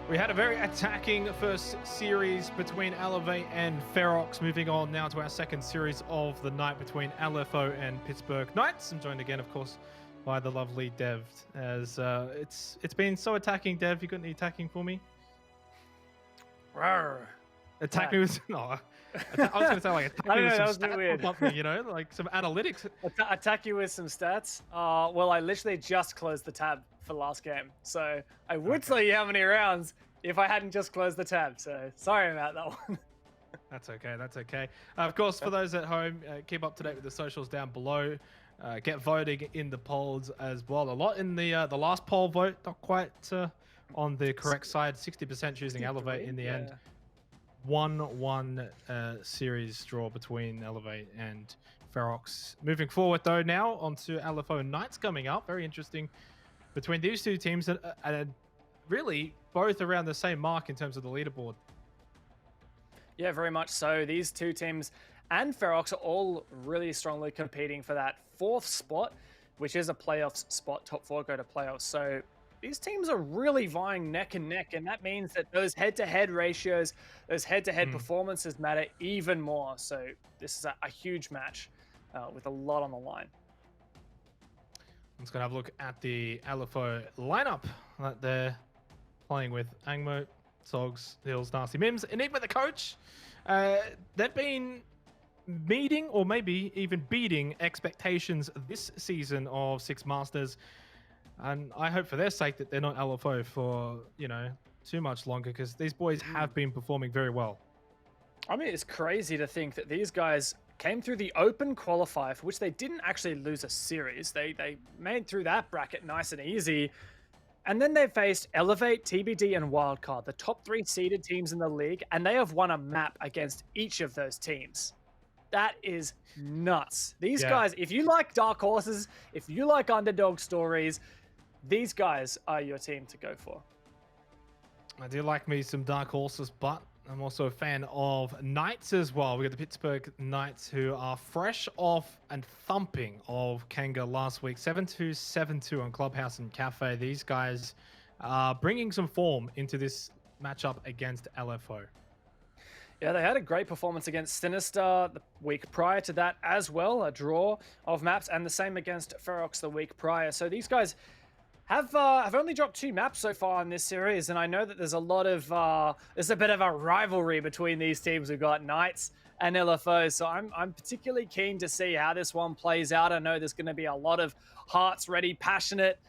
We had a very attacking first series between Elevate and Ferox. Moving on now to our second series of the night between LFO and Pittsburgh Knights. I'm joined again, of course, by the lovely Dev. As it's been so attacking. Dev, you got any attacking for me? Rawr. Attack me with no. I was going to say like attack me with some that was a bit stats weird. or something, you know, like some analytics. Attack you with some stats. Well, I literally just closed the tab for last game, so I would tell you how many rounds if I hadn't just closed the tab. So sorry about that one. That's okay. That's okay. Of course, for those at home, keep up to date with the socials down below. Get voting in the polls as well. A lot in the last poll vote, not quite on the correct side. 60% choosing Elevate in the end. 1-1 series draw between Elevate and Ferox. Moving forward, though, now onto LFO and Knights coming up. Very interesting between these two teams, and really both around the same mark in terms of the leaderboard. Yeah, very much so. These two teams and Ferox are all really strongly competing for that fourth spot, which is a playoffs spot. Top four go to playoffs. So these teams are really vying neck and neck, and that means that those head-to-head ratios, those head-to-head performances matter even more. So this is a huge match with a lot on the line. Let's go have a look at the LFO lineup that they're playing with. Angmo, Sogs, Hills, Nasty Mims, Enigma the coach. They've been meeting or maybe even beating expectations this season of Six Masters. And I hope for their sake that they're not LFO for, you know, too much longer, because these boys have been performing very well. I mean, it's crazy to think that these guys came through the open qualifier, for which they didn't actually lose a series. They made through that bracket nice and easy. And then they faced Elevate, TBD, and Wildcard, the top 3 seeded teams in the league, and they have won a map against each of those teams. That is nuts. These guys, if you like dark horses, if you like underdog stories, these guys are your team to go for. I do like me some dark horses, but I'm also a fan of Knights as well. We got the Pittsburgh Knights, who are fresh off and thumping of Kanga last week. 7-2, 7-2 on Clubhouse and Kafe. These guys are bringing some form into this matchup against LFO. Yeah, they had a great performance against Sinister the week prior to that as well. A draw of maps, and the same against Ferox the week prior. So these guys have only dropped 2 maps so far in this series, and I know that there's a lot of there's a bit of a rivalry between these teams. We've got Knights and LFO, so I'm particularly keen to see how this one plays out. I know there's going to be a lot of hearts ready, passionate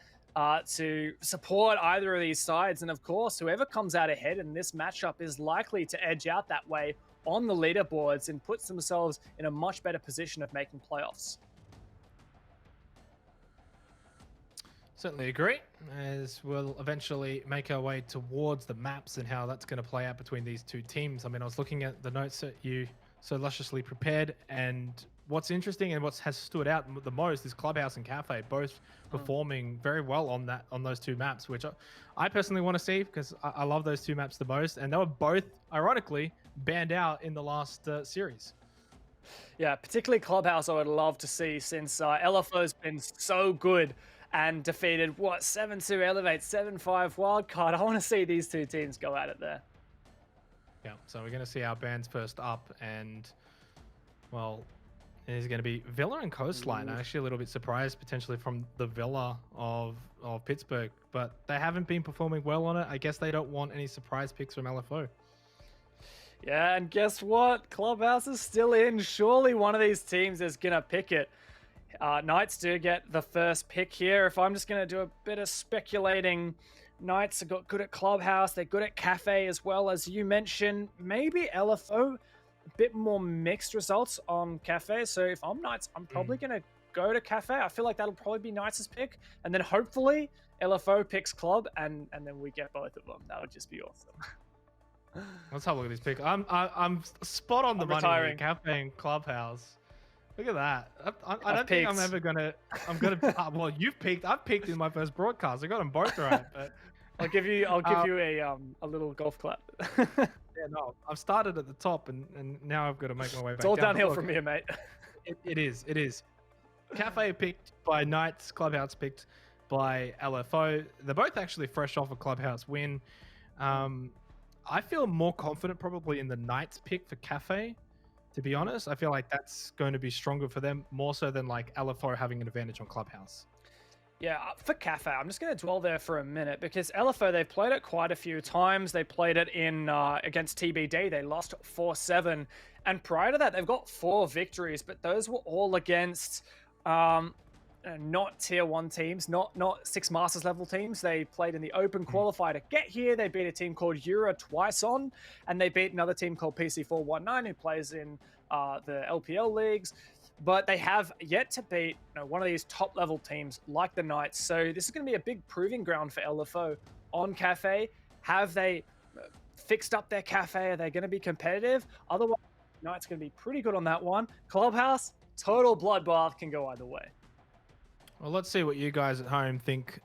to support either of these sides, and of course, whoever comes out ahead in this matchup is likely to edge out that way on the leaderboards and puts themselves in a much better position of making playoffs. Certainly agree, as we'll eventually make our way towards the maps and how that's going to play out between these two teams. I mean, I was looking at the notes that you so lusciously prepared, and what's interesting and what has stood out the most is Clubhouse and Kafe both performing very well on those 2 maps, which I personally want to see, because I love those 2 maps the most, and they were both, ironically, banned out in the last series. Yeah, particularly Clubhouse I would love to see, since LFO's been so good and defeated, 7-2 Elevate, 7-5 Wildcard. I want to see these 2 teams go at it there. Yeah, so we're going to see our bands first up, and, well, there's going to be Villa and Coastline. I'm actually a little bit surprised potentially from the Villa of Pittsburgh, but they haven't been performing well on it. I guess they don't want any surprise picks from LFO. Yeah, and guess what? Clubhouse is still in. Surely one of these teams is going to pick it. Knights do get the first pick here. If I'm just going to do a bit of speculating, Knights are good at Clubhouse. They're good at Kafe as well, as you mentioned. Maybe LFO, a bit more mixed results on Kafe. So if I'm Knights, I'm probably going to go to Kafe. I feel like that'll probably be Knights' pick. And then hopefully LFO picks Club, and then we get both of them. That would just be awesome. Let's have a look at this pick. I'm spot on the money here, Kafe and Clubhouse. Look at that. I don't think I'm ever gonna. I'm gonna. Well, you've peaked. I've peaked in my first broadcast. I got them both right. But I'll give you a little golf clap. Yeah, no. I've started at the top, and now I've got to make my way back. It's all down. downhill from here, mate. It is. Kafe picked by Knights. Clubhouse picked by LFO. They're both actually fresh off a Clubhouse win. I feel more confident probably in the Knights pick for Kafe. To be honest, I feel like that's going to be stronger for them more so than like LFO having an advantage on Clubhouse. Yeah, for Kafe, I'm just going to dwell there for a minute because LFO, they've played it quite a few times. They played it in against TBD. They lost 4-7. And prior to that, they've got 4 victories, but those were all against not tier 1 teams, not 6 Masters level teams. They played in the open qualifier to get here. They beat a team called Eura twice on, and they beat another team called PC419 who plays in the LPL leagues. But they have yet to beat one of these top level teams like the Knights. So this is going to be a big proving ground for LFO on Kafe. Have they fixed up their Kafe? Are they going to be competitive? Otherwise, Knights going to be pretty good on that one. Clubhouse, total bloodbath, can go either way. Well, let's see what you guys at home think.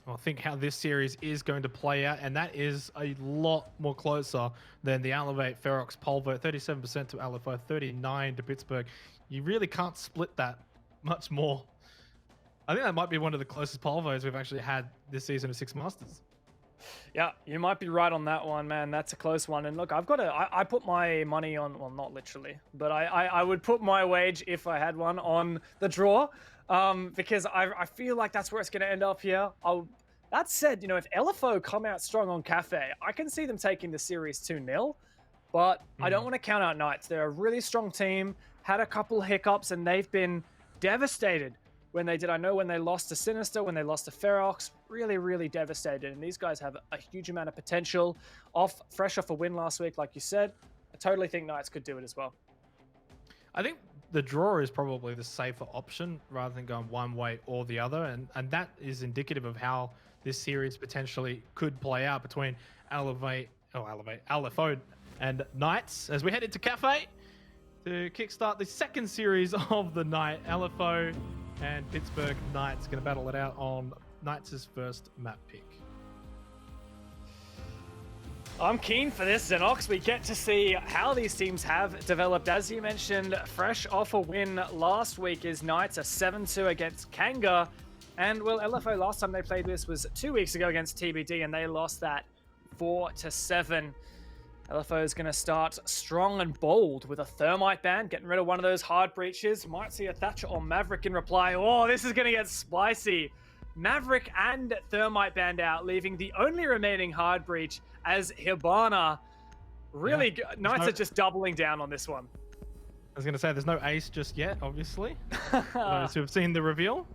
Well, think how this series is going to play out, and that is a lot more closer than the Elevate Ferox poll vote. 37% to LFO, 39% to Pittsburgh. You really can't split that much more. I think that might be one of the closest poll votes we've actually had this season of Six Masters. Yeah, you might be right on that one, man. That's a close one. And look, I put my money on, well, not literally, but I would put my wage if I had one on the draw, because I feel like that's where it's going to end up here. That said, if LFO come out strong on Kafe, I can see them taking the series 2-0, but I don't want to count out Knights. They're a really strong team, had a couple hiccups, and they've been devastated when they did. I know when they lost to Sinister, when they lost to Ferox, really, really devastated. And these guys have a huge amount of potential. Fresh off a win last week, like you said. I totally think Knights could do it as well. I think the draw is probably the safer option rather than going one way or the other. And that is indicative of how this series potentially could play out between LFO and Knights as we head into Kafe to kickstart the second series of the night. LFO and Pittsburgh Knights going to battle it out on Knights' first map pick. I'm keen for this, Xenox. We get to see how these teams have developed. As you mentioned, fresh off a win last week is Knights, a 7-2 against Kanga. And, well, LFO last time they played this was 2 weeks ago against TBD, and they lost that 4-7. LFO is going to start strong and bold with a Thermite ban, getting rid of one of those hard breaches. Might see a Thatcher or Maverick in reply. Oh, this is going to get spicy. Maverick and Thermite banned out, leaving the only remaining hard breach as Hibana. Really, yeah. Knights are just doubling down on this one. I was going to say, there's no ace just yet, obviously. Those who have seen the reveal.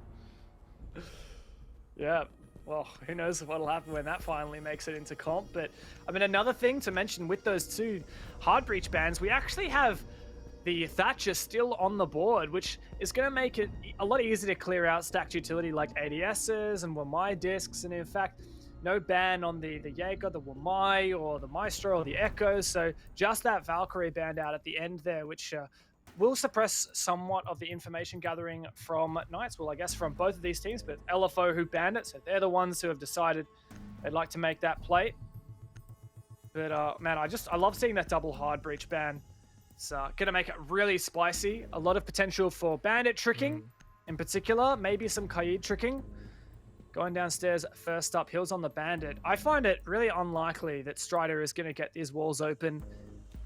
Yeah. Well, who knows what'll happen when that finally makes it into comp. But, I mean, another thing to mention with those 2 hard breach bans, we actually have the Thatcher still on the board, which is going to make it a lot easier to clear out stacked utility like ADSs and Wamai discs. And in fact, no ban on the Jaeger, the Wamai, or the Maestro, or the Echo. So just that Valkyrie banned out at the end there, which will suppress somewhat of the information gathering from Knights. Well, I guess from both of these teams, but LFO who banned it, so they're the ones who have decided they'd like to make that play. But man, I love seeing that double hard breach ban. It's gonna make it really spicy. A lot of potential for bandit tricking in particular, maybe some Kaid tricking. Going downstairs first up, Hills on the bandit. I find it really unlikely that Strider is gonna get these walls open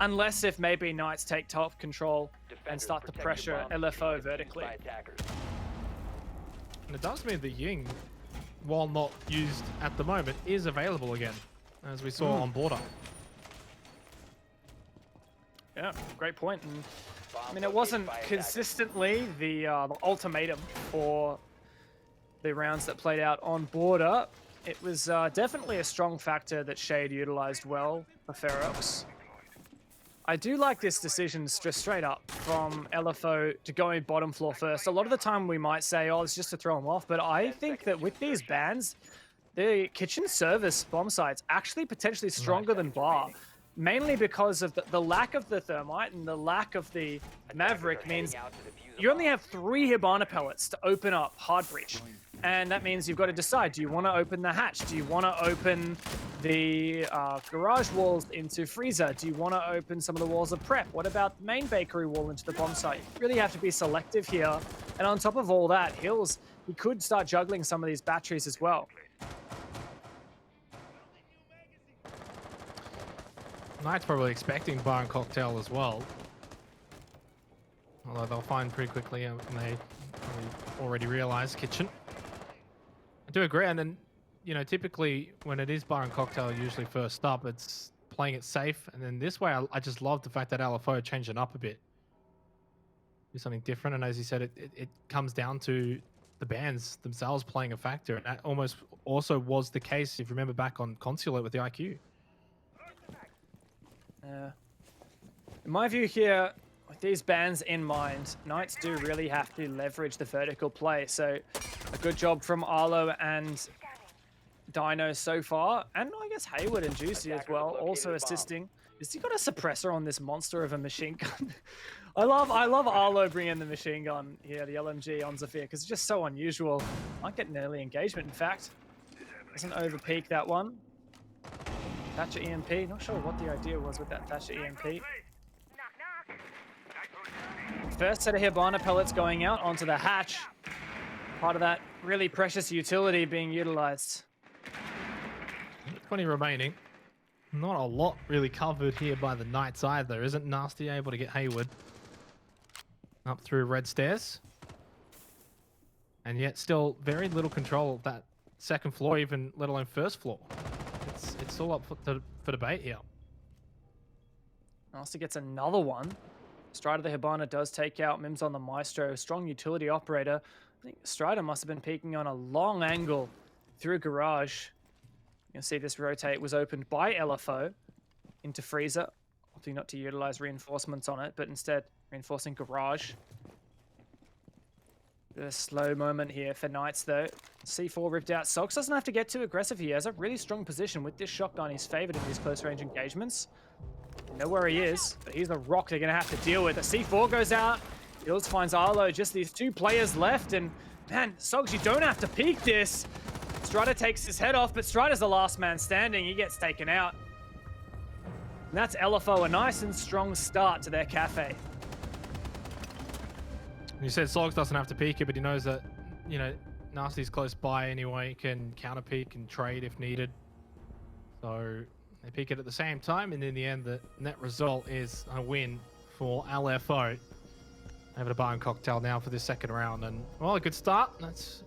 unless if maybe Knights take top control and start to pressure LFO vertically. And it does mean the Ying, while not used at the moment, is available again, as we saw on border. Yeah, great point. And I mean, it wasn't consistently the ultimatum for the rounds that played out on border. It was definitely a strong factor that Shade utilized well for Ferox. I do like this decision just straight up from LFO to going bottom floor first. A lot of the time we might say, oh, it's just to throw them off. But I think that with these bans, the kitchen service bomb site's actually potentially stronger than bar. Mainly because of the lack of the Thermite and the lack of the Maverick means you only have 3 Hibana pellets to open up hard breach. And that means you've got to decide, do you want to open the hatch? Do you want to open the garage walls into freezer? Do you want to open some of the walls of prep? What about the main bakery wall into the bomb site? You really have to be selective here. And on top of all that, Hills, he could start juggling some of these batteries as well. Knights probably expecting bar and cocktail as well. Although they'll find pretty quickly, and they probably already realised kitchen. I do agree, and then, you know, typically when it is bar and cocktail, usually first up, it's playing it safe. And then this way, I just love the fact that LFO changed it up a bit. Do something different. And as you said, it comes down to the bands themselves playing a factor. And that almost also was the case, if you remember back on Consulate with the IQ. In my view here, with these bans in mind, Knights do really have to leverage the vertical play. So a good job from Arlo and Dino so far, and I guess Hayward and Juicy as well, also assisting. Has he got a suppressor on this monster of a machine gun? I love Arlo bringing the machine gun here, the LMG on Zafir, because it's just so unusual. Might get an early engagement, in fact. Doesn't overpeak that one. Thatcher EMP, not sure what the idea was with that Thatcher EMP. First set of Hibana pellets going out onto the hatch. Part of that really precious utility being utilized. 20 remaining. Not a lot really covered here by the Knights either. Isn't Nasty able to get Hayward up through red stairs? And yet still very little control of that second floor, even let alone first floor. It's still up for debate here. Nasty gets another one. Strider the Hibana does take out Mims on the Maestro. Strong utility operator. I think Strider must have been peeking on a long angle through garage. You can see this rotate was opened by LFO into freezer. Opting not to utilize reinforcements on it, but instead reinforcing garage. A slow moment here for Knights though. C4 ripped out. Sox doesn't have to get too aggressive here. He has a really strong position with this shotgun. He's favored in these close range engagements. You know where he is, but he's the rock they're going to have to deal with. The C4 goes out. Hills finds Arlo. Just these two players left. And man, Sogs, you don't have to peek this. Strider takes his head off, but Strider's the last man standing. He gets taken out. And that's LFO, a nice and strong start to their Kafe. You said Sogs doesn't have to peek it, but he knows that, you know, Nasty's close by anyway. He can counter peek and trade if needed. So they peek it at the same time, and in the end, the net result is a win for LFO. Over to bar and cocktail now for this second round, and well, a good start. That's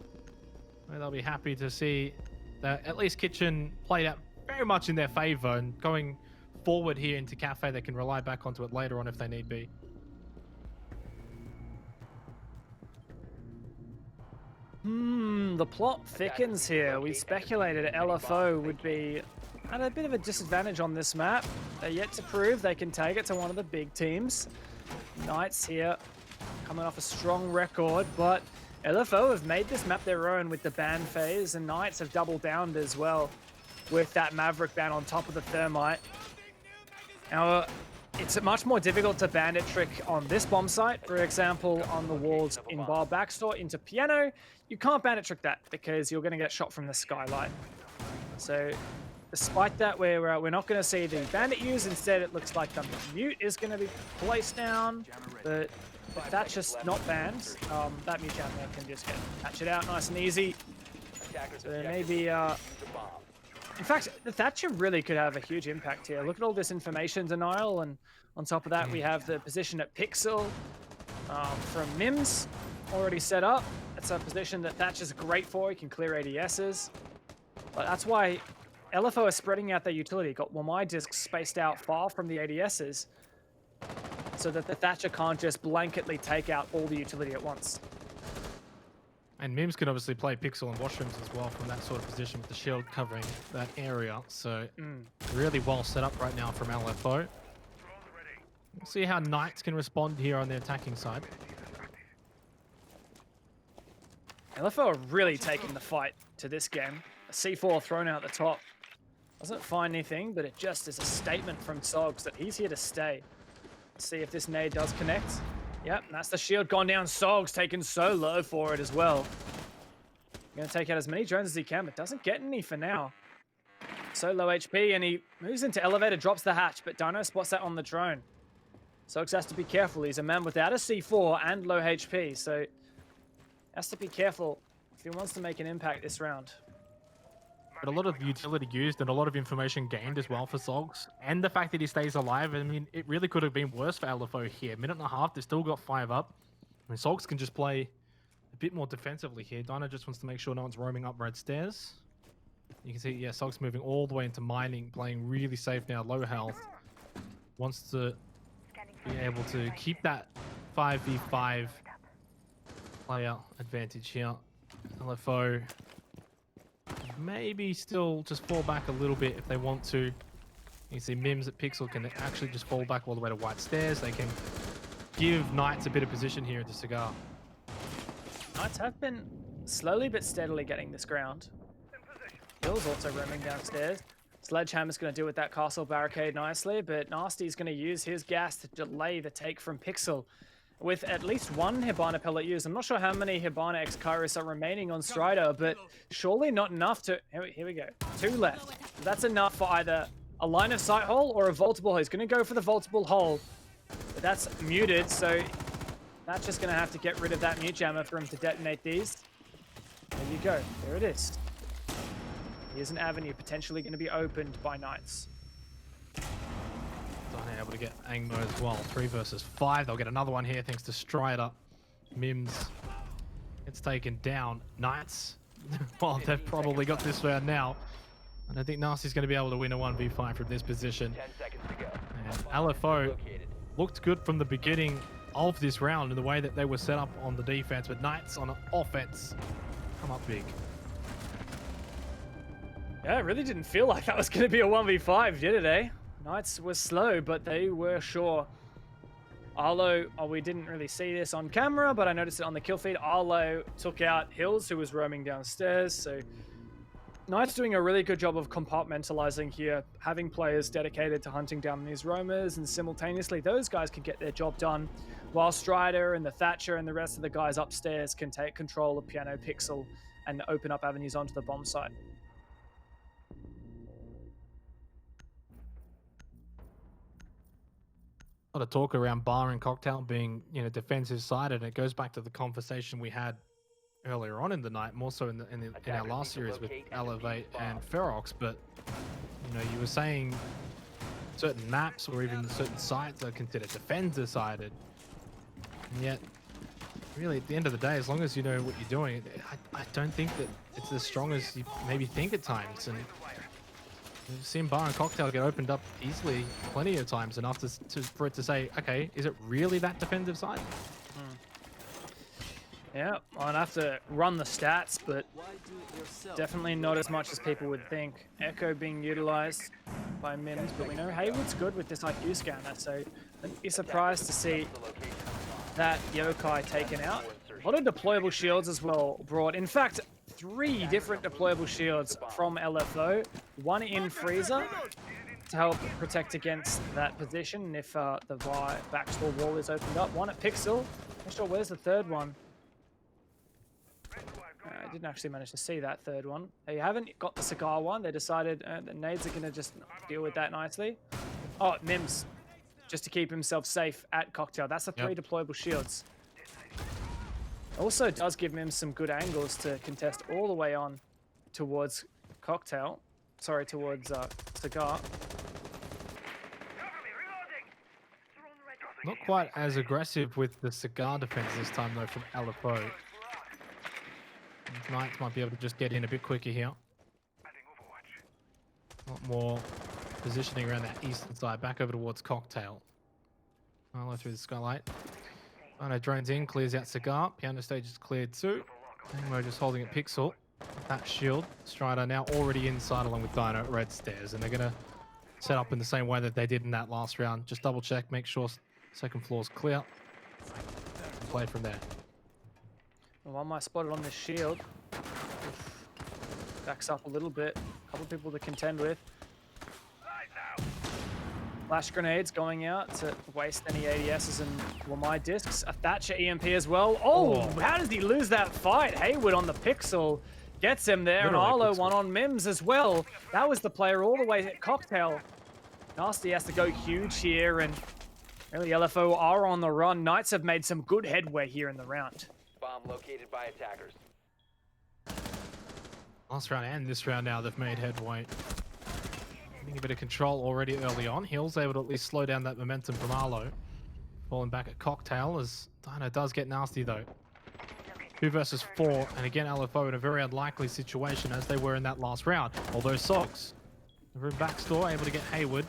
where they'll be happy to see that at least Kitchen played out very much in their favor, and going forward here into Kafe, they can rely back onto it later on if they need be. The plot thickens here. We speculated LFO would be at a bit of a disadvantage on this map. They're yet to prove they can take it to one of the big teams. Knights here coming off a strong record, but LFO have made this map their own with the ban phase, and Knights have doubled down as well with that Maverick ban on top of the Thermite. Now, it's much more difficult to bandit trick on this bomb site. For example, on the walls in Bar Backstore into Piano, you can't bandit trick that because you're going to get shot from the skylight. So despite that, we're not going to see the bandit use. Instead, it looks like the mute is going to be placed down. But if that's just not banned, that mute down there can just get hatchet out nice and easy. So there may be... in fact, the Thatcher really could have a huge impact here. Look at all this information denial, and on top of that, we have the position at Pixel from Mims already set up. That's a position that Thatcher's great for. He can clear ADSs. But that's why LFO is spreading out their utility. Got my discs spaced out far from the ADSs so that the Thatcher can't just blanketly take out all the utility at once. And Mims can obviously play Pixel and washrooms as well from that sort of position with the shield covering that area. So really well set up right now from LFO. We'll see how Knights can respond here on the attacking side. LFO are really taking the fight to this game. A C4 thrown out the top. Doesn't find anything, but it just is a statement from Sogs that he's here to stay. Let's see if this nade does connect. Yep, and that's the shield gone down. Sogs taken so low for it as well. Going to take out as many drones as he can, but doesn't get any for now. So low HP, and he moves into elevator, drops the hatch, but Dino spots that on the drone. Sogs has to be careful. He's a man without a C4 and low HP, so has to be careful if he wants to make an impact this round. but a lot of utility used and a lot of information gained as well for Sogs. And the fact that he stays alive, I mean, it really could have been worse for LFO here. Minute and a half, they've still got 5 up. I mean, Sogs can just play a bit more defensively here. Dino just wants to make sure no one's roaming up red stairs. You can see, yeah, Sogs moving all the way into mining, playing really safe now, low health. Wants to be able to keep that 5v5 player advantage here. LFO maybe still just fall back a little bit if they want to. You can see Mims at Pixel can actually just fall back all the way to white stairs. They can give Knights a bit of position here at the Cigar. Knights have been slowly but steadily getting this ground. Bill's also roaming downstairs. Sledgehammer's going to deal with that castle barricade nicely, but Nasty's going to use his gas to delay the take from Pixel. With at least one Hibana pellet used. I'm not sure how many Hibana X Kairos are remaining on Strider, but surely not enough to... Here we go. 2 left. That's enough for either a line of sight hole or a vaultable hole. He's going to go for the vaultable hole, but that's muted, so that's just going to have to get rid of that mute jammer for him to detonate these. There you go. There it is. Here's an avenue potentially going to be opened by Knights. Able to get Angmo as well. 3 versus 5. They'll get another one here thanks to Strider. Mims gets taken down. Knights, well, they've probably got this round now. I don't think Nasty's going to be able to win a 1v5 from this position. 10 seconds to go. And LFO looked good from the beginning of this round in the way that they were set up on the defense, but Knights on offense come up big. Yeah, it really didn't feel like that was going to be a 1v5, did it, eh? Knights were slow, but they were sure. Arlo, we didn't really see this on camera, but I noticed it on the kill feed. Arlo took out Hills, who was roaming downstairs. So Knights doing a really good job of compartmentalizing here, having players dedicated to hunting down these roamers, and simultaneously those guys can get their job done, while Strider and the Thatcher and the rest of the guys upstairs can take control of Piano Pixel and open up avenues onto the bomb site. A lot of talk around Bar and Cocktail being, you know, defensive sided, and it goes back to the conversation we had earlier on in the night, more so in our last series with Elevate and Ferox. But you know, you were saying certain maps or even certain sites are considered defender sided, and yet really at the end of the day, as long as you know what you're doing, I don't think that it's as strong as you maybe think at times. And we've seen Bar and Cocktail get opened up easily plenty of times enough for it to say, okay, is it really that defensive side? Yeah, I'd have to run the stats, but definitely not as much as people would think. Echo being utilized by Mims, but we know Haywood's good with this IQ scanner, so I'd be surprised to see that Yokai taken out. A lot of deployable shields as well brought. In fact, 3 different deployable shields from LFO. One in Freezer to help protect against that position if the backstore wall is opened up. One at Pixel. Not sure where's the third one. I didn't actually manage to see that third one. They haven't got the Cigar one. They decided the nades are going to just deal with that nicely. Oh, Mims, just to keep himself safe at Cocktail. That's the 3 deployable shields. Also does give Mims some good angles to contest all the way on towards Cocktail. Sorry, towards Cigar. Not quite as aggressive with the Cigar defense this time though from LFO. Knights might be able to just get in a bit quicker here. A lot more positioning around that eastern side, back over towards Cocktail. Arlo through the skylight. Oh no, drones in, clears out Cigar. Piano stage is cleared too. Angmo just holding at Pixel. That shield. Strider now already inside along with Dino at red stairs, and they're going to set up in the same way that they did in that last round. Just double check, make sure second floor's clear. Play from there. One might spotted on this shield. Backs up a little bit. A couple of people to contend with. Flash grenades going out to waste any ADSs and Lamai discs. A Thatcher EMP as well. Oh, how does he lose that fight? Haywood on the Pixel gets him there, and Arlo one on Mims as well. That was the player all the way at Cocktail. Nasty has to go huge here, and really LFO are on the run. Knights have made some good headway here in the round. Bomb located by attackers. Last round and this round now, they've made headway. Getting a bit of control already early on. Hill's able to at least slow down that momentum from Arlo. Falling back at Cocktail as Dino does get nasty though. 2 versus 4, and again LFO in a very unlikely situation as they were in that last round. Although Sogs, over in backstore, able to get Hayward,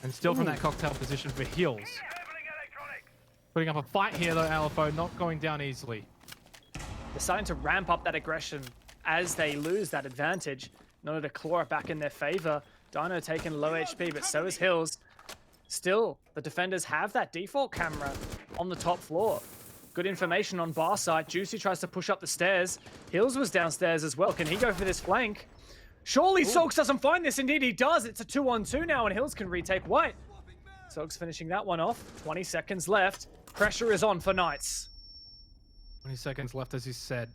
and still from that Cocktail position for Hills. Putting up a fight here though, LFO not going down easily. They're starting to ramp up that aggression as they lose that advantage in order to claw it back in their favor. Dino taking low HP, but so is Hills. Still, the defenders have that default camera on the top floor. Good information on bar side. Juicy tries to push up the stairs. Hills was downstairs as well. Can he go for this flank? Surely Sogs doesn't find this. Indeed he does. It's a 2-on-2 now, and Hills can retake white. Sogs finishing that one off. 20 seconds left. Pressure is on for Knights. 20 seconds left, as you said.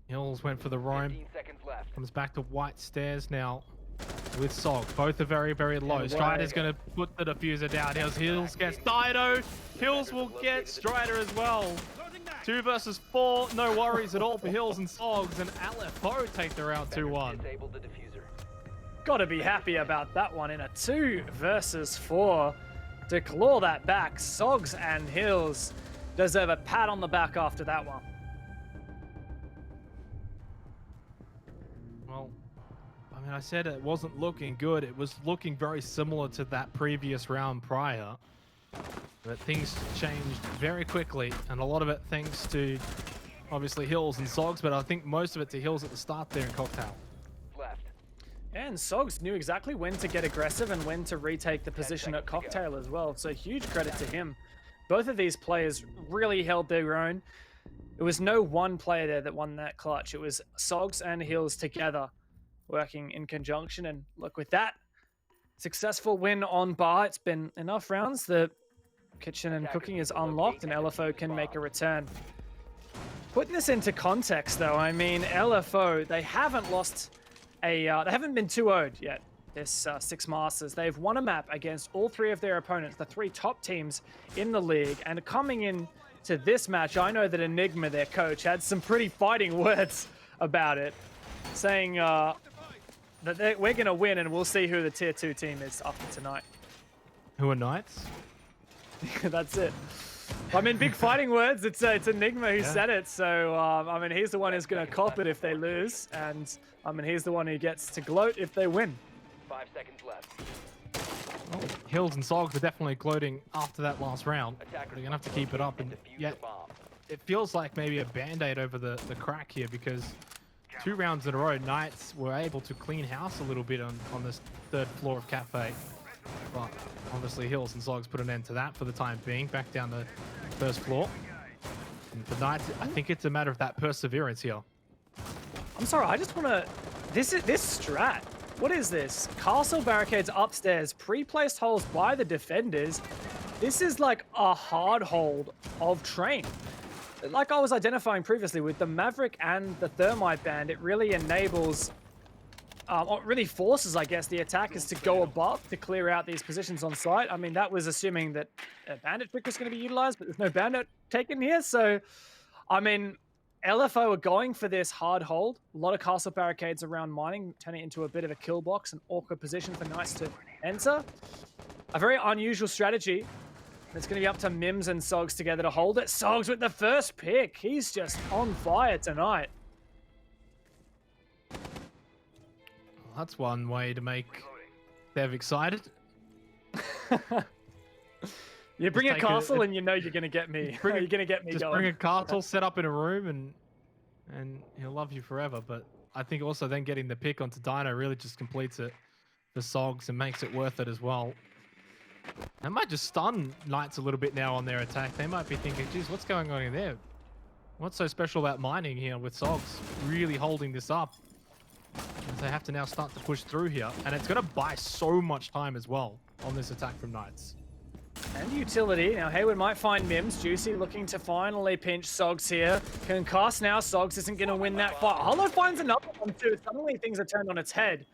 Hills went for the roam. 15 seconds left. Comes back to white stairs now with Sog. Both are very, very low. Strider's going to put the diffuser down. Hills gets Dido. Hills will get Strider as well. 2 versus 4. No worries at all for Hills and Sogs. And LFO take the round 2-1. Disable the diffuser. Gotta be happy about that one in a 2 versus 4. To claw that back, Sogs and Hills deserve a pat on the back after that one. Well, I mean, I said it wasn't looking good. It was looking very similar to that previous round prior. But things changed very quickly, and a lot of it thanks to, obviously, Hills and Sogs, but I think most of it to Hills at the start there in Cocktail. Left. And Sogs knew exactly when to get aggressive and when to retake the position at Cocktail as well. So huge credit to him. Both of these players really held their own. It was no one player there that won that clutch. It was Sogs and Hills together working in conjunction. And look, with that successful win on bar, it's been enough rounds. The kitchen and cooking is unlocked and LFO can make a return. Putting this into context though, I mean, LFO, they haven't lost they haven't been 2-0'd yet this Six Masters. They've won a map against all 3 of their opponents, the 3 top teams in the league. And coming in to this match, I know that Enigma, their coach, had some pretty fighting words about it, saying that we're going to win and we'll see who the tier 2 team is after tonight. Who are Knights? That's it. I mean, big fighting words. It's Enigma who said it. So, I mean, he's the one who's going to cop it if they lose. And, I mean, he's the one who gets to gloat if they win. 5 seconds left. Well, Hills and Sogs are definitely gloating after that last round. They're going to have to keep it up. And yet, it feels like maybe a band-aid over the crack here, because 2 rounds in a row, Knights were able to clean house a little bit on this 3rd floor of Kafe. But obviously Hills and Sogs put an end to that for the time being, back down the 1st floor. And for Knights, I think it's a matter of that perseverance here. I'm sorry, I just want to... This strat. What is this? Castle barricades upstairs, pre-placed holes by the defenders. This is like a hard hold of Train. Like I was identifying previously with the Maverick and the Thermite Band, it really enables... it really forces, I guess, the attackers to go above to clear out these positions on site. I mean, that was assuming that a bandit trick was going to be utilized, but there's no bandit taken here. So, I mean, LFO are going for this hard hold. A lot of castle barricades around mining, turning it into a bit of a kill box, an awkward position for Knights to enter. A very unusual strategy. It's going to be up to Mims and Sogs together to hold it. Sogs with the first pick. He's just on fire tonight. That's one way to make Dev excited. You bring a castle and you know you're going to get me. You're going to get me just going. Bring a castle, set up in a room, and he'll love you forever. But I think also then getting the pick onto Dino really just completes it for Sogs and makes it worth it as well. They might just stun Knights a little bit now on their attack. They might be thinking, geez, what's going on in there? What's so special about mining here with Sogs really holding this up? They have to now start to push through here, and it's going to buy so much time as well on this attack from Knights. And utility. Now Hayward might find Mims. Juicy looking to finally pinch Sogs here. Concuss now. Sogs isn't going to win that fight. Hollow finds another one too. Suddenly things are turned on its head.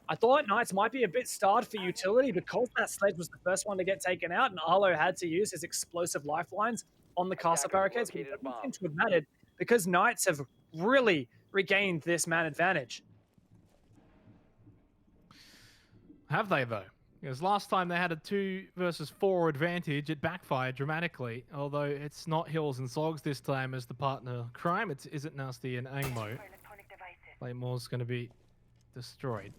I thought Knights might be a bit starved for utility because that sledge was the first one to get taken out, and Arlo had to use his explosive lifelines on the castle barricades. But it doesn't seem to have mattered because Knights have really regained this man advantage. Have they, though? Because last time they had a 2 versus 4 advantage, it backfired dramatically. Although it's not Hills and Sogs this time as the partner crime. It isn't Nasty and Angmo. Claymore's going to be destroyed.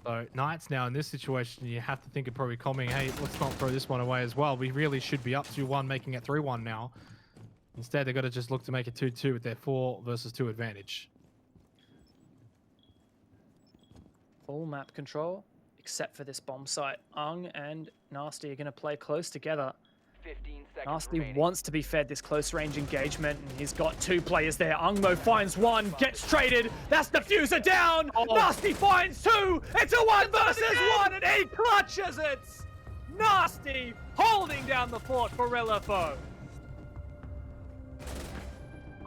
So Knights now in this situation, you have to think of probably coming, hey, let's not throw this one away as well. We really should be up 2-1, making it 3-1 now. Instead, they've got to just look to make it 2-2 with their 4 versus 2 advantage. Full map control, except for this bomb site. Ung and Nasty are going to play close together. 15 seconds Nasty remaining. wants to be fed this close range engagement, and he's got 2 players there. Ungmo finds 1, gets traded. That's the fuser down. Nasty finds 2. It's a 1 versus 1, and he clutches it. Nasty holding down the fort for LFO.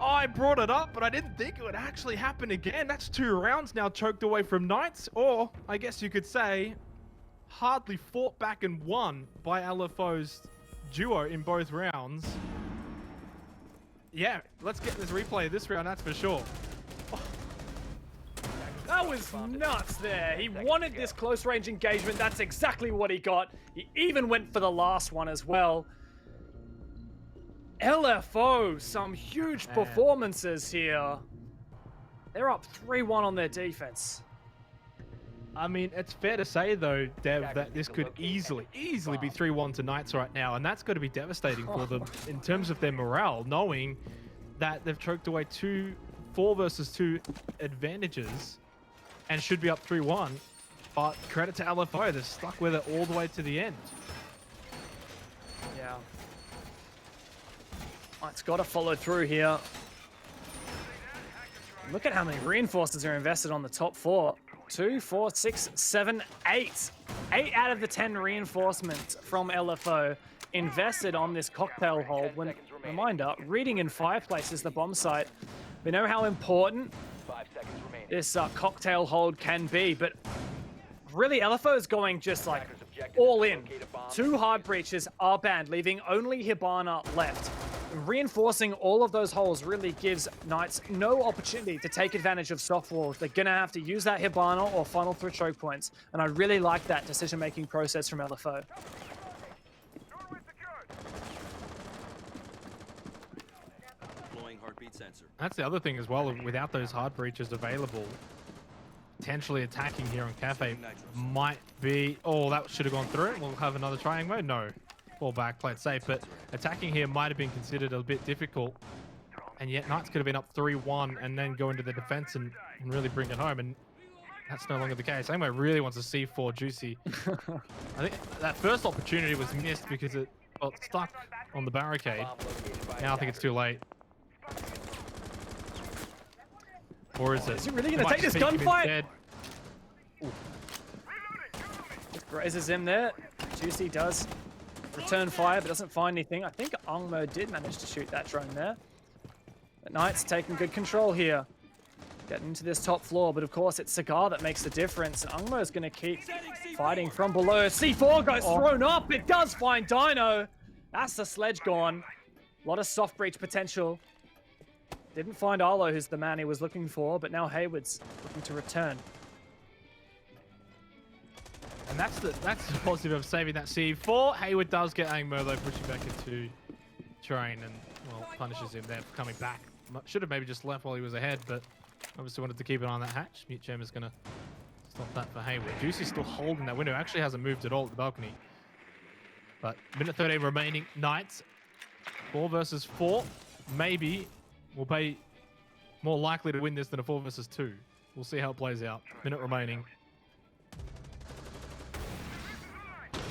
I brought it up, but I didn't think it would actually happen again. That's 2 rounds now choked away from Knights, or I guess you could say, hardly fought back and won by LFO's duo in both rounds. Yeah, let's get this replay of this round, that's for sure. That was nuts there. He wanted this close range engagement. That's exactly what he got. He even went for the last one as well. LFO, some huge performances here. They're up 3-1 on their defense. I mean, it's fair to say, though, Dev, that this could easily be 3-1 to Knights right now, and that's going to be devastating for them in terms of their morale, knowing that they've choked away 2 4 versus 2 advantages and should be up 3-1. But credit to LFO, they're stuck with it all the way to the end. Yeah. It's got to follow through here. Look at how many reinforcers are invested on the top 4. 2, 4, 6, 7, 8. 8 out of the 10 reinforcements from LFO invested on this cocktail hold. When, reminder, reading in Fireplace is the bomb site. We know how important 5 seconds remaining. this cocktail hold can be, but really LFO is going just like all in. 2 hard breaches are banned, leaving only Hibana left. Reinforcing all of those holes really gives Knights no opportunity to take advantage of soft walls. They're going to have to use that Hibana or funnel through choke points, and I really like that decision-making process from LFO. Heartbeat sensor. That's the other thing as well, without those hard breaches available, potentially attacking here on Kafe might be... Oh, that should have gone through. We'll have another trying mode. No. Fall back, play it safe, but attacking here might have been considered a bit difficult, and yet Knights could have been up 3-1 and then go into the defense and really bring it home, and that's no longer the case. Angmo really wants a C4 juicy. I think that first opportunity was missed because it got stuck on the barricade. Now I think it's too late. Or is it? Is he really going to take this gunfight? Grazes him there. Juicy does return fire, but doesn't find anything. I think Ungmo did manage to shoot that drone there. But Knights taking good control here. Getting into this top floor, but of course it's Cigar that makes the difference. And Ungmo is going to keep fighting from below. C4 goes thrown up. It does find Dino. That's the sledge gone. A lot of soft breach potential. Didn't find Arlo, who's the man he was looking for, but now Hayward's looking to return. And that's the positive of saving that C4. Hayward does get Angmo though, pushing back into Train and, well, punishes him there for coming back. Should have maybe just left while he was ahead, but obviously wanted to keep an eye on that hatch. Mute Gem is going to stop that for Hayward. Juicy's still holding that window. Actually hasn't moved at all at the balcony. But minute 13 remaining. Knights, 4 versus 4. Maybe will be more likely to win this than a 4 versus 2. We'll see how it plays out. Minute remaining.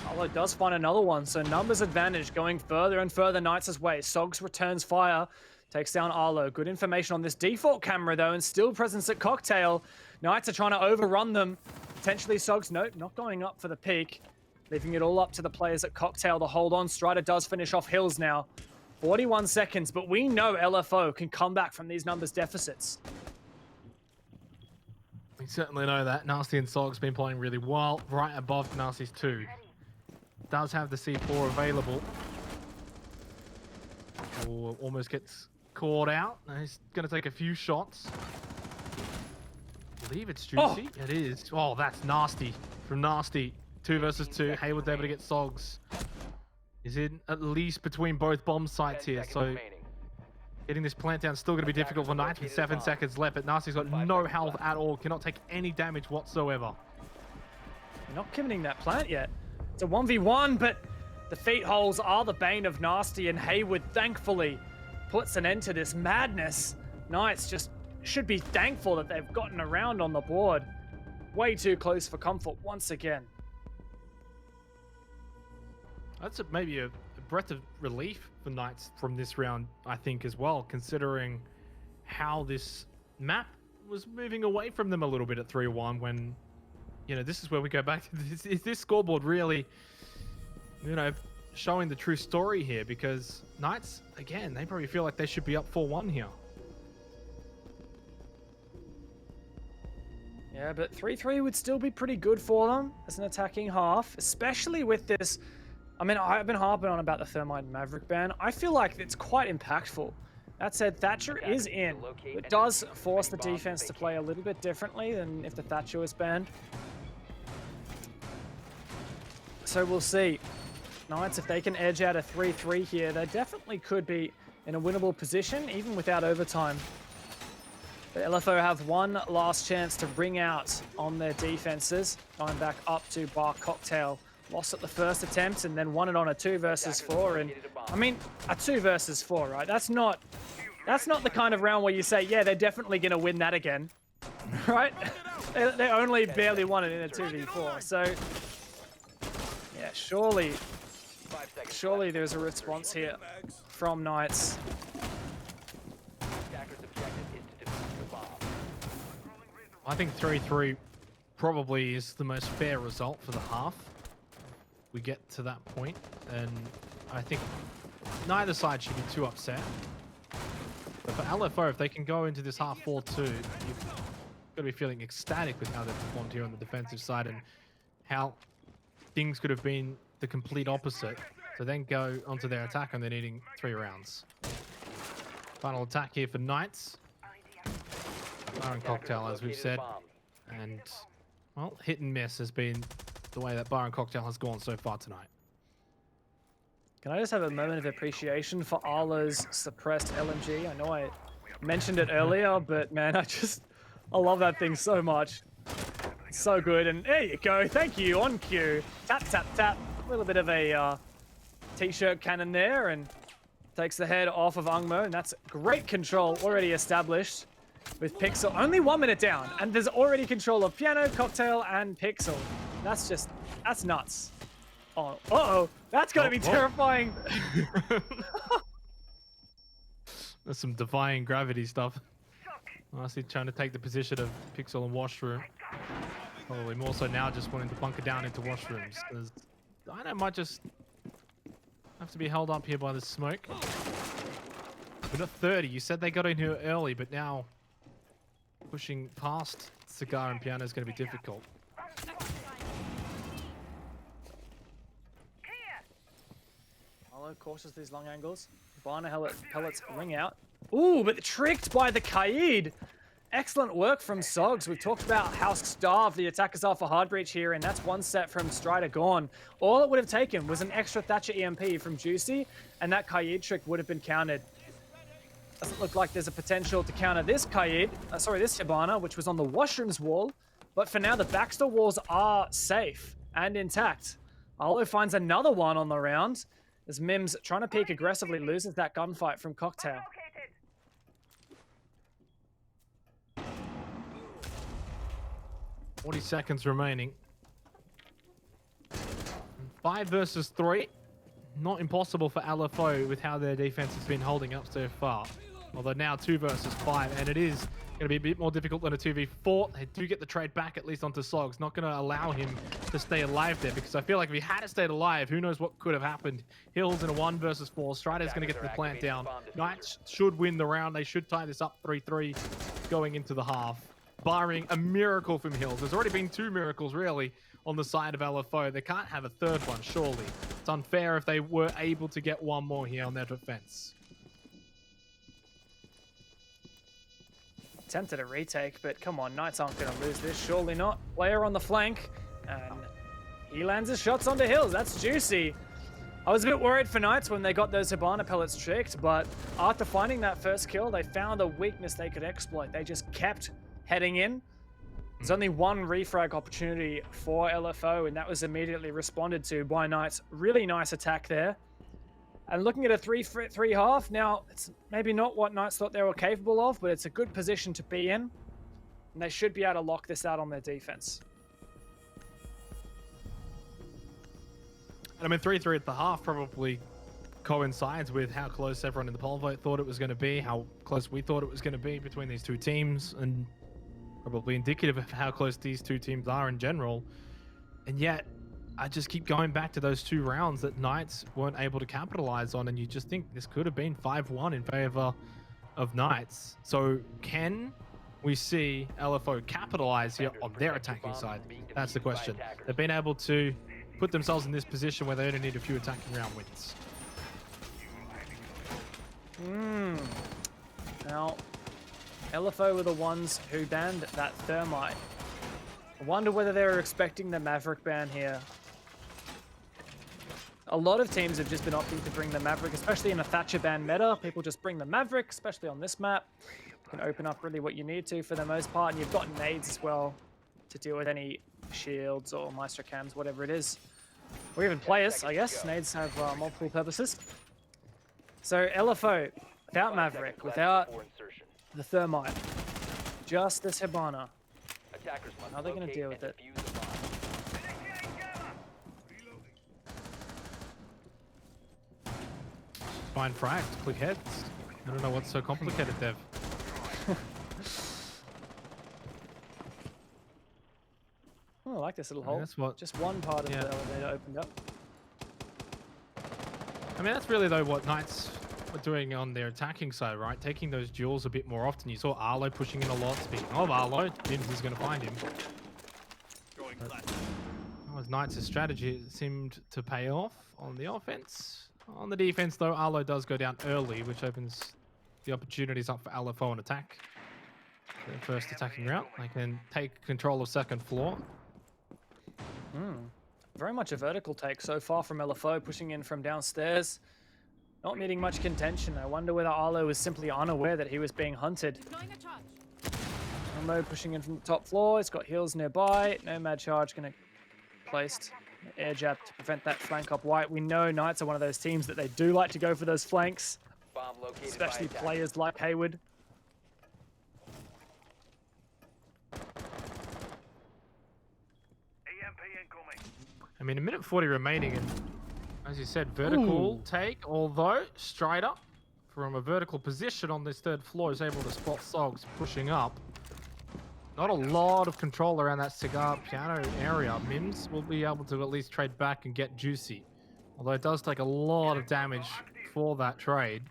Arlo does find another one, so numbers advantage going further and further Knights' way. Sogs returns fire, takes down Arlo. Good information on this default camera though, and still presence at Cocktail. Knights are trying to overrun them. Potentially Sogs, no, not going up for the peak. Leaving it all up to the players at Cocktail to hold on. Strider does finish off Hills now. 41 seconds, but we know LFO can come back from these numbers deficits. We certainly know that. Nasty and Sog's been playing really well, right above Nasty's 2. Does have the C4 available. Oh, almost gets caught out. He's going to take a few shots. I believe it's Juicy. It is. Oh, that's nasty. From Nasty. 2 versus 2. Hayward's able to get Sogs. He's in at least between both bomb sites 10 here. seconds So remaining. getting this plant down is still going to be difficult for Knights with 7 seconds left. But Nasty's got 5 no seconds health left. at all. Cannot take any damage whatsoever. You're not committing that plant yet. It's a 1v1, but the feet holes are the bane of Nasty, and Hayward thankfully puts an end to this madness. Knights just should be thankful that they've gotten around on the board. Way too close for comfort once again. That's maybe a breath of relief for Knights from this round, I think, as well, considering how this map was moving away from them a little bit at 3-1 when, you know, this is where we go back to this. Is this scoreboard really, you know, showing the true story here? Because Knights, again, they probably feel like they should be up 4-1 here. Yeah, but 3-3 would still be pretty good for them as an attacking half, especially with this. I mean, I've been harping on about the Thermite Maverick ban. I feel like it's quite impactful. That said, Thatcher is in. It does force the defense to play a little bit differently than if the Thatcher was banned. So we'll see. Knights, if they can edge out a 3-3 here, they definitely could be in a winnable position, even without overtime. The LFO have one last chance to ring out on their defenses, going back up to Bar Cocktail. Lost at the first attempt and then won it on a 2 versus 4. And I mean, a 2 versus 4, right? That's not the kind of round where you say, yeah, they're definitely going to win that again, right? They only barely won it in a 2v4. So, yeah, surely there's a response here from Knights. Attacker's objective is to defuse the bomb. I think 3-3 probably is the most fair result for the half. We get to that point, and I think neither side should be too upset. But for LFO, if they can go into this half 4-2, you've got to be feeling ecstatic with how they've performed here on the defensive side and how things could have been the complete opposite to then go onto their attack and they're needing 3 rounds. Final attack here for Knights. Bar Cocktail, as we've said, and well, hit and miss has been the way that Bar and Cocktail has gone so far tonight. Can I just have a moment of appreciation for Arla's suppressed LMG? I know I mentioned it earlier, but man, I love that thing so much. It's so good, and there you go. Thank you, on cue. Tap, tap, tap. A little bit of a t-shirt cannon there, and takes the head off of Ungmo, and that's great control already established with Pixel. Only 1 minute down, and there's already control of Piano, Cocktail, and Pixel. That's nuts. Oh, uh-oh, that's gotta be terrifying. There's some defying gravity stuff. Honestly, trying to take the position of Pixel and Washroom. Probably more so now, just wanting to bunker down into washrooms. Dino might just have to be held up here by the smoke. We're at 30. You said they got in here early, but now pushing past Cigar and Piano is going to be difficult. Arlo cautious these long angles. Barna pellets ring out. Ooh, but tricked by the Kaid. Excellent work from Sogs. We've talked about how starved the attackers are for hard breach here, and that's 1 set from Strider gone. All it would have taken was an extra Thatcher EMP from Juicy, and that Kaid trick would have been countered. Doesn't look like there's a potential to counter this Kaid, this Hibana, which was on the washrooms wall. But for now, the backstore walls are safe and intact. Arlo finds another one on the round, as Mims, trying to peek aggressively, loses that gunfight from Cocktail. 40 seconds remaining. 5 versus 3. Not impossible for LFO with how their defense has been holding up so far. Although now 2 versus 5, and it is going to be a bit more difficult than a 2v4. They do get the trade back at least onto Sogs. Not going to allow him to stay alive there, because I feel like if he had stayed alive, who knows what could have happened. Hills in a 1 versus 4. Strider's going to get the plant down. Knights should win the round. They should tie this up 3-3 going into the half, barring a miracle from Hills. There's already been 2 miracles, really, on the side of LFO. They can't have a 3rd one, surely. It's unfair if they were able to get 1 more here on their defense. Attempted a retake, but come on, Knights aren't going to lose this. Surely not. Player on the flank, and he lands his shots onto Hills. That's juicy. I was a bit worried for Knights when they got those Hibana pellets tricked, but after finding that first kill, they found a weakness they could exploit. They just kept heading in. There's only one refrag opportunity for LFO, and that was immediately responded to by Knights. Really nice attack there. And looking at a 3-3 half, now it's maybe not what Knights thought they were capable of, but it's a good position to be in. And they should be able to lock this out on their defense. And I mean, 3-3 at the half probably coincides with how close everyone in the poll vote thought it was going to be, how close we thought it was going to be between these two teams, and probably indicative of how close these two teams are in general. And yet, I just keep going back to those two rounds that Knights weren't able to capitalize on, and you just think this could have been 5-1 in favor of Knights. So can we see LFO capitalize here on their attacking side? That's the question. They've been able to put themselves in this position where they only need a few attacking round wins. Now, LFO were the ones who banned that Thermite. I wonder whether they were expecting the Maverick ban here. A lot of teams have just been opting to bring the Maverick, especially in a Thatcher ban meta. People just bring the Maverick, especially on this map. You can open up really what you need to for the most part, and you've got nades as well to deal with any shields or Maestro cams, whatever it is. Or even players, I guess. Nades have multiple purposes. So LFO, without Maverick, without the Thermite, just this Hibana. How are they going to deal with it? Fine frags, click heads. I don't know what's so complicated, Dev. Oh, I like this little hole. That's what, just one part of the elevator opened up. I mean, that's really, though, what Knights are doing on their attacking side, right? Taking those duels a bit more often. You saw Arlo pushing in a lot. Speaking of Arlo, Mims is going to find him. That was Knights' strategy. It seemed to pay off on the offense. On the defense, though, Arlo does go down early, which opens the opportunities up for LFO and attack. Their first attacking route. They can take control of second floor. Very much a vertical take so far from LFO, pushing in from downstairs. Not meeting much contention. I wonder whether Arlo was simply unaware that he was being hunted. Elmo pushing in from the top floor. He's got heals nearby. Nomad charge going to placed. Air jab to prevent that flank up white. We know Knights are one of those teams that they do like to go for those flanks, especially players like Hayward. I mean, a minute 40 remaining, and as you said, vertical take, although Strider from a vertical position on this third floor is able to spot Sogs pushing up. Not a lot of control around that cigar piano area. Mims will be able to at least trade back and get juicy, although it does take a lot of damage for that trade.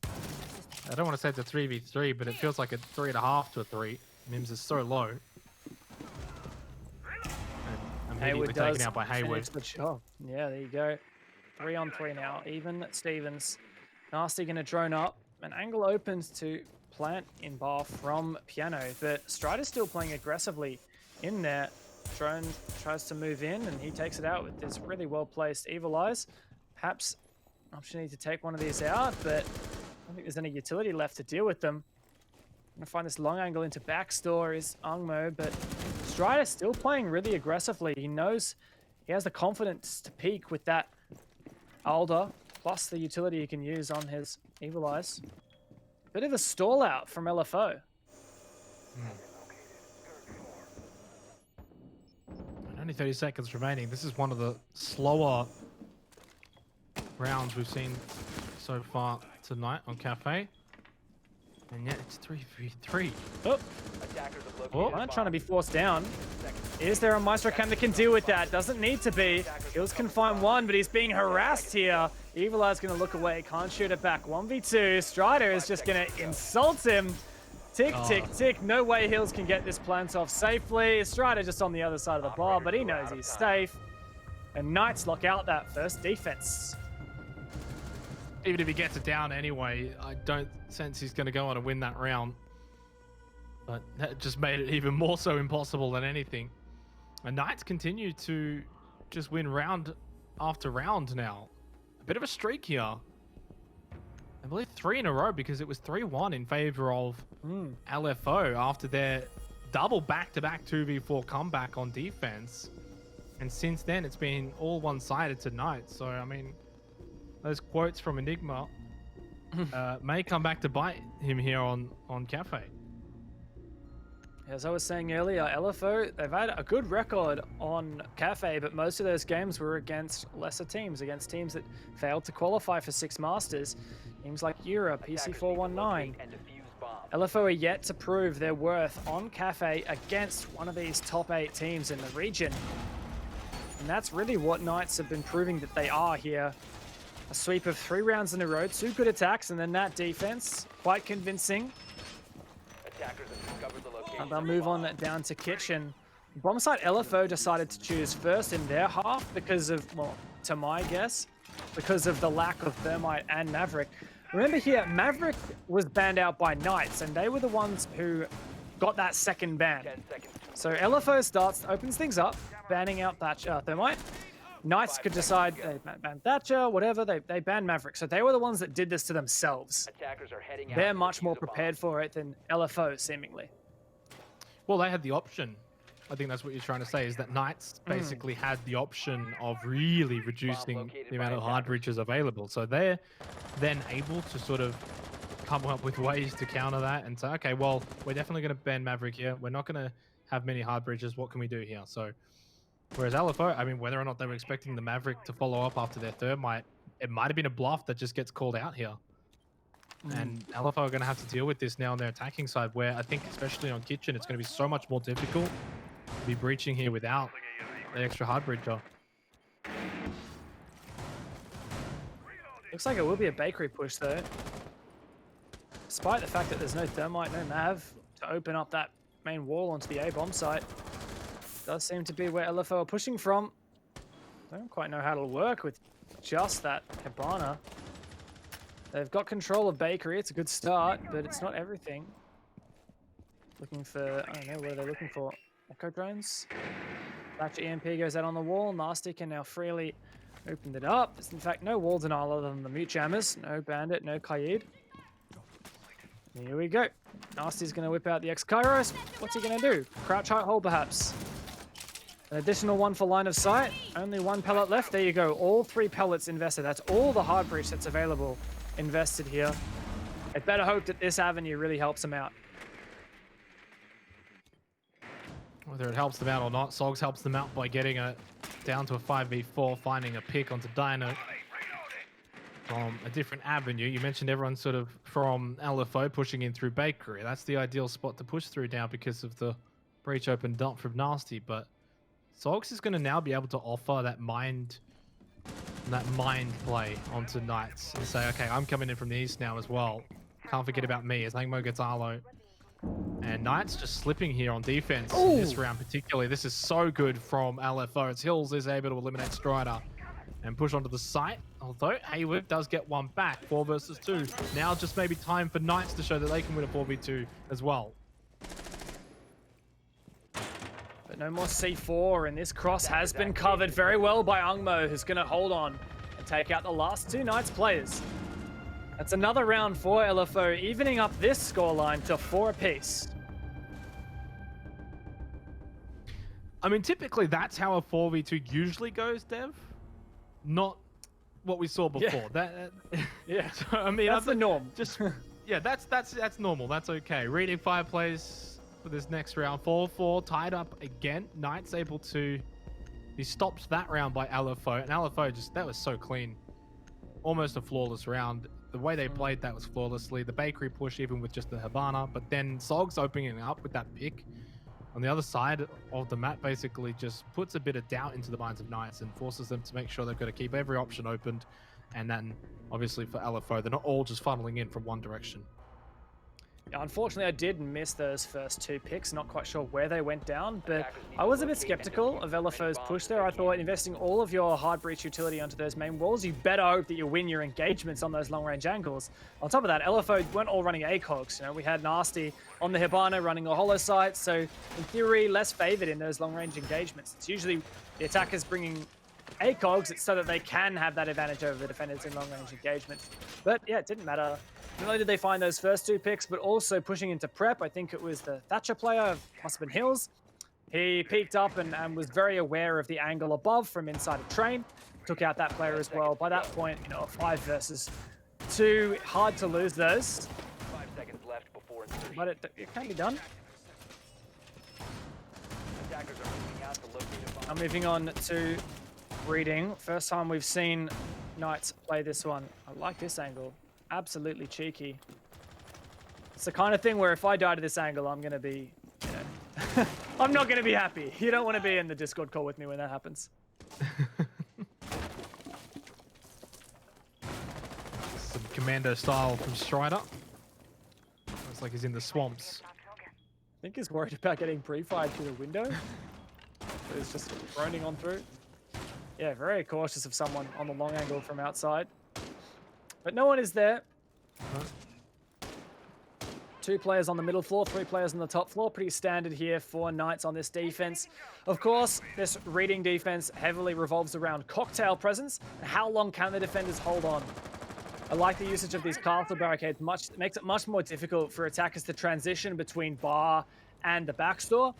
I don't want to say it's a 3v3, but it feels like a 3.5 to a 3. Mims is so low. And immediately taken out by Hayward. Yeah, there you go. 3-on-3 now. Even Stevens. Nasty going to drone up. An angle opens to plant in bar from Piano, but Strider's still playing aggressively in there. Drone tries to move in, and he takes it out with this really well-placed Evil Eyes. Perhaps an opportunity to take one of these out, but I don't think there's any utility left to deal with them. I'm going to find this long angle into backstore is Ungmo, but Strider's still playing really aggressively. He knows he has the confidence to peak with that Alder, plus the utility he can use on his Evil Eyes. Bit of a stall out from LFO. Only 30 seconds remaining. This is one of the slower rounds we've seen so far tonight on Kafe. And yet it's 3v3. I'm not trying to be forced down. Is there a Maestro Cam that can deal with that? Doesn't need to be. Hills can find one, but he's being harassed here. Evil Eye's going to look away. Can't shoot it back. 1v2. Strider is just going to insult him. Tick, tick, tick. No way Hills can get this plant off safely. Strider just on the other side of the bar, but he knows he's safe. And Knights lock out that first defense. Even if he gets it down anyway, I don't sense he's going to go on and win that round. But that just made it even more so impossible than anything. And Knights continue to just win round after round now. A bit of a streak here. I believe 3 in a row, because it was 3-1 in favor of LFO after their double back-to-back 2v4 comeback on defense. And since then, it's been all one-sided to Knights. So, I mean, those quotes from Enigma may come back to bite him here on Kafe. As I was saying earlier, LFO, they've had a good record on Kafe, but most of those games were against lesser teams, against teams that failed to qualify for 6 Masters. Teams like Europe, PC419. LFO are yet to prove their worth on Kafe against one of these top 8 teams in the region. And that's really what Knights have been proving that they are here. A sweep of 3 rounds in a row, 2 good attacks, and then that defense, quite convincing. And they'll move on down to Kitchen. Bomb site LFO decided to choose first in their half because of, well, to my guess, because of the lack of Thermite and Maverick. Remember here, Maverick was banned out by Knights, and they were the ones who got that second ban. So LFO starts, opens things up, banning out Thatcher, Thermite. Knights could decide they ban Thatcher, whatever, they ban Maverick. So they were the ones that did this to themselves. They're much more prepared for it than LFO, seemingly. Well, they had the option. I think that's what you're trying to say, is that Knights basically had the option of really reducing the amount of hard breaches available. So they're then able to sort of come up with ways to counter that and say, okay, well, we're definitely going to ban Maverick here. We're not going to have many hard breaches. What can we do here? So, whereas LFO, I mean, whether or not they were expecting the Maverick to follow up after their Thermite, it might have been a bluff that just gets called out here. And LFO are going to have to deal with this now on their attacking side, where I think, especially on Kitchen, it's going to be so much more difficult to be breaching here without the extra hard breacher. Looks like it will be a bakery push, though. Despite the fact that there's no Thermite, no Mav to open up that main wall onto the A bomb site. Does seem to be where LFO are pushing from. Don't quite know how it'll work with just that Cabana. They've got control of bakery. It's a good start, but it's not everything. Looking for, I don't know, what are they looking for? Echo drones? Thatcher EMP goes out on the wall. Nasty can now freely open it up. There's in fact no wall denial other than the mute jammers. No Bandit, no Qaid. Here we go. Nasty's going to whip out the X-Kairos. What's he going to do? Crouch height hold perhaps. An additional one for line of sight. Only 1 pellet left. There you go. All 3 pellets invested. That's all the hard breach that's available invested here. I better hope that this avenue really helps him out. Whether it helps them out or not, Sogs helps them out by getting it down to a 5v4, finding a pick onto Dino from a different avenue. You mentioned everyone sort of from LFO pushing in through Bakery. That's the ideal spot to push through now because of the breach opened up from Nasty, but Sogs is going to now be able to offer that mind play onto Knights and say, okay, I'm coming in from the east now as well. Can't forget about me as Langmo gets Arlo. And Knights just slipping here on defense in this round particularly. This is so good from LFO. As Hills is able to eliminate Strider and push onto the site. Although Hayward does get one back, 4 versus 2. Now just maybe time for Knights to show that they can win a 4v2 as well. But no more C4, and this cross has been covered very well by Ungmo, who's going to hold on and take out the last 2 Knights players. That's another round for LFO, evening up this scoreline to 4 apiece. I mean, typically that's how a 4v2 usually goes, Dev. Not what we saw before. Yeah. So, I mean, that's the norm. Just yeah, that's normal. That's okay. Reading 5 plays for this next round. 4-4 tied up again. Knights able to be stopped that round by LFO, and LFO just, that was so clean, almost a flawless round. The way they played that was flawlessly. The bakery push even with just the Habana, but then Sogs opening up with that pick on the other side of the map basically just puts a bit of doubt into the minds of Knights and forces them to make sure they've got to keep every option opened. And then obviously for LFO, they're not all just funneling in from one direction. Yeah, unfortunately, I did miss those first 2 picks. Not quite sure where they went down, but I was a bit skeptical of LFO's push there. I thought investing all of your hard breach utility onto those main walls, you better hope that you win your engagements on those long-range angles. On top of that, LFO weren't all running ACOGs. You know, we had Nasty on the Hibana running a hollow sight, so in theory, less favored in those long-range engagements. It's usually the attackers bringing ACOGs so that they can have that advantage over the defenders in long-range engagements. But yeah, it didn't matter. Not only did they find those first 2 picks, but also pushing into prep. I think it was the Thatcher player, must have been Hills. He peeked up and was very aware of the angle above from inside a train. Took out that player as well. By that point, you know, 5 versus 2, hard to lose those. 5 seconds left before insertion. But it can be done. Attackers are moving out to locate a bomb. Now moving on to reading. First time we've seen Knights play this one. I like this angle. Absolutely cheeky. It's the kind of thing where if I die to this angle, I'm going to be, you know, I'm not going to be happy. You don't want to be in the Discord call with me when that happens. Some commando style from Strider. Looks like he's in the swamps. I think he's worried about getting pre-fired through the window. So he's just droning on through. Yeah, very cautious of someone on the long angle from outside. But no one is there. Huh? 2 players on the middle floor, 3 players on the top floor. Pretty standard here for Knights on this defense. Of course, this reading defense heavily revolves around cocktail presence. How long can the defenders hold on? I like the usage of these castle barricades. It makes it much more difficult for attackers to transition between bar and the backstore.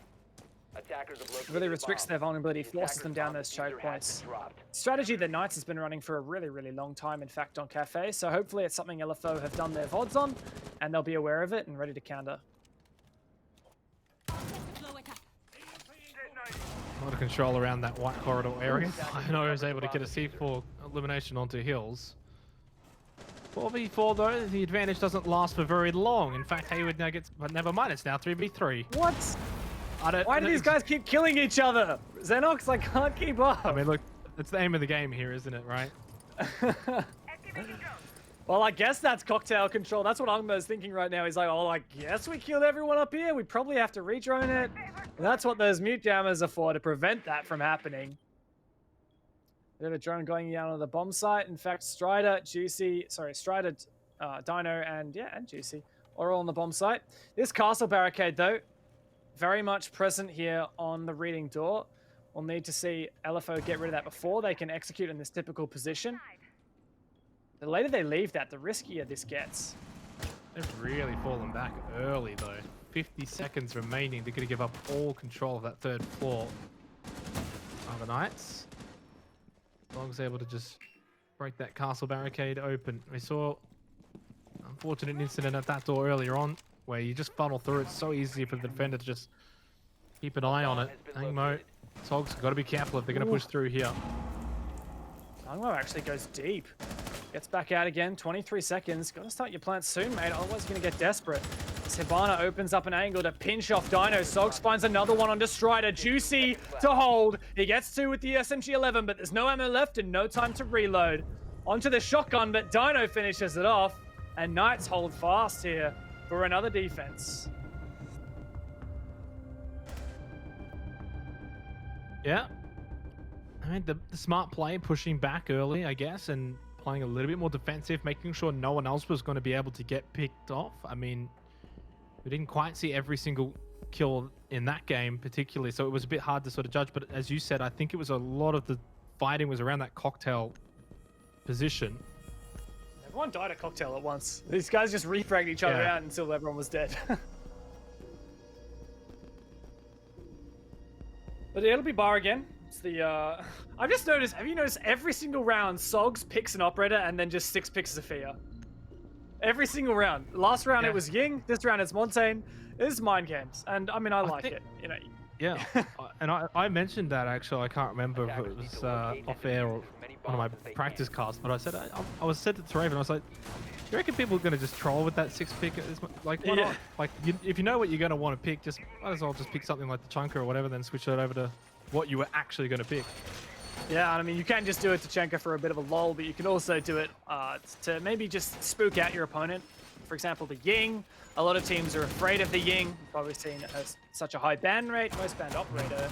Attackers have located Really a restricts bomb. their vulnerability, The forces them attacker's down bomb those choke diffuser has points. been dropped. Strategy that Knights has been running for a really, really long time, in fact, on Kafe. So hopefully it's something LFO have done their VODs on, and they'll be aware of it and ready to counter. A lot of control around that white corridor area. I know he was able to get a C4 elimination onto Hills. 4v4 though, the advantage doesn't last for very long. In fact, Hayward now gets, but never mind, it's now 3v3. What? Why do these guys keep killing each other? Xenox, I can't keep up. I mean, look, it's the aim of the game here, isn't it, right? Well, I guess that's cocktail control. That's what Angmo's thinking right now. He's like, oh, I guess we killed everyone up here. We probably have to re-drone it. And that's what those mute jammers are for, to prevent that from happening. Bit of a drone going down on the bomb site. In fact, Strider, Dino, and Juicy are all on the bomb site. This castle barricade, though, very much present here on the reading door. We'll need to see LFO get rid of that before they can execute in this typical position. The later they leave that, the riskier this gets. They've really fallen back early though. 50 seconds remaining. They're going to give up all control of that 3rd floor. Are the Knights? Dog's able to just break that castle barricade open. We saw an unfortunate incident at that door earlier on where you just funnel through. It's so easy for the defender to just keep an eye on it. Angmo, Tog's got to be careful if they're going to push through here. Angmo actually goes deep. Gets back out again, 23 seconds. Got to start your plant soon, mate, otherwise you're going to get desperate. Hibana opens up an angle to pinch off Dino. Sogs finds another one onto Strider. Juicy to hold. He gets 2 with the SMG-11, but there's no ammo left and no time to reload. Onto the shotgun, but Dino finishes it off. And Knights hold fast here for another defense. Yeah. I mean, the smart play, pushing back early, I guess, and playing a little bit more defensive, making sure no one else was going to be able to get picked off. I mean, we didn't quite see every single kill in that game particularly, so it was a bit hard to sort of judge. But as you said, I think it was a lot of the fighting was around that cocktail position. Everyone died at cocktail at once. These guys just refragged each other out until everyone was dead. But it'll be bar again. It's the, I've just noticed, have you noticed every single round, Sogs picks an operator and then just 6 picks Zafia? Every single round. Last round it was Ying, this round it's Montaigne. This is mind games. And I mean, I like it, you know. Yeah, and I mentioned that actually. I can't remember if it was off air or one of my practice casts, but I said I was said it to Raven. I was like, "You reckon people are going to just troll with that 6 pick? Like, why not? Like, if you know what you're going to want to pick, just might as well just pick something like the Chunker or whatever, then switch it over to what you were actually going to pick." Yeah, I mean, you can just do it to Chenka for a bit of a lull, but you can also do it to maybe just spook out your opponent. for example, the Ying. A lot of teams are afraid of the Ying. You've probably seen it has such a high ban rate, most banned operator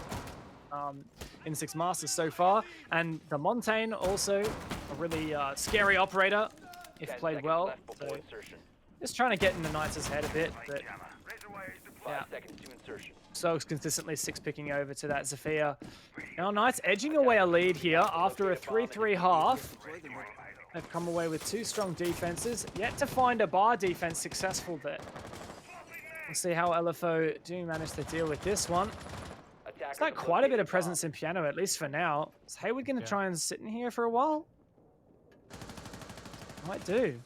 in Six Masters so far. And the Montaigne, also a really scary operator if 10 played seconds well. left before So insertion. just trying to get in the Knights' head a bit, but 5 seconds to insertion. Sogs consistently 6-picking over to that Zafia. Now Knights edging away a lead here after a 3-3 half. They've come away with 2 strong defenses, yet to find a bar defense successful there. We'll see how LFO do manage to deal with this one. It's got quite a bit of presence in piano, at least for now. Is Hayward going to try and sit in here for a while? Might do.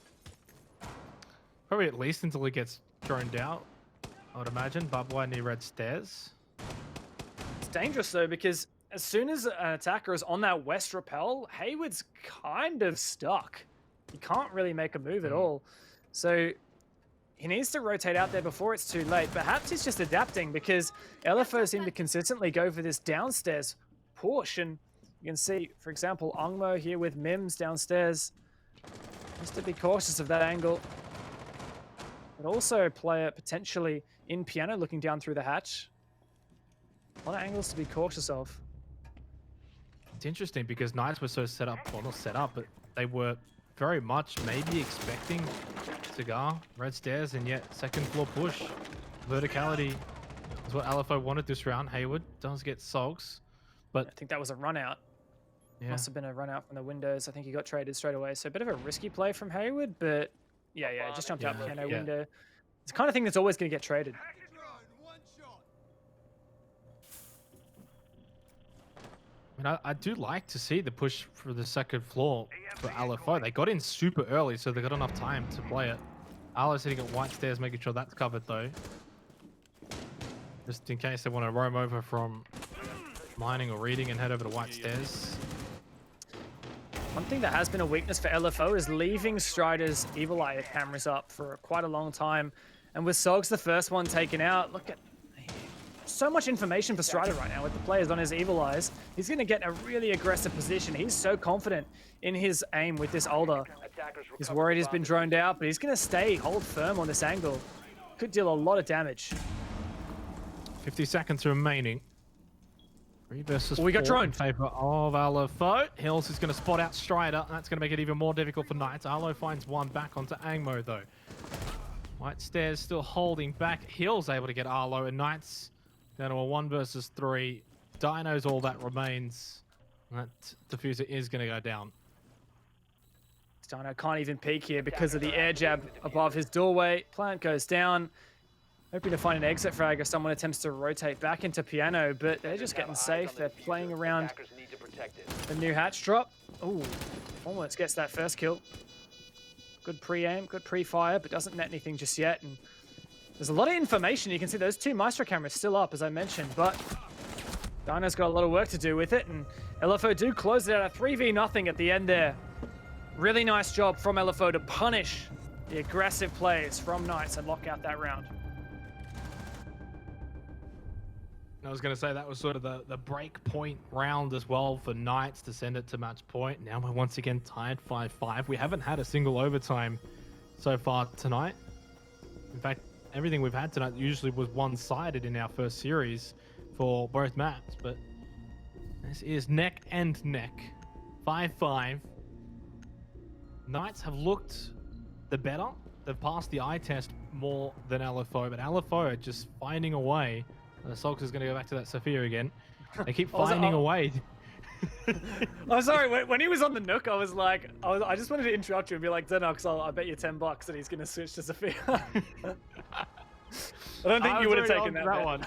Probably at least until he gets droned out, I would imagine. Barbed wire near red stairs. It's dangerous though, because as soon as an attacker is on that west rappel, Hayward's kind of stuck. He can't really make a move at all. So he needs to rotate out there before it's too late. Perhaps he's just adapting, because LFO seem to consistently go for this downstairs push. And you can see, for example, Ongmo here with Mims downstairs. Just to be cautious of that angle. But also a player potentially in piano looking down through the hatch. A lot of angles to be cautious of. It's interesting because Knights were so set up, well, not set up, but they were very much maybe expecting Cigar, red stairs, and yet second floor push. Verticality is what LFO wanted this round. Hayward does get Sogs, but I think that was a run out. yeah, Must have been a run out from the windows. I think he got traded straight away. So a bit of a risky play from Hayward, but yeah, just jumped out piano window. It's the kind of thing that's always going to get traded. I mean, I do like to see the push for the second floor for LFO. They got in super early, so they got enough time to play it. Arlo's sitting at white stairs, making sure that's covered though. Just in case they want to roam over from mining or reading and head over to white stairs. One thing that has been a weakness for LFO is leaving Strider's Evil Eye cameras up for quite a long time. And with Sogs the first one taken out, look at so much information for Strider right now with the players on his Evil Eyes. He's going to get a really aggressive position. He's so confident in his aim with this Alder. He's worried he's been droned out, but he's going to hold firm on this angle. Could deal a lot of damage. 50 seconds remaining. 3 versus 4 we got droned. in favor of LFO. Hills is going to spot out Strider, and that's going to make it even more difficult for Knights. Arlo finds one back onto Angmo though. White stairs still holding back. Hills able to get Arlo, and Knights down to a 1 versus 3. Dino's all that remains. And that diffuser is going to go down. Dino can't even peek here because of the air jab above his doorway. Plant goes down. Hoping to find an exit frag if someone attempts to rotate back into piano, but they're just getting safe. They're playing around the new hatch drop. Ooh, almost gets that first kill. Good pre-aim, good pre-fire, but doesn't net anything just yet. And there's a lot of information. You can see those 2 Maestro cameras still up, as I mentioned, but Dino's got a lot of work to do with it, and LFO do close it out at 3v0 at the end there. Really nice job from LFO to punish the aggressive plays from Knights and lock out that round. I was going to say that was sort of the break point round as well for Knights to send it to match point. Now we're once again tied 5-5. We haven't had a single overtime so far tonight. In fact, everything we've had tonight usually was one-sided in our first series for both maps, but this is neck and neck. 5-5. Knights have looked the better. They've passed the eye test more than LFO, but LFO are just finding a way. The Sox is going to go back to that Sophia again. They keep finding a way. I'm sorry, when he was on the Nook, I was like, I just wanted to interrupt you and be like, Xenox, I bet you $10 that he's going to switch to Sophia. I don't think you would have taken that one.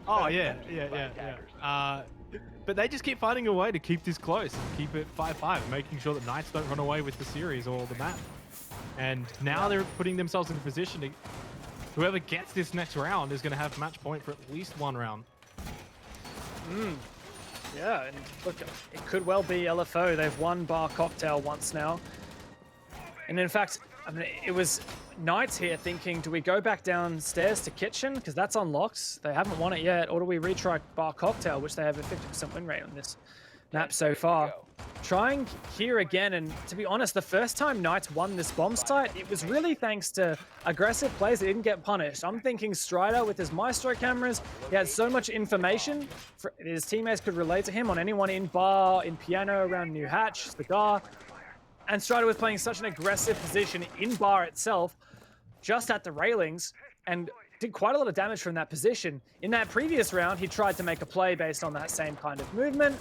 Oh, yeah. But they just keep finding a way to keep this close and keep it 5-5, making sure that Knights don't run away with the series or the map. And now they're putting themselves in a position to... Whoever gets this next round is going to have match point for at least 1 round. Yeah, and look, it could well be LFO. They've won bar cocktail once now. And in fact, I mean, it was Knights here thinking, do we go back downstairs to kitchen? Because that's unlocked. They haven't won it yet. Or do we retry bar cocktail, which they have a 50% win rate on this map so far. Trying here again, and to be honest, the first time Knights won this bomb site, it was really thanks to aggressive plays that didn't get punished. I'm thinking Strider with his Maestro cameras, he had so much information, his teammates could relate to him on anyone in bar, in piano, around New Hatch, Cigar, and Strider was playing such an aggressive position in bar itself, just at the railings, and did quite a lot of damage from that position. In that previous round, he tried to make a play based on that same kind of movement,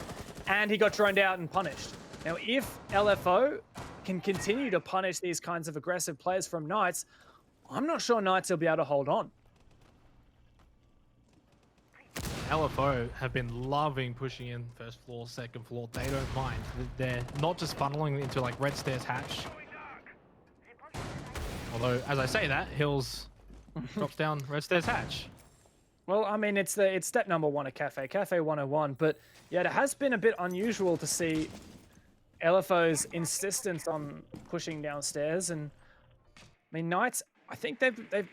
and he got droned out and punished. Now, if LFO can continue to punish these kinds of aggressive plays from Knights, I'm not sure Knights will be able to hold on. LFO have been loving pushing in first floor, second floor. They don't mind. They're not just funneling into like red stairs hatch. Although, as I say that, Hills drops down red stairs hatch. Well, I mean, it's step number one at Kafe 101, but yeah, it has been a bit unusual to see LFO's insistence on pushing downstairs, and I mean, Knights, I think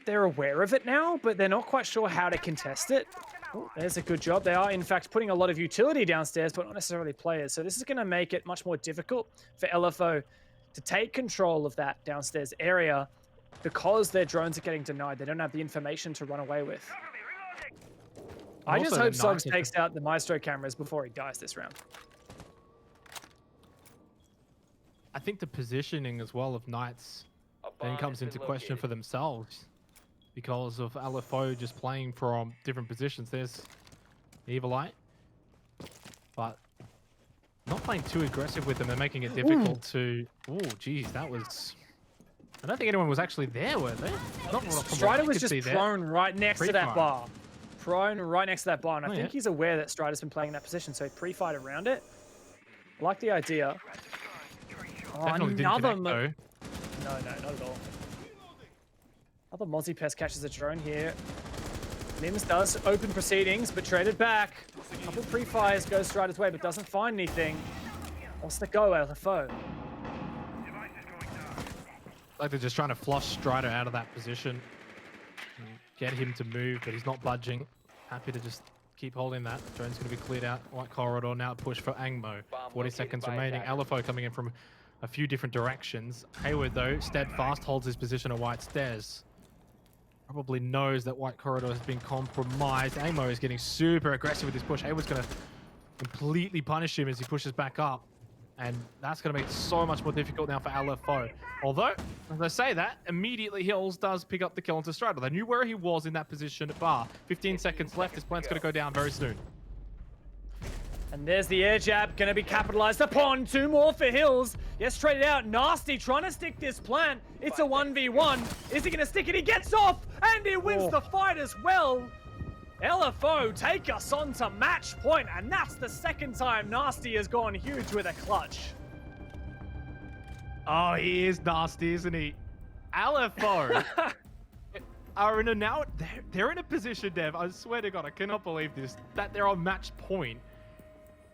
they're aware of it now, but they're not quite sure how to contest it. Ooh, there's a good job. They are, in fact, putting a lot of utility downstairs, but not necessarily players. So this is going to make it much more difficult for LFO to take control of that downstairs area because their drones are getting denied. They don't have the information to run away with. I just hope Soggs takes out the Maestro cameras before he dies this round. I think the positioning as well of Knights then comes into question for themselves because of LFO just playing from different positions. There's Evilite, but not playing too aggressive with them and making it difficult to... Oh, geez, that was... I don't think anyone was actually there, were they? Strider was just prone right next to that bar. Prone right next to that bar, and I think he's aware that Strider's been playing in that position, so he pre-fired around it. I like the idea. Oh, Definitely didn't connect, though. No, not at all. Other Mozzie Pest catches a drone here. Mims does open proceedings, but traded back. A couple pre-fires goes Strider's way, but doesn't find anything. What's the go, LFO? Like they're just trying to flush Strider out of that position. Get him to move, but he's not budging. Happy to just keep holding that. Drone's going to be cleared out. White corridor now push for Angmo. 40 seconds remaining. LFO coming in from a few different directions. Hayward, though, steadfast, holds his position at White Stairs. Probably knows that White corridor has been compromised. Angmo is getting super aggressive with his push. Hayward's going to completely punish him as he pushes back up. And that's going to make it so much more difficult now for LFO. Although, as I say that, immediately Hills does pick up the kill onto Strider. They knew where he was in that position at bar. 15 seconds left. His plant's going to go down very soon. And there's the air jab, going to be capitalized upon. 2 more for Hills. Yes, traded out. Nasty trying to stick this plant. It's a 1v1. Is he going to stick it? He gets off, and he wins the fight as well. LFO take us on to match point, and that's the second time Nasty has gone huge with a clutch. Oh, he is nasty, isn't he? LFO are in a now. They're in a position, Dev. I swear to God, I cannot believe this. That they're on match point.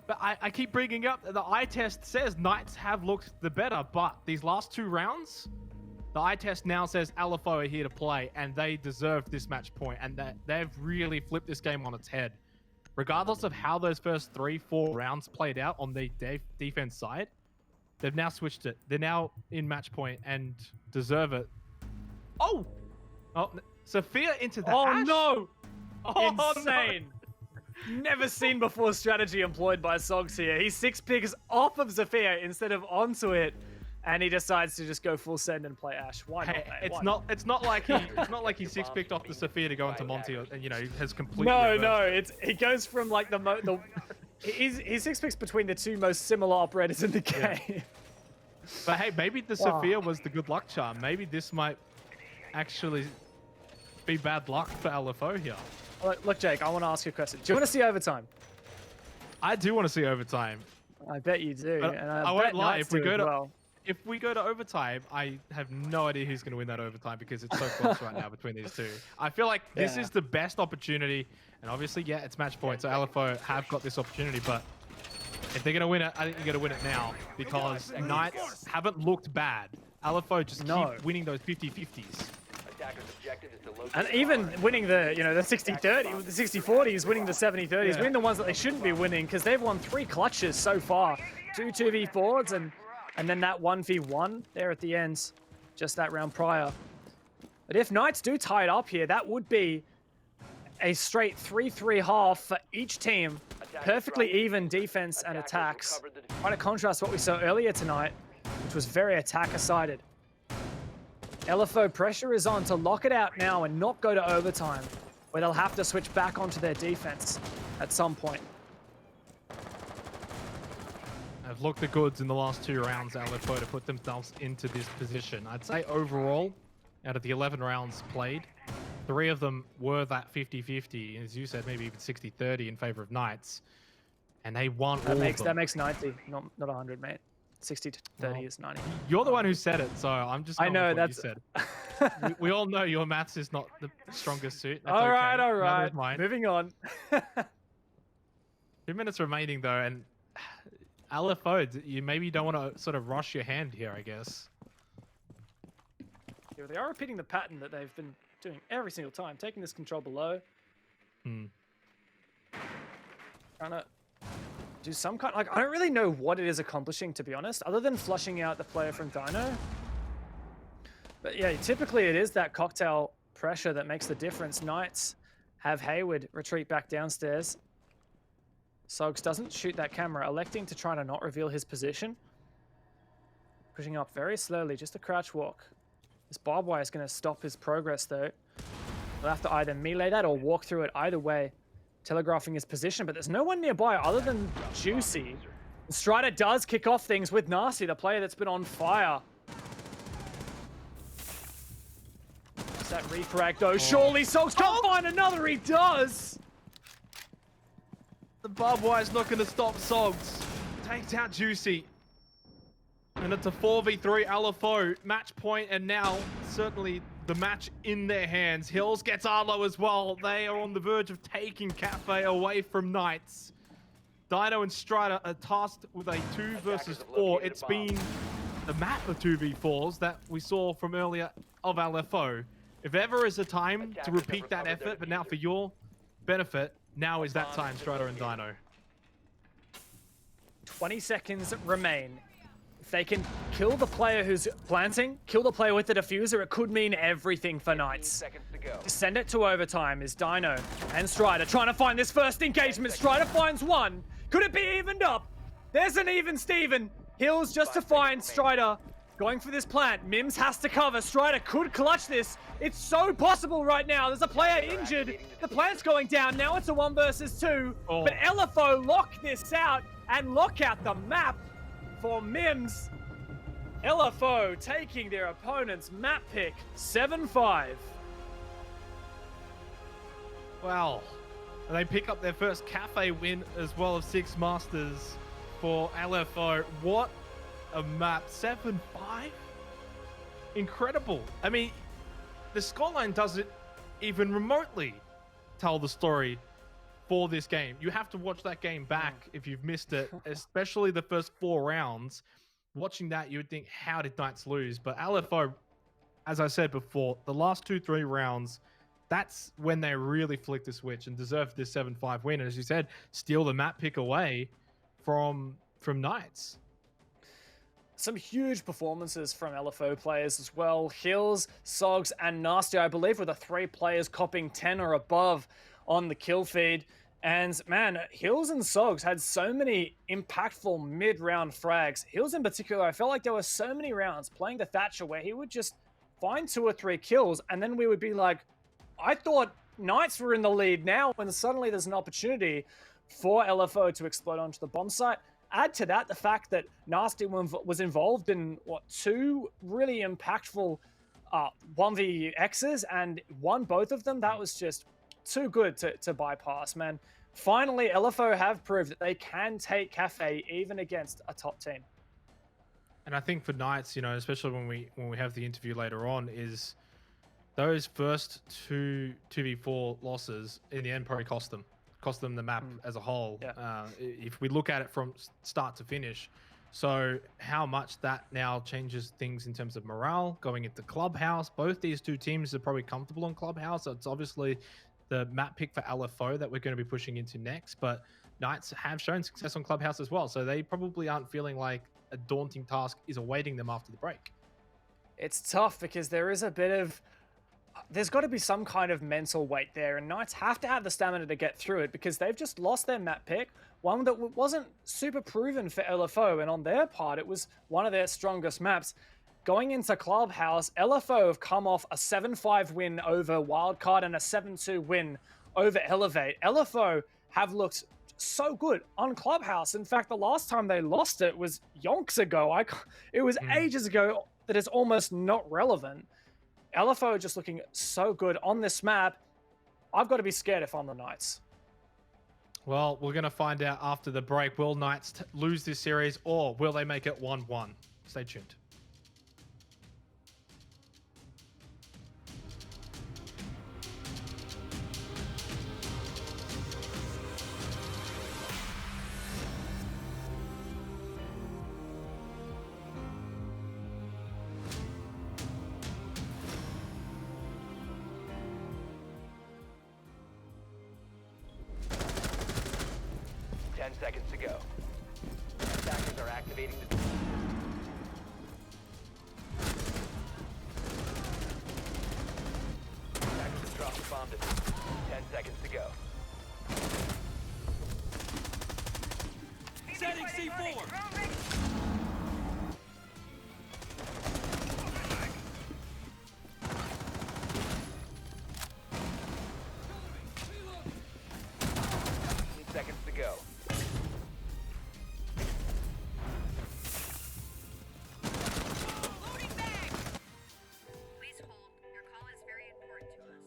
But I keep bringing up the eye test says Knights have looked the better, but these last 2 rounds, the eye test now says LFO are here to play, and they deserve this match point, and that they've really flipped this game on its head. Regardless of how those first 3-4 rounds played out on the defense side, they've now switched it. They're now in match point and deserve it. Oh, Sophia into the Ash. No! Oh, insane! No. Never seen before strategy employed by Soggs here. He 6-picks off of Sophia instead of onto it. And he decides to just go full send and play Ash. Why not? Hey, it's not like he 6-picked off the Sophia to go into Monty, and has completely. No, he goes from like he's 6-picks between the 2 most similar operators in the game. Yeah. But hey, maybe the Sophia was the good luck charm. Maybe this might actually be bad luck for LFO here. Look, Jake, I want to ask you a question. Do you want to see overtime? I do want to see overtime. I bet you do. But and I won't lie. If we go to overtime, I have no idea who's going to win that overtime because it's so close right now between these 2. I feel like this is the best opportunity, and obviously, it's match point, so LFO have got this opportunity, but if they're going to win it, I think you're going to win it now because Knights haven't looked bad. LFO just keep winning those 50-50s. objective is to locate And the even bomb. winning the, the 60-30, the 60-40s, winning the 70-30s, Yeah. winning the ones that they shouldn't be winning, because they've won 3 clutches so far. 2 2v4s and then that 1v1 there at the end, just that round prior. But if Knights do tie it up here, that would be a straight 3-3 half for each team. Perfectly even defense and attacks. Quite a contrast to what we saw earlier tonight, which was very attacker-sided. LFO pressure is on to lock it out now and not go to overtime, where they'll have to switch back onto their defense at some point. Have looked the goods in the last 2 rounds, LFO, to put themselves into this position. I'd say overall, out of the 11 rounds played, 3 of them were that 50-50, as you said, maybe even 60-30 in favor of Knights. And they won all of them. That makes 90, not 100, mate. 60 to 30 Well, is 90. You're the one who said it, so I'm just going with what you said. we all know your maths is not the strongest suit. That's all right, okay. all Neither right. is mine. Moving on. 2 minutes remaining, though, and LFO, you maybe don't want to sort of rush your hand here, I guess. Yeah, they are repeating the pattern that they've been doing every single time, taking this control below. Trying to do some kind, like, I don't really know what it is accomplishing, to be honest, other than flushing out the player from Dino. But yeah, typically it is that cocktail pressure that makes the difference. Knights have Hayward retreat back downstairs. Suggs doesn't shoot that camera, electing to try to not reveal his position. Pushing up very slowly, just a crouch walk. This barbed wire is going to stop his progress, though. He'll have to either melee that or walk through it, either way, telegraphing his position. But there's no one nearby other than Juicy. Strider does kick off things with Nasty, the player that's been on fire. Is that refrag, though? Surely Suggs can't find another. He does! The barbed wire's not going to stop Soggs. Takes out Juicy. And it's a 4v3 LFO match point, and now certainly the match in their hands. Hills gets Arlo as well. They are on the verge of taking Kafe away from Knights. Dino and Strider are tasked with a 2 versus 4. It's been the map of 2v4s that we saw from earlier of LFO. If ever is a time to repeat that effort, but now for your benefit, now is that time, Strider and Dino. 20 seconds remain. If they can kill the player who's planting, kill the player with the diffuser, it could mean everything for Knights. Seconds to go. To send it to overtime is Dino and Strider trying to find this first engagement. Strider finds one. Could it be evened up? There's an even Steven. Hills just to find Strider. Going for this plant. Mims has to cover. Strider could clutch this. It's so possible right now. There's a player injured. The plant's going down. Now it's a 1 versus 2. Oh. But LFO lock this out and lock out the map for Mims. LFO taking their opponent's map pick 7-5. Wow. And they pick up their first Kafe win as well of 6 Masters for LFO. What a map. 7-5? Incredible. I mean, the scoreline doesn't even remotely tell the story for this game. You have to watch that game back if you've missed it, especially the first 4 rounds. Watching that, you would think, how did Knights lose? But LFO, as I said before, the last 2-3 rounds, that's when they really flicked the switch and deserved this 7-5 win. And as you said, steal the map pick away from Knights. Some huge performances from LFO players as well. Hills, Soggs, and Nasty, I believe, were the 3 players copping 10 or above on the kill feed. And man, Hills and Soggs had so many impactful mid-round frags. Hills in particular, I felt like there were so many rounds playing the Thatcher where he would just find 2 or 3 kills, and then we would be like, I thought Knights were in the lead now, when suddenly there's an opportunity for LFO to explode onto the bomb site. Add to that the fact that Nasty was involved in, 2 really impactful 1vx's and won both of them. That was just too good to bypass, man. Finally, LFO have proved that they can take Kafe even against a top team. And I think for Knights, you know, especially when we have the interview later on, is those first 2v4 losses in the end probably cost them the map as a whole. Yeah. If we look at it from start to finish, So how much that now changes things in terms of morale going into Clubhouse. Both these two teams are probably comfortable on Clubhouse. So it's obviously the map pick for LFO that we're going to be pushing into next. But Knights have shown success on Clubhouse as well. So they probably aren't feeling like a daunting task is awaiting them after the break. It's tough because there is a bit of... There's got to be some kind of mental weight there, and Knights have to have the stamina to get through it because they've just lost their map pick, one that wasn't super proven for LFO, and on their part, it was one of their strongest maps. Going into Clubhouse, LFO have come off a 7-5 win over Wildcard and a 7-2 win over Elevate. LFO have looked so good on Clubhouse. In fact, the last time they lost it was yonks ago. It was ages ago that is almost not relevant. LFO are just looking so good on this map. I've got to be scared if I'm the Knights. Well, we're going to find out after the break. Will Knights lose this series or will they make it 1-1? Stay tuned. Seconds to go. Attackers are activating the... Attackers drop the bomb to... 10 seconds to go. Setting C4! Seconds to go. Please hold. Your call is very important to us.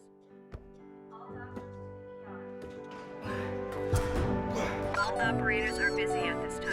All operators are busy at this time.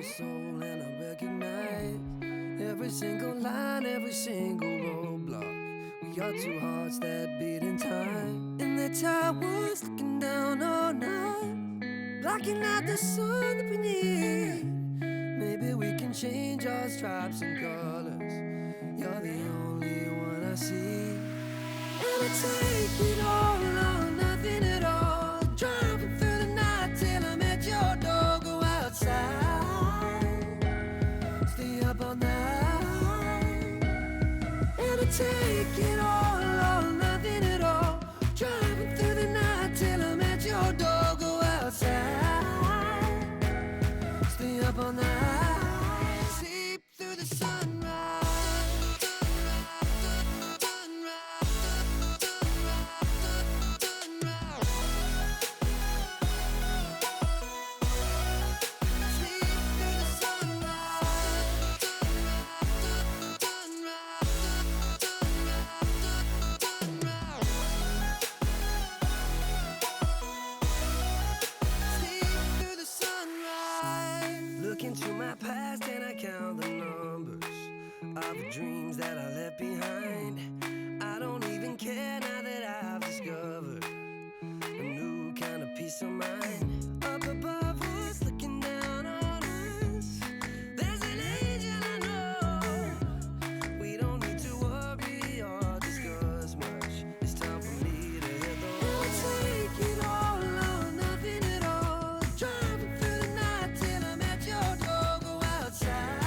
Soul and I recognize every single line, every single roadblock. We are two hearts that beat in time, and the towers looking down all night, blocking out the sun that we need. Maybe we can change our stripes and colors. You're the only one I see. And I take it all or nothing at all. Driving through the night till I'm at your door. Go outside. Up all night, and I take it all or nothing at all. Driving through the night till I'm at your door. Go outside. out for dreams that I left behind. I don't even care now that I've discovered a new kind of peace of mind. Up above us, looking down on us, there's an angel I know. We don't need to worry or discuss much. It's time for me to hit the road. Take it all or nothing at all. Driving through the night till I'm at your door. Go outside,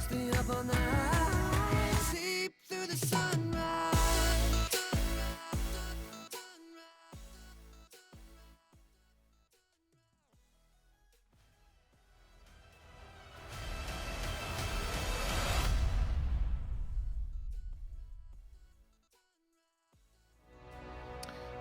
stay up all night, sleep through the sunrise.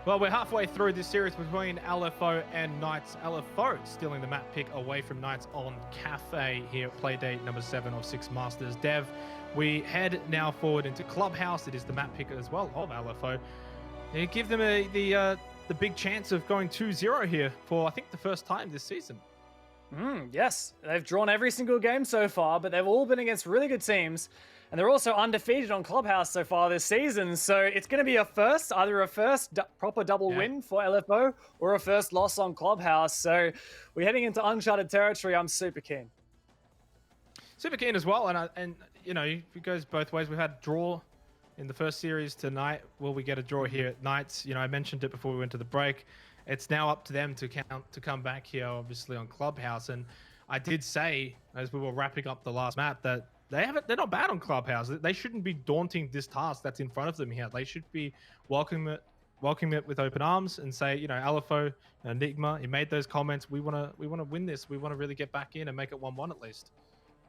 Well, we're halfway through this series between LFO and Knights. LFO stealing the map pick away from Knights on Kafe here at Playdate number 7 of 6 Masters. Dev, we head now forward into Clubhouse. It is the map pick as well of LFO. You give them the big chance of going 2-0 here for, I think, the first time this season. Yes, they've drawn every single game so far, but they've all been against really good teams. And they're also undefeated on Clubhouse so far this season. So it's going to be either a first proper double win for LFO or a first loss on Clubhouse. So we're heading into uncharted territory. I'm super keen. Super keen as well. And you know, it goes both ways. We've had draw in the first series tonight. Will we get a draw here at Knights? You know, I mentioned it before we went to the break. It's now up to them to come back here, obviously, on Clubhouse. And I did say, as we were wrapping up the last map, that they're not bad on Clubhouse. They shouldn't be daunting this task that's in front of them here. They should be welcoming it with open arms and say, you know, LFO, Enigma, you made those comments. We want to win this. We want to really get back in and make it 1-1 at least.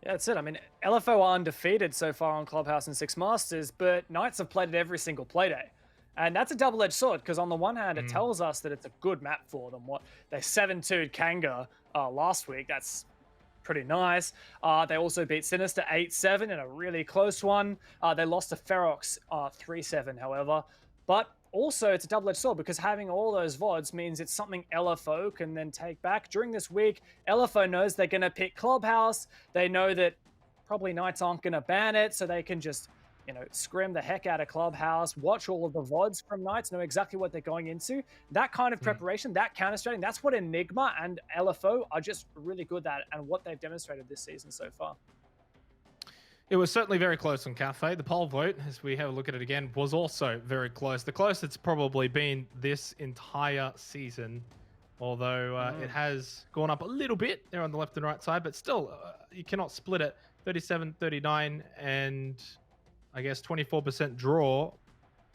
Yeah, that's it. I mean, LFO are undefeated so far on Clubhouse and 6 Masters, but Knights have played it every single playday. And that's a double-edged sword, because on the one hand, it tells us that it's a good map for them. What they 7-2'd Kanga last week, that's pretty nice. They also beat Sinister 8-7 in a really close one. They lost to Ferox 3-7, however. But also, it's a double-edged sword, because having all those VODs means it's something LFO can then take back. During this week, LFO knows they're going to pick Clubhouse. They know that probably Knights aren't going to ban it, so they can just, you know, scrim the heck out of Clubhouse, watch all of the VODs from Knights, know exactly what they're going into. That kind of preparation, that counter-strategy, that's what Enigma and LFO are just really good at, and what they've demonstrated this season so far. It was certainly very close on Kafe. The poll vote, as we have a look at it again, was also very close. The closest it's probably been this entire season, although it has gone up a little bit there on the left and right side, but still, you cannot split it. 37-39 and I guess 24% draw.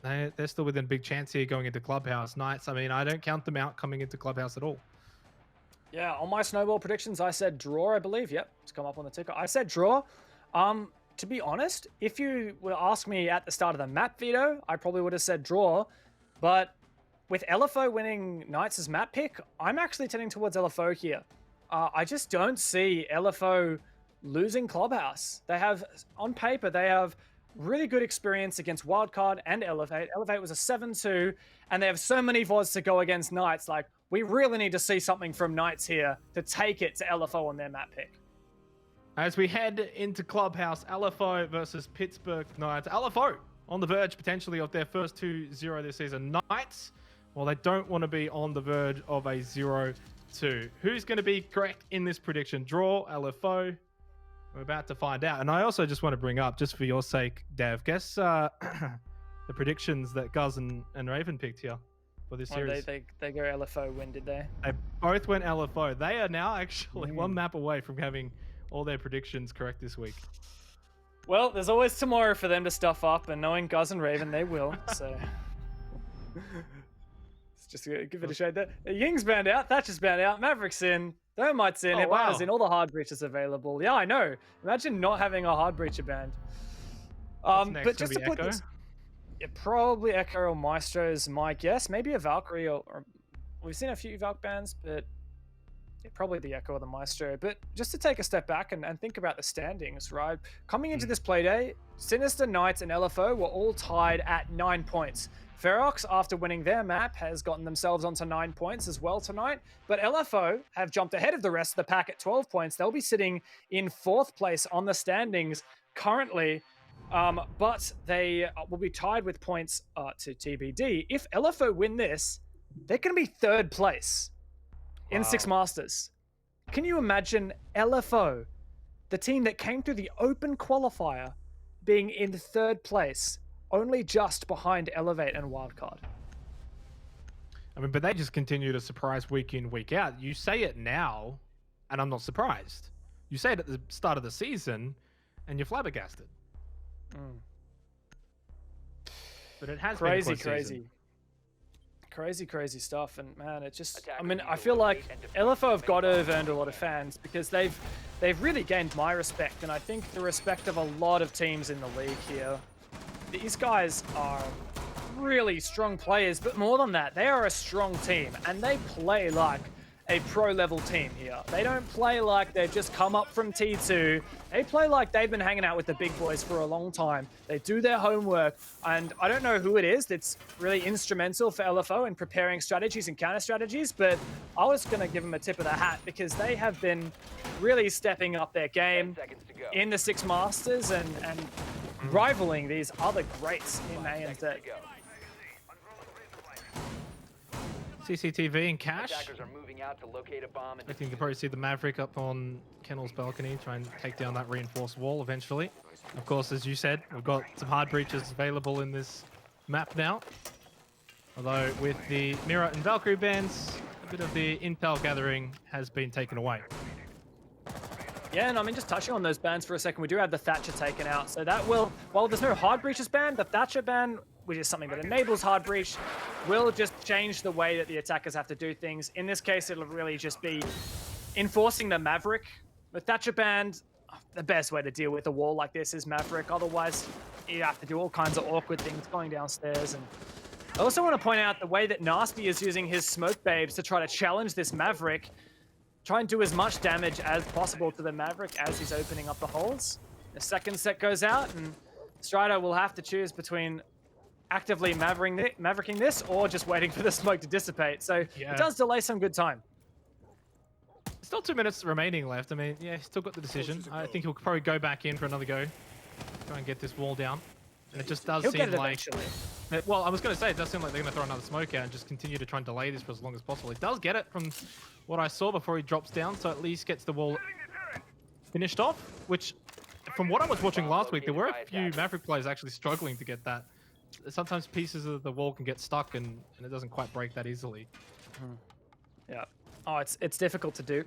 They're still within a big chance here going into Clubhouse. Knights, I mean, I don't count them out coming into Clubhouse at all. Yeah, on my snowball predictions, I said draw, I believe. Yep, it's come up on the ticker. I said draw. To be honest, if you were to ask me at the start of the map veto, I probably would have said draw. But with LFO winning Knights' map pick, I'm actually tending towards LFO here. I just don't see LFO losing Clubhouse. They have, on paper, they have really good experience against Wildcard and Elevate. Elevate was a 7-2, and they have so many VODs to go against Knights. Like, we really need to see something from Knights here to take it to LFO on their map pick. As we head into Clubhouse, LFO versus Pittsburgh Knights. LFO on the verge potentially of their first 2-0 this season. Knights, well, they don't want to be on the verge of a 0-2. Who's going to be correct in this prediction? Draw, LFO? We're about to find out. And I also just want to bring up, just for your sake, Dev, guess the predictions that Guz and Raven picked here for this series. They go LFO win, did they? They both went LFO. They are now actually one map away from having all their predictions correct this week. Well, there's always tomorrow for them to stuff up, and knowing Guz and Raven, they will. So let's just give it a shade there. Ying's banned out, Thatcher's banned out, Maverick's in, Thermite's in, Hibana's in, all the hard breaches available. Yeah, I know. Imagine not having a hard breacher banned. But just to put this, probably Echo or Maestro is my guess. Maybe a Valkyrie or we've seen a few Valk bans, but probably the Echo or the Maestro. But just to take a step back and think about the standings, right? Coming into this playday, Sinister, Knights, and LFO were all tied at 9 points. Ferox, after winning their map, has gotten themselves onto 9 points as well tonight. But LFO have jumped ahead of the rest of the pack at 12 points. They'll be sitting in 4th place on the standings currently. But they will be tied with points to TBD. If LFO win this, they're going to be 3rd place in Six Masters. Can you imagine LFO, the team that came through the open qualifier, being in 3rd place, only just behind Elevate and Wildcard? I mean, but they just continue to surprise week in, week out. You say it now, and I'm not surprised. You say it at the start of the season, and you're flabbergasted. But it has been a close season. Crazy stuff. And man, it just, I mean, I feel like LFO have got to have earned a lot of fans because they've really gained my respect, and I think the respect of a lot of teams in the league here. These guys are really strong players, but more than that, they are a strong team, and they play like a pro-level team here. They don't play like they've just come up from T2. They play like they've been hanging out with the big boys for a long time. They do their homework, and I don't know who it is that's really instrumental for LFO in preparing strategies and counter strategies, but I was going to give them a tip of the hat because they have been really stepping up their game in the Six Masters and rivaling these other greats in ANZ. CCTV and Cash. Attackers are moving out to locate a bomb. I think you can probably see the Maverick up on Kennel's balcony, try and take down that reinforced wall eventually. Of course, as you said, we've got some hard breaches available in this map now. Although with the Mirror and Valkyrie bans, a bit of the intel gathering has been taken away. Yeah, and I mean, just touching on those bans for a second, we do have the Thatcher taken out. So that will, while there's no hard breaches ban, the Thatcher ban, which is something that enables hard breach, will just change the way that the attackers have to do things. In this case, it'll really just be enforcing the Maverick. With Thatcher banned, the best way to deal with a wall like this is Maverick. Otherwise, you have to do all kinds of awkward things going downstairs. And I also want to point out the way that Nasty is using his smoke babes to try to challenge this Maverick. Try and do as much damage as possible to the Maverick as he's opening up the holes. The second set goes out, and Strider will have to choose between actively mavericking this or just waiting for the smoke to dissipate. So it does delay some good time. Still 2 minutes remaining left. I mean, yeah, he's still got the decision. I think he'll probably go back in for another go. Try and get this wall down. And it just does seem like... Well, I was going to say, it does seem like they're going to throw another smoke out and just continue to try and delay this for as long as possible. He does get it from what I saw before he drops down, so at least gets the wall finished off, which, from what I was watching last week, there were a few Maverick players actually struggling to get that. Sometimes pieces of the wall can get stuck and it doesn't quite break that easily. Yeah. Oh, it's difficult to do,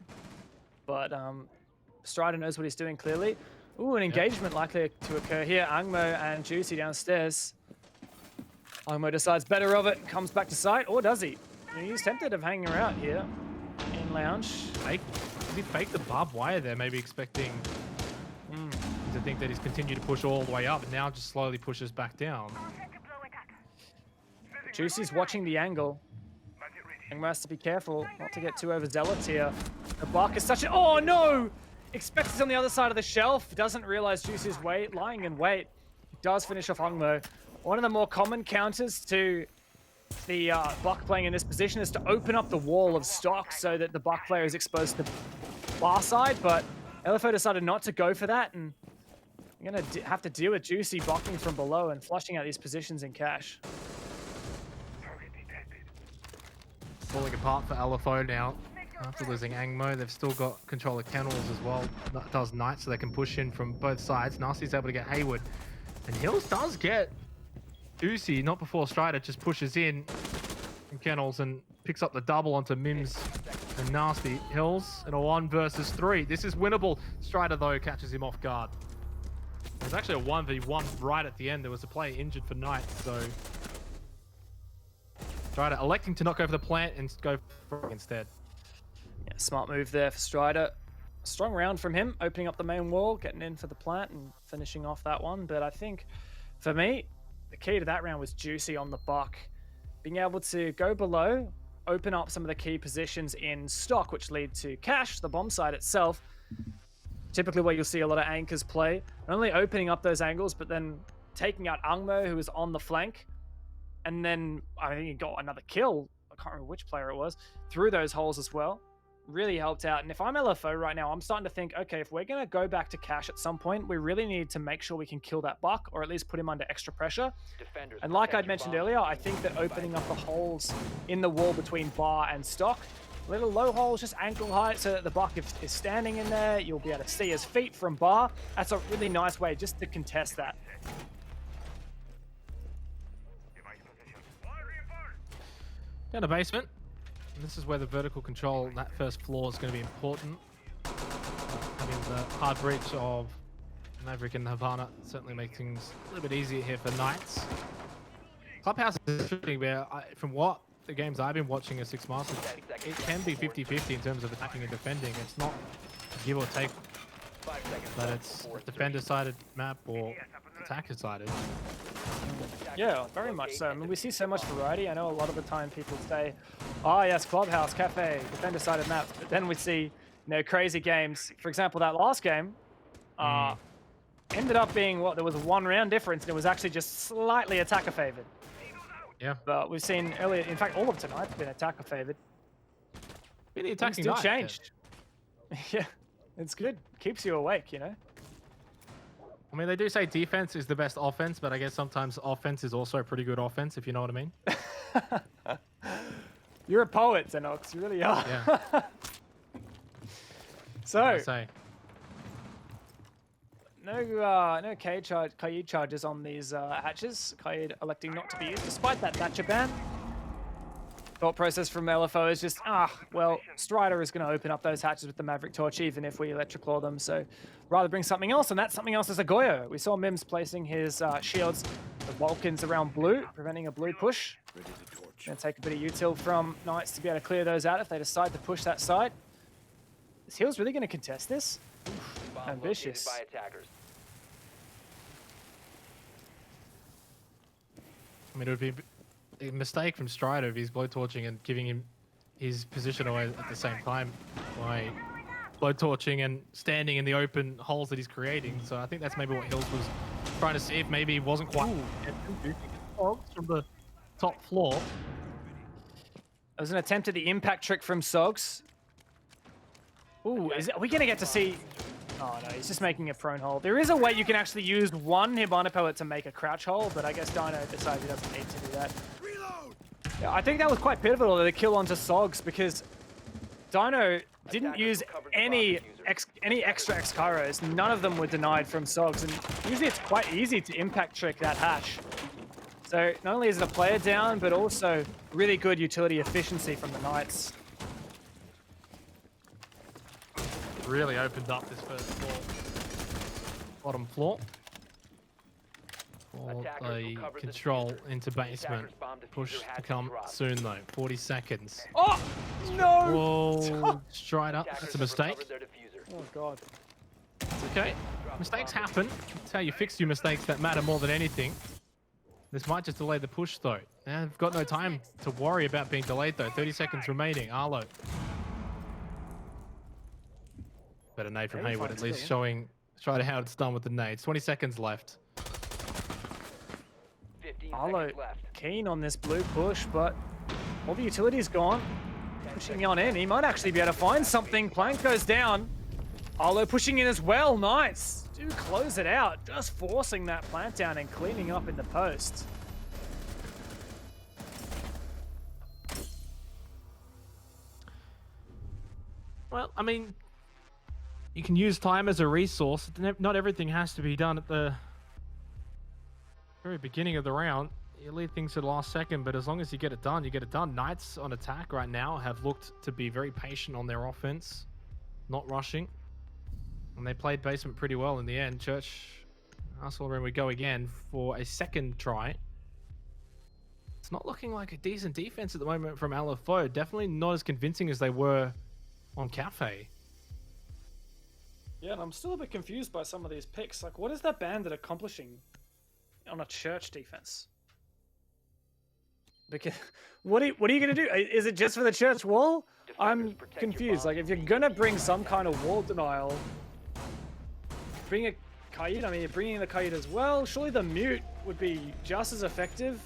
but Strider knows what he's doing clearly. Ooh, an engagement likely to occur here. Angmo and Juicy downstairs. Angmo decides better of it, comes back to site, or does he? He's tempted of hanging around here in lounge. Did he fake the barbed wire there, maybe expecting to think that he's continued to push all the way up and now just slowly pushes back down. Juicy's watching the angle. Angmo has to be careful not to get too overzealous here. The buck is such a... Oh no! Expects it on the other side of the shelf. Doesn't realize Juicy's lying in wait. Does finish off Angmo. One of the more common counters to the Buck playing in this position is to open up the wall of stock so that the Buck player is exposed to the far side, but LFO decided not to go for that, and you're going to have to deal with Juicy bucking from below and flushing out these positions in cash. Falling apart for LFO now. After losing Angmo, they've still got control of Kennels as well. That does Knights, so they can push in from both sides. Nasty's able to get Hayward. And Hills does get Juicy, not before Strider just pushes in from Kennels and picks up the double onto Mims and Nasty. Hills in a 1 versus 3. This is winnable. Strider, though, catches him off guard. There's actually a 1v1 right at the end. There was a player injured for Knights, so Strider electing to not go for the plant and go for it instead. Yeah, smart move there for Strider. Strong round from him, opening up the main wall, getting in for the plant and finishing off that one. But I think, for me, the key to that round was Juicy on the Buck. Being able to go below, open up some of the key positions in stock, which lead to cash, the bomb site itself. Typically where you'll see a lot of anchors play. Not only opening up those angles, but then taking out Angmo, who is on the flank. And then I think he got another kill. I can't remember which player it was. Through those holes as well. Really helped out. And if I'm LFO right now, I'm starting to think, okay, if we're going to go back to cash at some point, we really need to make sure we can kill that buck or at least put him under extra pressure. Defenders And like protect I'd your mentioned bombs earlier, I and think that defuse opening by up the holes in the wall between bar and stock, little low holes, just ankle height, so that the buck is standing in there, you'll be able to see his feet from bar. That's a really nice way just to contest that. Down the basement. And this is where the vertical control, that first floor, is going to be important. Having the hard breach of Maverick and Havana certainly makes things a little bit easier here for Knights. Clubhouse is interesting where, from what the games I've been watching as Six Masters, it can be 50-50 in terms of attacking and defending. It's not give or take, 5 seconds but left it's before defender-sided map or attacker-sided. Yeah, very much so. I mean, we see so much variety. I know a lot of the time people say, oh yes, Clubhouse, Cafe, defender-sided maps, but then we see, you know, crazy games. For example, that last game ended up being what, there was a 1 round difference, and it was actually just slightly attacker favored. Yeah. But we've seen earlier, in fact, all of tonight's been attacker favored. Been the Things attacking still Knight, changed. Yeah, it's good. Keeps you awake, you know. I mean, they do say defense is the best offense, but I guess sometimes offense is also pretty good offense, if you know what I mean. You're a poet, Xenox. You really are. Yeah. So, I say. no Kaid charges on these hatches. Kaid electing not to be used, despite that Thatcher ban. Thought process from LFO is just, well, Strider is going to open up those hatches with the Maverick Torch, even if we Electroclaw them. So rather bring something else, and that something else is a Goyo. We saw Mims placing his shields, the Vulcans around blue, preventing a blue push. Going to take a bit of util from Knights to be able to clear those out if they decide to push that side. Is Heels really going to contest this? bomb Ambitious. located by attackers. I mean, it would be a mistake from Strider if he's blowtorching and giving him his position away at the same time by blowtorching and standing in the open holes that he's creating. So I think that's maybe what Hills was trying to see if maybe he wasn't quite from the top floor. There was an attempt at the impact trick from Sogs. Ooh, are we going to get to see... Oh no, he's just making a prone hole. There is a way you can actually use one Hibana pellet to make a crouch hole, but I guess Dino decides he doesn't need to do that. Yeah, I think that was quite pivotal, the kill onto Sogs, because Dino didn't use any extra X-Kairos. None of them were denied from Sogs, and usually it's quite easy to impact trick that hash. So not only is it a player down, but also really good utility efficiency from the Knights. Really opened up this first floor. Bottom floor. For the control into basement. Push to come soon though. 40 seconds. Oh, no! Whoa, Strider. That's a mistake. Oh, God. It's okay. Mistakes happen. It's how you fix your mistakes that matter more than anything. This might just delay the push though. Now they've got no time to worry about being delayed though. 30 seconds remaining. Arlo. Better nade from Hayward, at least showing Strider how it's done with the nades. 20 seconds left. Arlo keen on this blue push, but all the utility's gone. Pushing on in. He might actually be able to find something. Plank goes down. Arlo pushing in as well. Nice. Do close it out. Just forcing that plant down and cleaning up in the post. Well, I mean, you can use time as a resource. Not everything has to be done at the very beginning of the round. You leave things to the last second, but as long as you get it done, you get it done. Knights on attack right now have looked to be very patient on their offense, not rushing. And they played basement pretty well in the end. Church, Arsenal room, we go again for a second try. It's not looking like a decent defense at the moment from LFO. Definitely not as convincing as they were on Cafe. Yeah, and I'm still a bit confused by some of these picks. Like, what is that bandit accomplishing on a Church defense? Because what are you going to do? Is it just for the Church wall? I'm confused. Like, if you're going to bring some kind of wall denial, bring a Kaid. I mean, you're bringing the Kaid as well. Surely the mute would be just as effective.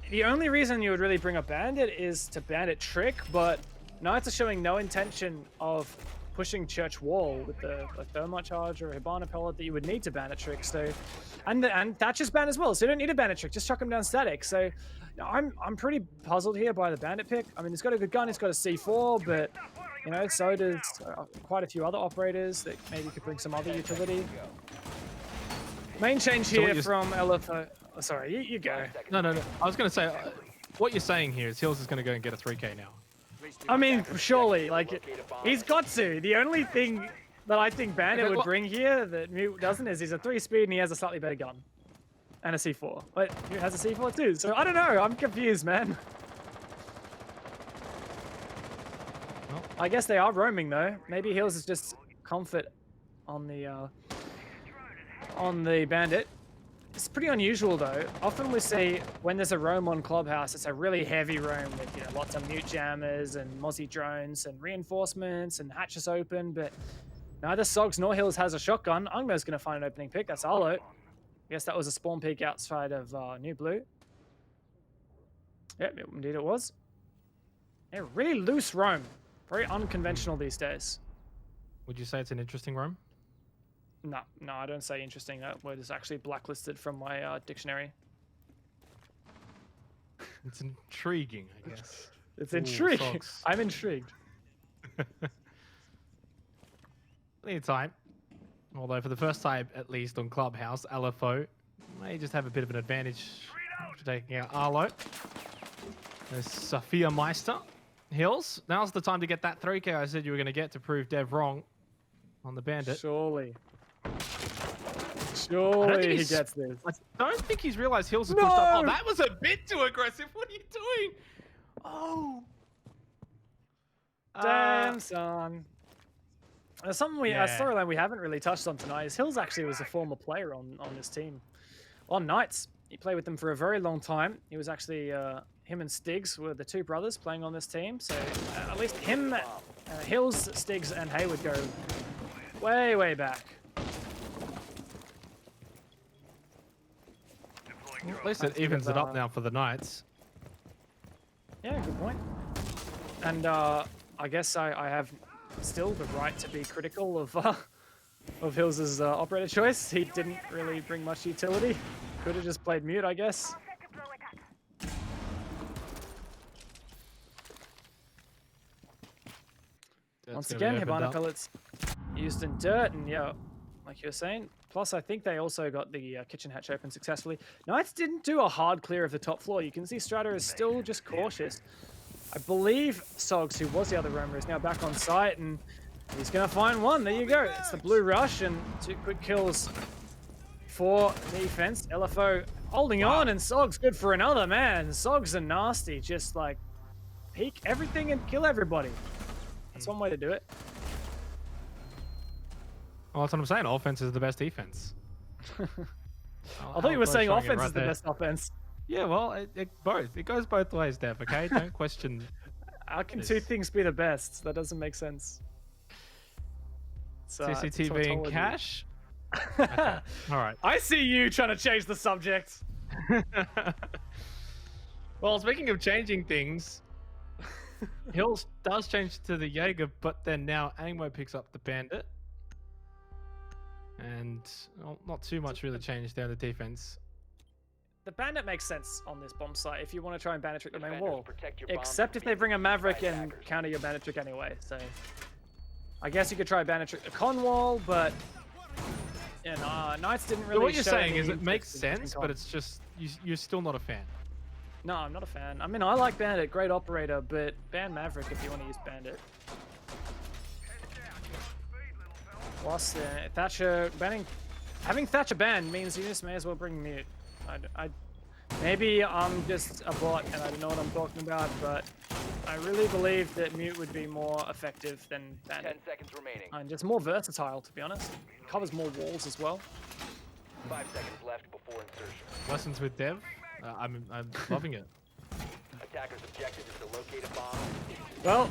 the only reason you would really bring a bandit is to bandit trick, but Knights are showing no intention of pushing church wall with the thermite charge or a Hibana pellet that you would need to bandit trick. So, and Thatcher's ban as well. So you don't need a bandit trick. Just chuck him down static. So, I'm pretty puzzled here by the bandit pick. I mean, he's got a good gun. He's got a C4, but you know, so does quite a few other operators that maybe could bring some other utility. Main change here from LFO. Oh, sorry, you go. No. I was going to say, what you're saying here is Hills is going to go and get a 3K now. I mean, surely, like, he's got to. The only thing that I think Bandit would bring here that Mute doesn't is he's a 3-speed and he has a slightly better gun. And a C4. But Mute has a C4 too, so I don't know. I'm confused, man. Well, I guess they are roaming, though. Maybe Hills is just comfort on the Bandit. It's pretty unusual, though. Often we see when there's a roam on Clubhouse, it's a really heavy roam with, you know, lots of mute jammers and Mozzie drones and reinforcements and hatches open, but neither Sogs nor Hills has a shotgun. Ungmo's going to find an opening pick. That's Arlo. I guess that was a spawn peek outside of New Blue. Yep, indeed it was. Yeah, really loose roam. Very unconventional these days. would you say it's an interesting room? No, I don't say interesting. That word is actually blacklisted from my dictionary. It's intriguing, I guess. It's intriguing. I'm intrigued. Plenty of time. Although for the first time, at least on Clubhouse, LFO may just have a bit of an advantage for taking out Arlo. There's Sophia Meister. Hills, now's the time to get that 3K I said you were going to get to prove Dev wrong on the Bandit. Surely he gets this. I don't think he's realized Hills has pushed up. Oh, that was a bit too aggressive. What are you doing? Oh. Damn, son. There's something a storyline we haven't really touched on tonight is Hills actually was a former player on this team. On Knights. He played with them for a very long time. He was actually, him and Stiggs were the two brothers playing on this team. So at least him, Hills, Stiggs, and Hayward go way, way back. Well, at least it evens it up now for the Knights. Yeah, good point. And I guess I have still the right to be critical of Hills' operator choice. He didn't really bring much utility. Could have just played mute, I guess. Once again, Hibana pellets used in dirt, and yeah, like you were saying. Plus, I think they also got the kitchen hatch open successfully. Knights didn't do a hard clear of the top floor. You can see Strider is still just cautious. I believe Sogs, who was the other roamer, is now back on site, and he's going to find one. There you go. It's the blue rush, and 2 quick kills for defense. LFO holding on, and Sogs good for another, man. Sogs are nasty. Just, like, peek everything and kill everybody. That's one way to do it. Well, that's what I'm saying. Offense is the best defense. I thought you were saying offense is the best offense. Yeah, well, both. It goes both ways, Dev, okay? Don't question. How can two things be the best? That doesn't make sense. CCTV and cash? Okay. All right. I see you trying to change the subject. Well, speaking of changing things, Hills does change to the Jaeger, but then now Angmo picks up the Bandit. And well, not too much really changed there in the defense. The Bandit makes sense on this bomb site if you want to try and Bandit trick the main wall. Except if they bring a Maverick and counter your Bandit trick anyway. So I guess you could try Bandit trick the con wall, but yeah, no, Knights didn't really. So what you're saying is it makes sense, but it's just you're still not a fan. No, I'm not a fan. I mean, I like Bandit, great operator, but ban Maverick if you want to use Bandit. Plus, Thatcher banning, having Thatcher banned means you just may as well bring mute. Maybe I'm just a bot and I don't know what I'm talking about, but I really believe that mute would be more effective than Bandit. 10 seconds remaining. And just more versatile, to be honest. Covers more walls as well. 5 seconds left before insertion. Lessons with Dev. I'm loving it. Attacker's objective is to locate a bomb. Well,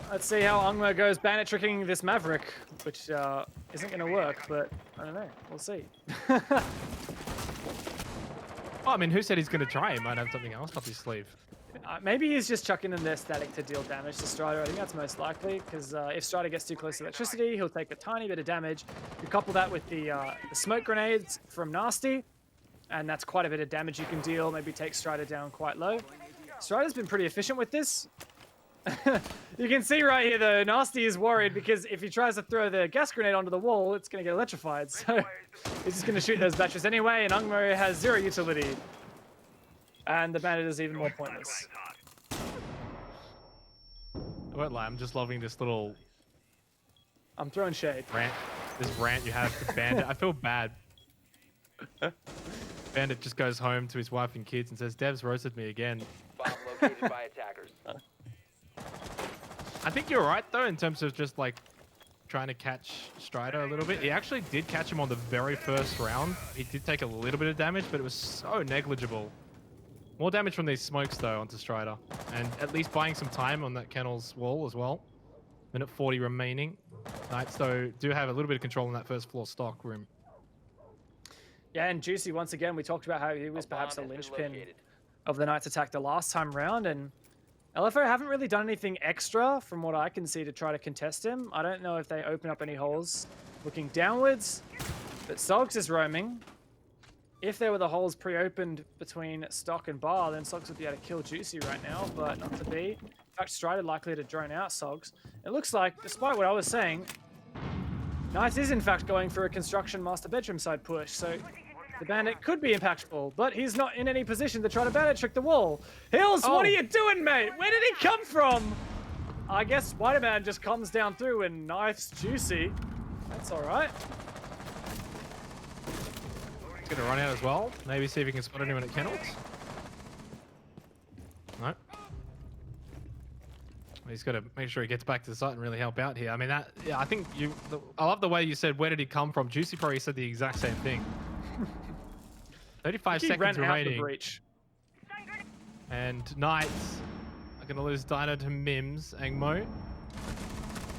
let's see how Ungmo goes Bandit tricking this Maverick, which isn't going to work, but I don't know. We'll see. Oh, I mean, who said he's going to try? He might have something else up his sleeve. Maybe he's just chucking in their static to deal damage to Strider. I think that's most likely, because if Strider gets too close to electricity, he'll take a tiny bit of damage. You couple that with the smoke grenades from Nasty, and that's quite a bit of damage you can deal. Maybe take Strider down quite low. Strider's been pretty efficient with this. You can see right here, though, Nasty is worried because if he tries to throw the gas grenade onto the wall, it's going to get electrified. So he's just going to shoot those batteries anyway, and Ungmo has 0 utility. And the Bandit is even more pointless. I won't lie, I'm just loving this little I'm throwing shade. rant. This rant you have for Bandit. I feel bad. Bandit just goes home to his wife and kids and says, Dev's roasted me again. Bomb located by attackers. I think you're right, though, in terms of just, like, trying to catch Strider a little bit. He actually did catch him on the very first round. He did take a little bit of damage, but it was so negligible. More damage from these smokes, though, onto Strider. And at least buying some time on that kennel's wall as well. Minute 40 remaining. Knights, though, do have a little bit of control in that first floor stock room. Yeah, and Juicy, once again, we talked about how he was perhaps a linchpin of the Knights attack the last time round, and LFO haven't really done anything extra from what I can see to try to contest him. I don't know if they open up any holes looking downwards, but Sogs is roaming. If there were the holes pre-opened between Stock and Bar, then Sogs would be able to kill Juicy right now, but not to be. In fact, Strider likely to drone out Sogs. It looks like, despite what I was saying, Knights is in fact going for a construction master bedroom side push, so the Bandit could be impactful, but he's not in any position to try to Bandit trick the wall. Hills, what are you doing, mate? Where did he come from? I guess Spider-Man just comes down through and knifes Juicy. That's all right. He's going to run out as well. Maybe see if he can spot anyone at kennels. No. He's got to make sure he gets back to the site and really help out here. I mean, yeah, I think I love the way you said, where did he come from? Juicy probably said the exact same thing. 35 seconds remaining. And Knights are going to lose Dino to Mims. Angmo,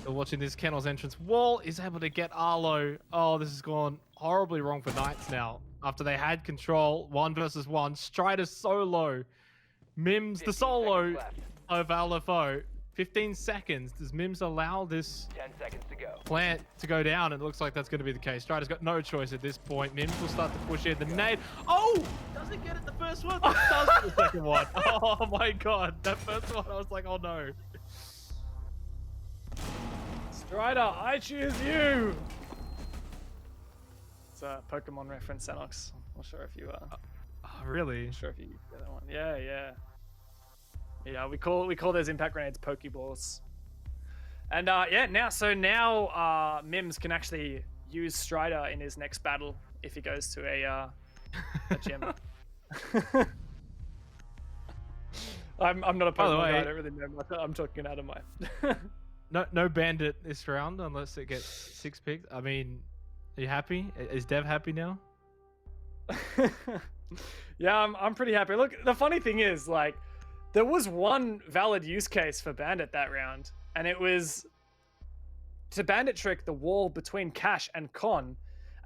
still watching this kennel's entrance wall, is able to get Arlo. Oh, this has gone horribly wrong for Knights now. After they had control, 1 versus 1. Strider solo. Mims the solo of LFO. 15 seconds. Does Mims allow this 10 seconds to go. plant to go down? It looks like that's going to be the case. Strider's got no choice at this point. Mims will start to push in the nade. Oh! Doesn't get it the first one. Does the second one. Oh my god. That first one, I was like, oh no. Strider, I choose you! It's a Pokemon reference, Sanox. I'm not sure if you Oh, really? not sure if you get that one. Yeah, yeah. Yeah, we call those impact grenades Pokeballs. And yeah, now Mims can actually use Strider in his next battle if he goes to a gym. I'm not a Pokemon guy, I don't really know much. I'm talking out of my No bandit this round unless it gets 6 picks. I mean, are you happy? Is Dev happy now? Yeah, I'm pretty happy. Look, the funny thing is, like, there was one valid use case for Bandit that round, and it was to Bandit trick the wall between Cash and Con.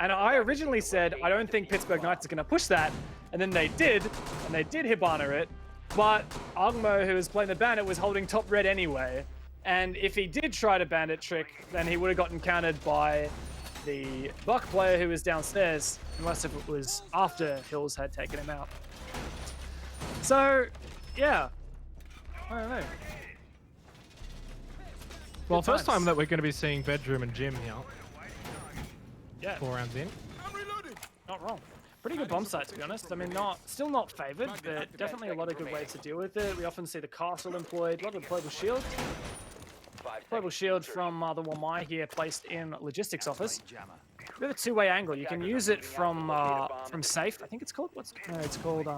And I originally said, I don't think Pittsburgh Knights are going to push that, and then they did, and they did Hibana it, but Ungmo, who was playing the Bandit, was holding top red anyway, and if he did try to Bandit trick, then he would have gotten countered by the Buck player who was downstairs, unless if it was after Hills had taken him out. So, yeah. I don't know. Well, Good first times. time that we're going to be seeing bedroom and gym here. Yeah, 4 rounds in. not wrong. Pretty good bomb site, to be honest. I mean, still not favored, but definitely a lot of good ways to deal with it. We often see the castle employed, a lot of deployable shield. 5 Deployable seconds. shield from the Wamai here, placed in logistics office. We have a 2-way angle. You can use it from safe. I think it's called it's called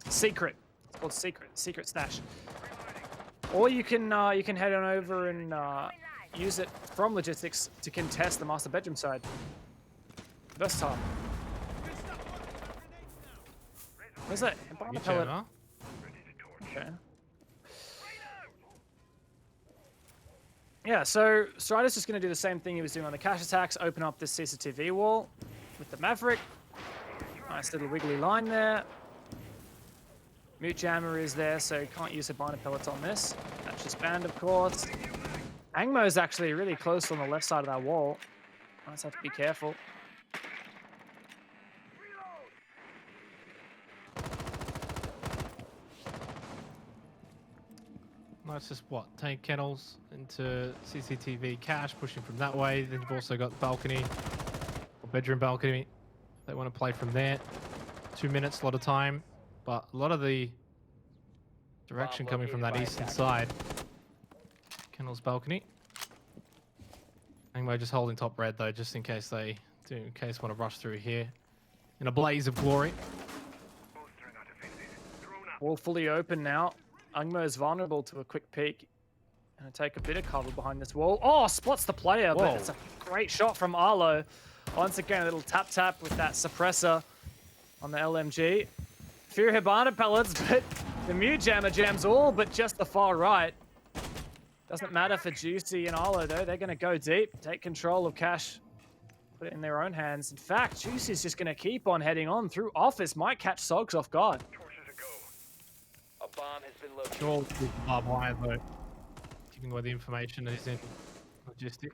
secret. It's called secret stash. Or you can head on over and use it from logistics to contest the master bedroom side. Versatile. Where's that? Bomb pellet. Huh? Okay. Yeah, so Strider's just going to do the same thing he was doing on the cash attacks, open up this CCTV wall with the Maverick. Nice little wiggly line there. Mute Jammer is there, so you can't use Habana pellets on this. That's just banned, of course. Angmo is actually really close on the left side of that wall. I just have to be careful. Let's just take kennels into CCTV cache, pushing from that way. Then you've also got the balcony, or bedroom balcony. They want to play from there. 2 minutes, a lot of time, but a lot of the direction coming from that eastern side. Kennel's balcony. Angmo just holding top red though, just in case they want to rush through here in a blaze of glory. Wall fully open now. Angmo is vulnerable to a quick peek. Gonna take a bit of cover behind this wall. Oh, spots the player, but it's a great shot from Arlo. Once again, a little tap with that suppressor on the LMG. Few Habana pellets, but the Mute Jammer jams all but just the far right. Doesn't matter for Juicy and Arlo though. They're gonna go deep, take control of cash, put it in their own hands. In fact, Juicy's just gonna keep on heading on through office. Might catch Sogs off guard. A bomb has been located. All with the barbed wire though, giving away the information is in logistic.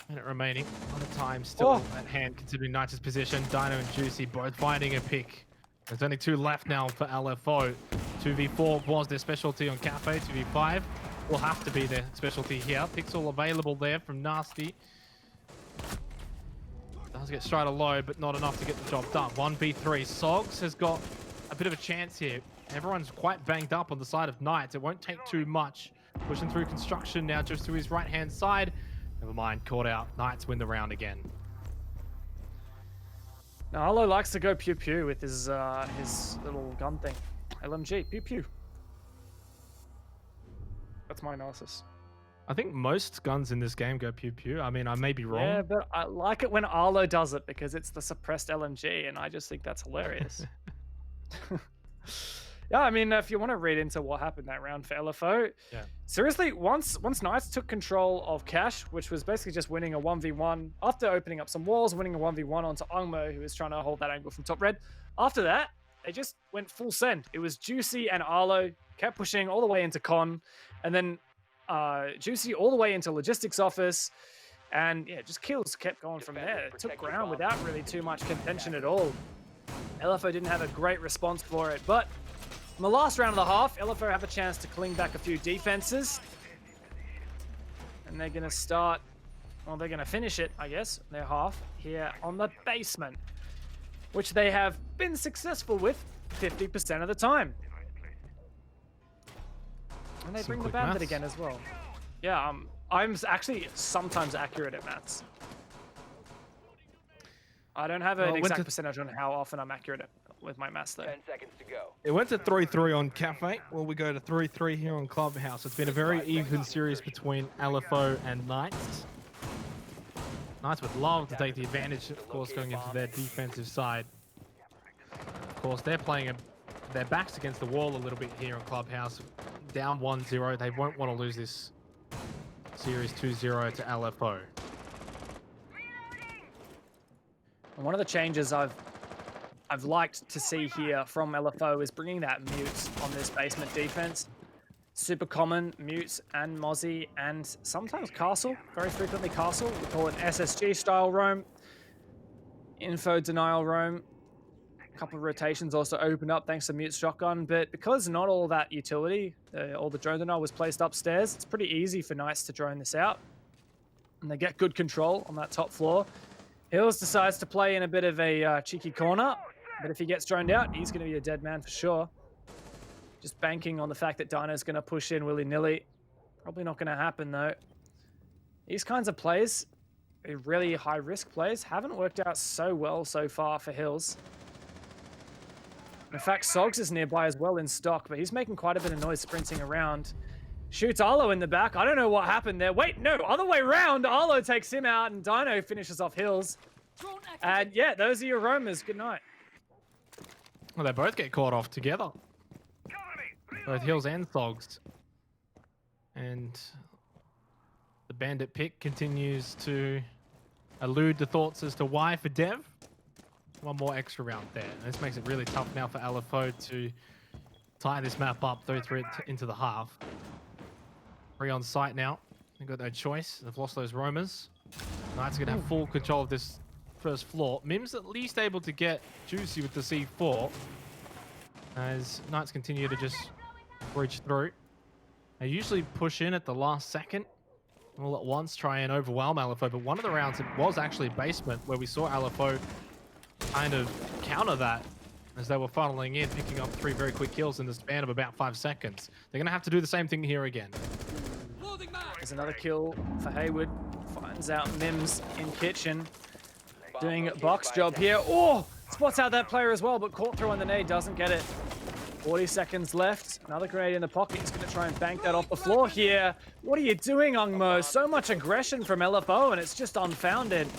Minute remaining. A lot of time still at hand considering Knights' position. Dino and Juicy both finding a pick. There's only 2 left now for LFO. 2v4 was their specialty on Kafe. 2v5 will have to be their specialty here. Picks all available there from Nasty. Does get Strider low, but not enough to get the job done. 1v3. Sogs has got a bit of a chance here. Everyone's quite banged up on the side of Knights. It won't take too much. Pushing through construction now just to his right-hand side. Never mind, caught out. Knights win the round again. Now, Arlo likes to go pew-pew with his little gun thing. LMG, pew-pew. That's my analysis. I think most guns in this game go pew-pew. I mean, I may be wrong. Yeah, but I like it when Arlo does it because it's the suppressed LMG, and I just think that's hilarious. Yeah, I mean, if you want to read into what happened that round for LFO, seriously, once Knights took control of Cash, which was basically just winning a 1v1, after opening up some walls, winning a 1v1 onto Angmo, who was trying to hold that angle from top red. After that, they just went full send. It was Juicy and Arlo, kept pushing all the way into Con, and then Juicy all the way into Logistics office, and yeah, just kills kept going from there. It took ground without really too much contention at all. LFO didn't have a great response for it, but in the last round of the half, LFO have a chance to clean back a few defenses. And they're going to start, well, they're going to finish it, I guess, their half here on the basement, which they have been successful with 50% of the time. And they bring the bandit again as well. Yeah, I'm actually sometimes accurate at maths. I don't have an exact percentage on how often I'm accurate with my maths though. 10 seconds to go. It went to 3-3 on Kafe. Well, we go to 3-3 here on Clubhouse. It's been a very even series between LFO and Knights. Knights would love to take the advantage, of course, going into their defensive side. Of course, they're playing their backs against the wall a little bit here on Clubhouse. Down 1-0. They won't want to lose this series 2-0 to LFO. And one of the changes I've liked to see here from LFO is bringing that mute on this basement defense. Super common, mute and Mozzie, and sometimes Castle, very frequently Castle. We call it SSG style roam. Info denial roam. A couple of rotations also opened up thanks to mute shotgun, but because not all that utility, all the drone denial was placed upstairs, it's pretty easy for Knights to drone this out. And they get good control on that top floor. Hills decides to play in a bit of a cheeky corner, but if he gets droned out, he's going to be a dead man for sure. Just banking on the fact that Dino's going to push in willy-nilly. Probably not going to happen, though. These kinds of plays, really high-risk plays, haven't worked out so well so far for Hills. In fact, Sogs is nearby as well in stock, but he's making quite a bit of noise sprinting around. Shoots Arlo in the back. I don't know what happened there. Wait, no, other way around. Arlo takes him out, and Dino finishes off Hills. And yeah, those are your roamers. Good night. Well, they both get caught off together. Both Hills and Sogs. And the bandit pick continues to elude the thoughts as to why for Dev. one more extra round there. And this makes it really tough now for LFO to tie this map up, throw it into the half. 3 on site now. They've got no choice. They've lost those roamers. Knights are going to have full control of this first floor. Mim's at least able to get juicy with the C4 as Knights continue to just breach through. They usually push in at the last second all at once, try and overwhelm LFO, but one of the rounds it was actually basement where we saw LFO kind of counter that as they were funneling in, picking up 3 very quick kills in the span of about 5 seconds. They're going to have to do the same thing here again. There's another kill for Hayward. Finds out Mims in kitchen. Doing a box job here. Oh! Spots out that player as well, but caught through on the nade. Doesn't get it. 40 seconds left. Another grenade in the pocket. He's going to try and bank that off the floor here. What are you doing, Ungmo? So much aggression from LFO, and it's just unfounded.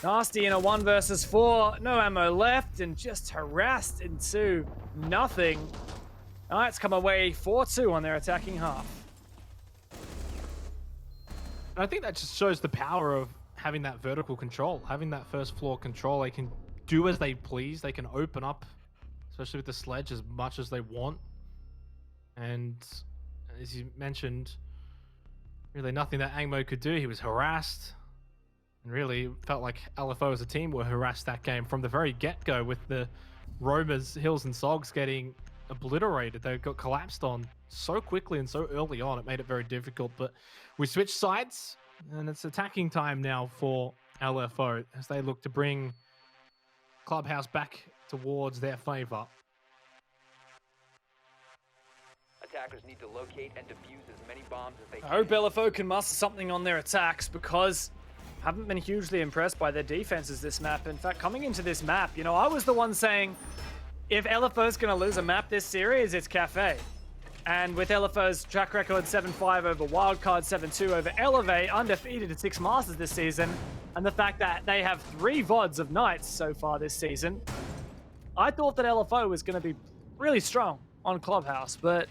Nasty in a 1 versus 4. No ammo left, and just harassed into nothing. Knights come away 4-2 on their attacking half. And I think that just shows the power of having that vertical control, having that first floor control. They can do as they please. They can open up, especially with the sledge, as much as they want. And as you mentioned, really nothing that Angmo could do. He was harassed. And really felt like LFO as a team were harassed that game from the very get-go with the roamers, Hills and Sogs getting obliterated. They got collapsed on so quickly and so early on. It made it very difficult. But we switched sides, and it's attacking time now for LFO as they look to bring Clubhouse back towards their favor. Attackers need to locate and defuse as many bombs as they can. I hope LFO can muster something on their attacks because I haven't been hugely impressed by their defenses this map. In fact, coming into this map, you know, I was the one saying if LFO's going to lose a map this series, it's Kafe. And with LFO's track record 7-5 over Wildcard, 7-2 over Elevate, undefeated at 6 Masters this season, and the fact that they have 3 VODs of Knights so far this season, I thought that LFO was going to be really strong on Clubhouse, but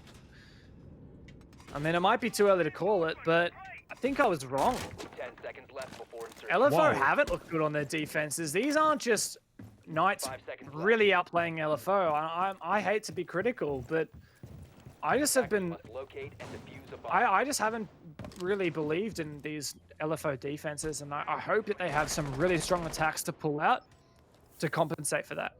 I mean, it might be too early to call it, but I think I was wrong. 10 seconds left before insertion. LFO haven't looked good on their defenses. These aren't just Knights 5 seconds left. really outplaying LFO. I hate to be critical, but I just have been... Must locate and defuse a bomb. I just haven't really believed in these LFO defenses, and I hope that they have some really strong attacks to pull out to compensate for that.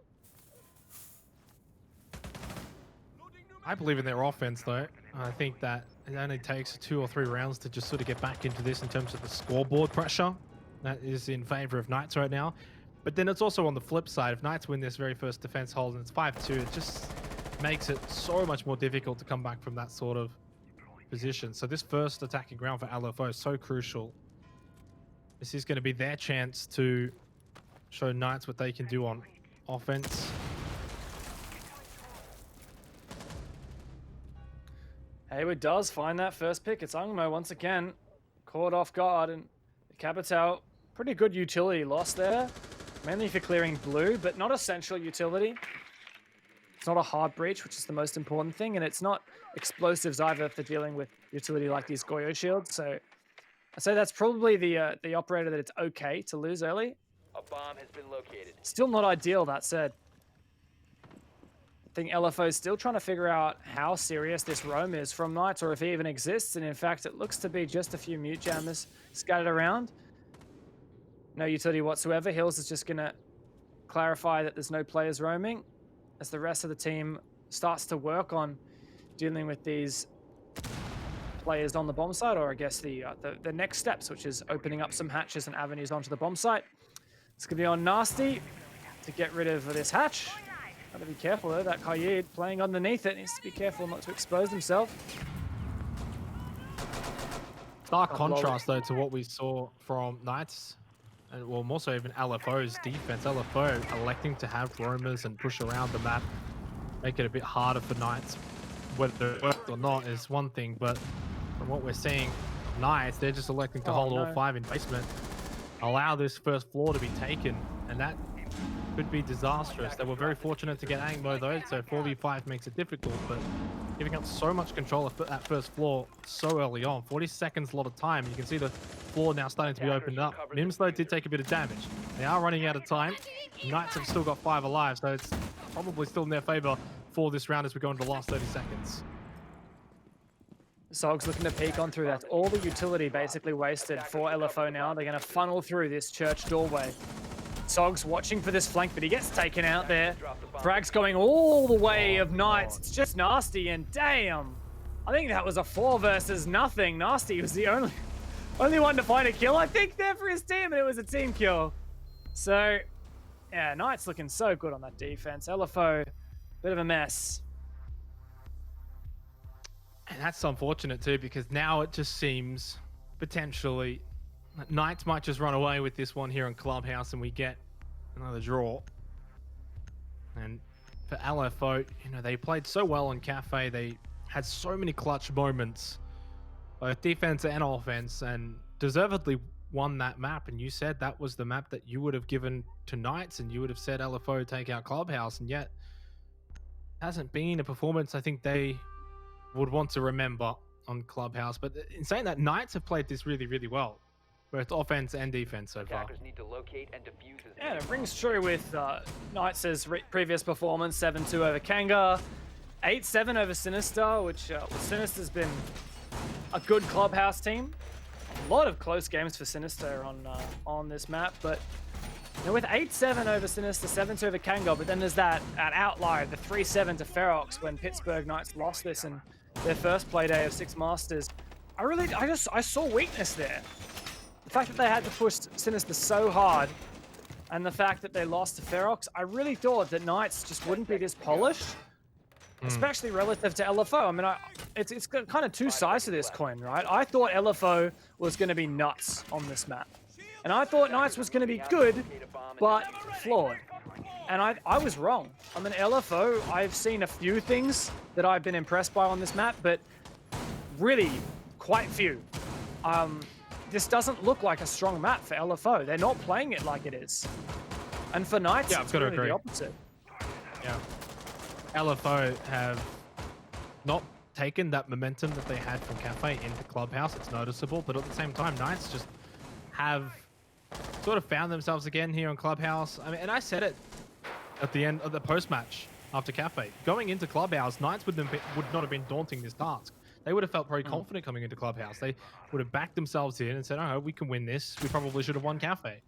I believe in their offense, though. I think that it only takes 2 or 3 rounds to just sort of get back into this in terms of the scoreboard pressure. That is in favor of Knights right now. But then it's also on the flip side. If Knights win this very first defense hold and it's 5-2, it just makes it so much more difficult to come back from that sort of position. So this first attacking round for LFO is so crucial. This is going to be their chance to show Knights what they can do on offense. Hayward does find that first pick. It's Ungmo once again, caught off guard, and Capital, pretty good utility loss there. Mainly for clearing blue, but not essential utility. It's not a hard breach, which is the most important thing, and it's not explosives either for dealing with utility like these Goyo shields. So I'd say that's probably the operator that it's okay to lose early. A bomb has been located. Still not ideal, that said. I think LFO is still trying to figure out how serious this roam is from Knights, or if he even exists, and in fact it looks to be just a few mute jammers scattered around. No utility whatsoever. Hills is just going to clarify that there's no players roaming as the rest of the team starts to work on dealing with these players on the bomb site, or I guess the next steps, which is opening up some hatches and avenues onto the bomb site. It's going to be on Nasty to get rid of this hatch. Got to be careful though, that Qayyid playing underneath it needs to be careful not to expose himself. Stark contrast though to what we saw from Knights. And well, more so even LFO's defense. LFO electing to have roamers and push around the map, make it a bit harder for Knights. Whether it worked or not is one thing, but from what we're seeing, Knights, they're just electing to hold all 5 in basement, allow this first floor to be taken, and that could be disastrous. They were very fortunate to get Angmo though, so 4v5 makes it difficult, but giving up so much control of that first floor so early on. 40 seconds, a lot of time. You can see the floor now starting to be opened up. Mims though did take a bit of damage. They are running out of time. Knights have still got 5 alive, so it's probably still in their favor for this round as we go into the last 30 seconds. Sogs looking to peek on through that. All the utility basically wasted for LFO now. They're going to funnel through this church doorway. Sogs watching for this flank, but he gets taken out there. Frag's going all the way of Knights. It's just Nasty, and damn. I think that was a 4 versus nothing. Nasty was the only one to find a kill, I think, there for his team, and it was a team kill. So, yeah, Knights looking so good on that defense. LFO, bit of a mess. And that's unfortunate too, because now it just seems potentially that Knights might just run away with this one here in Clubhouse and we get another draw. And for LFO, you know, they played so well on Kafe. They had so many clutch moments, both defense and offense, and deservedly won that map. And you said that was the map that you would have given to Knights, and you would have said LFO take out Clubhouse, and yet it hasn't been a performance I think they would want to remember on Clubhouse. But in saying that, Knights have played this really, really well, both offense and defense so far. Attackers need to locate and defuse as Yeah, it rings true with Knights' previous performance, 7-2 over Kanga, 8-7 over Sinister, which Sinister's been a good Clubhouse team. A lot of close games for Sinister on this map, but you know, with 8-7 over Sinister, 7-2 over Kanga, but then there's that outlier, the 3-7 to Ferox when Pittsburgh Knights lost this in their first playday of 6 Masters. I saw weakness there. The fact that they had to push Sinister so hard, and the fact that they lost to Ferox, I really thought that Knights just wouldn't be this polished, especially relative to LFO. I mean, it's got kind of two sides to this coin, right? I thought LFO was going to be nuts on this map. And I thought Knights was going to be good, but flawed. And I was wrong. I mean, LFO, I've seen a few things that I've been impressed by on this map, but really quite few. This doesn't look like a strong map for LFO. They're not playing it like it is. And for Knights, Yeah, I've it's got to really agree. the opposite. Yeah. LFO have not taken that momentum that they had from Kafe into Clubhouse. It's noticeable, but at the same time, Knights just have sort of found themselves again here in Clubhouse. I mean, and I said it at the end of the post-match after Kafe. Going into Clubhouse, Knights would not have been daunting this task. They would have felt very confident coming into Clubhouse. They would have backed themselves in and said, oh, we can win this. We probably should have won Kafe.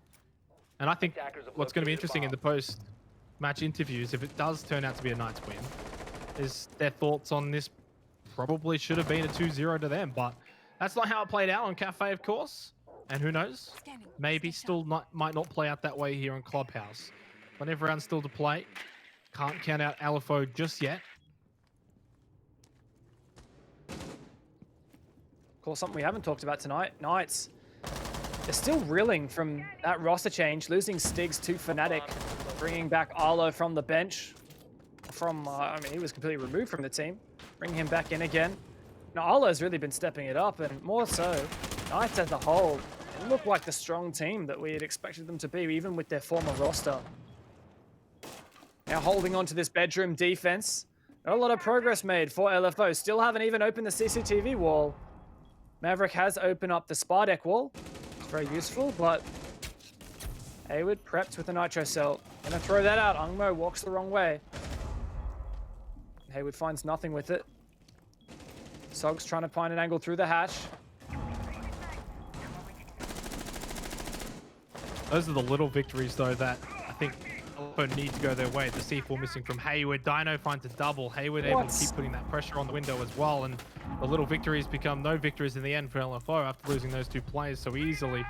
And I think what's going to be interesting in the post-match interviews, if it does turn out to be a Knights win, is their thoughts on this probably should have been a 2-0 to them. But that's not how it played out on Kafe, of course. And who knows? Maybe still might not play out that way here in Clubhouse. But everyone's still to play. Can't count out LFO just yet. Of course, something we haven't talked about tonight, Knights. They're still reeling from that roster change, losing Stigs to Fnatic, bringing back Arlo from the bench. I mean, he was completely removed from the team. Bringing him back in again. Now, Arlo's really been stepping it up, and more so, Knights as a whole, it looked like the strong team that we had expected them to be, even with their former roster. Now holding on to this bedroom defense. Not a lot of progress made for LFO. Still haven't even opened the CCTV wall. Maverick has opened up the spy deck wall. It's very useful, but Hayward prepped with a nitro cell. Gonna throw that out. Ungmo walks the wrong way. Hayward finds nothing with it. Sog's trying to find an angle through the hatch. Those are the little victories, though, that I think LFO need to go their way. The C4 missing from Hayward. Dino finds a double. Hayward able to keep putting that pressure on the window as well. And the little victories become no victories in the end for LFO after losing those 2 players so easily.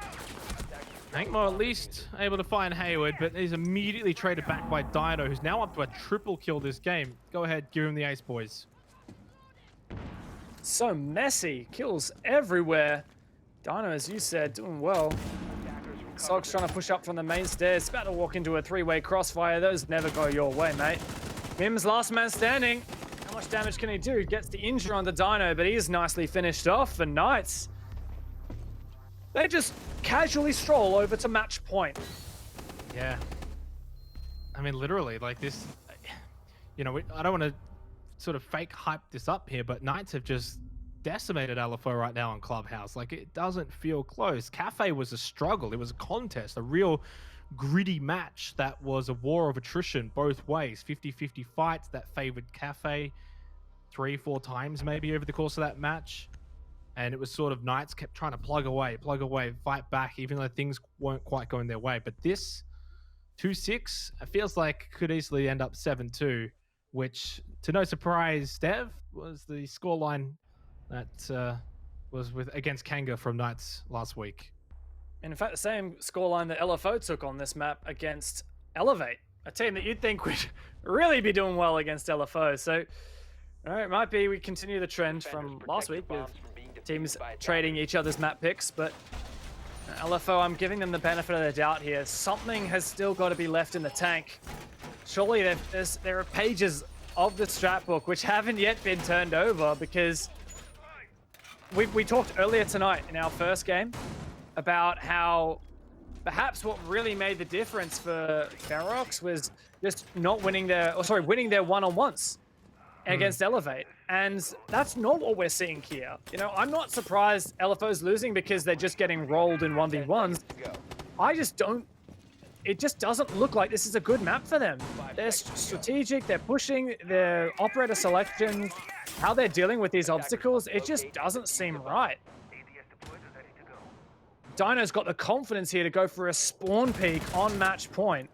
Hankmo at least able to find Hayward, but he's immediately traded back by Dino, who's now up to a triple kill this game. Go ahead, give him the ace, boys. So messy. Kills everywhere. Dino, as you said, doing well. Sog's trying to push up from the main stairs. About to walk into a 3-way crossfire. Those never go your way, mate. Mim's last man standing. How much damage can he do? Gets the injury on the Dino, but he is nicely finished off for Knights. They just casually stroll over to match point. Yeah. I mean, literally, like this, you know, I don't want to sort of fake hype this up here, but Knights have just decimated LFO right now on Clubhouse. Like, it doesn't feel close. Kafe was a struggle. It was a contest, a real gritty match that was a war of attrition both ways. 50-50 fights that favored Kafe 3-4 times maybe over the course of that match. And it was sort of Knights kept trying to plug away, fight back, even though things weren't quite going their way. But this 2-6, it feels like could easily end up 7-2, which, to no surprise, Dev, was the scoreline that was against Kanga from Knights last week. And in fact, the same scoreline that LFO took on this map against Elevate, a team that you'd think would really be doing well against LFO. So, all right, it might be we continue the trend from last week with teams trading each other's map picks, but LFO, I'm giving them the benefit of the doubt here. Something has still got to be left in the tank. Surely there are pages of the strat book which haven't yet been turned over, because we talked earlier tonight in our first game about how perhaps what really made the difference for Ferox was just not winning winning their one-on-ones against Elevate. And that's not what we're seeing here. You know, I'm not surprised LFO's losing because they're just getting rolled in 1v1s. It just doesn't look like this is a good map for them. They're strategic, they're pushing, their operator selection, how they're dealing with these obstacles, it just doesn't seem right. Dino's got the confidence here to go for a spawn peek on match point.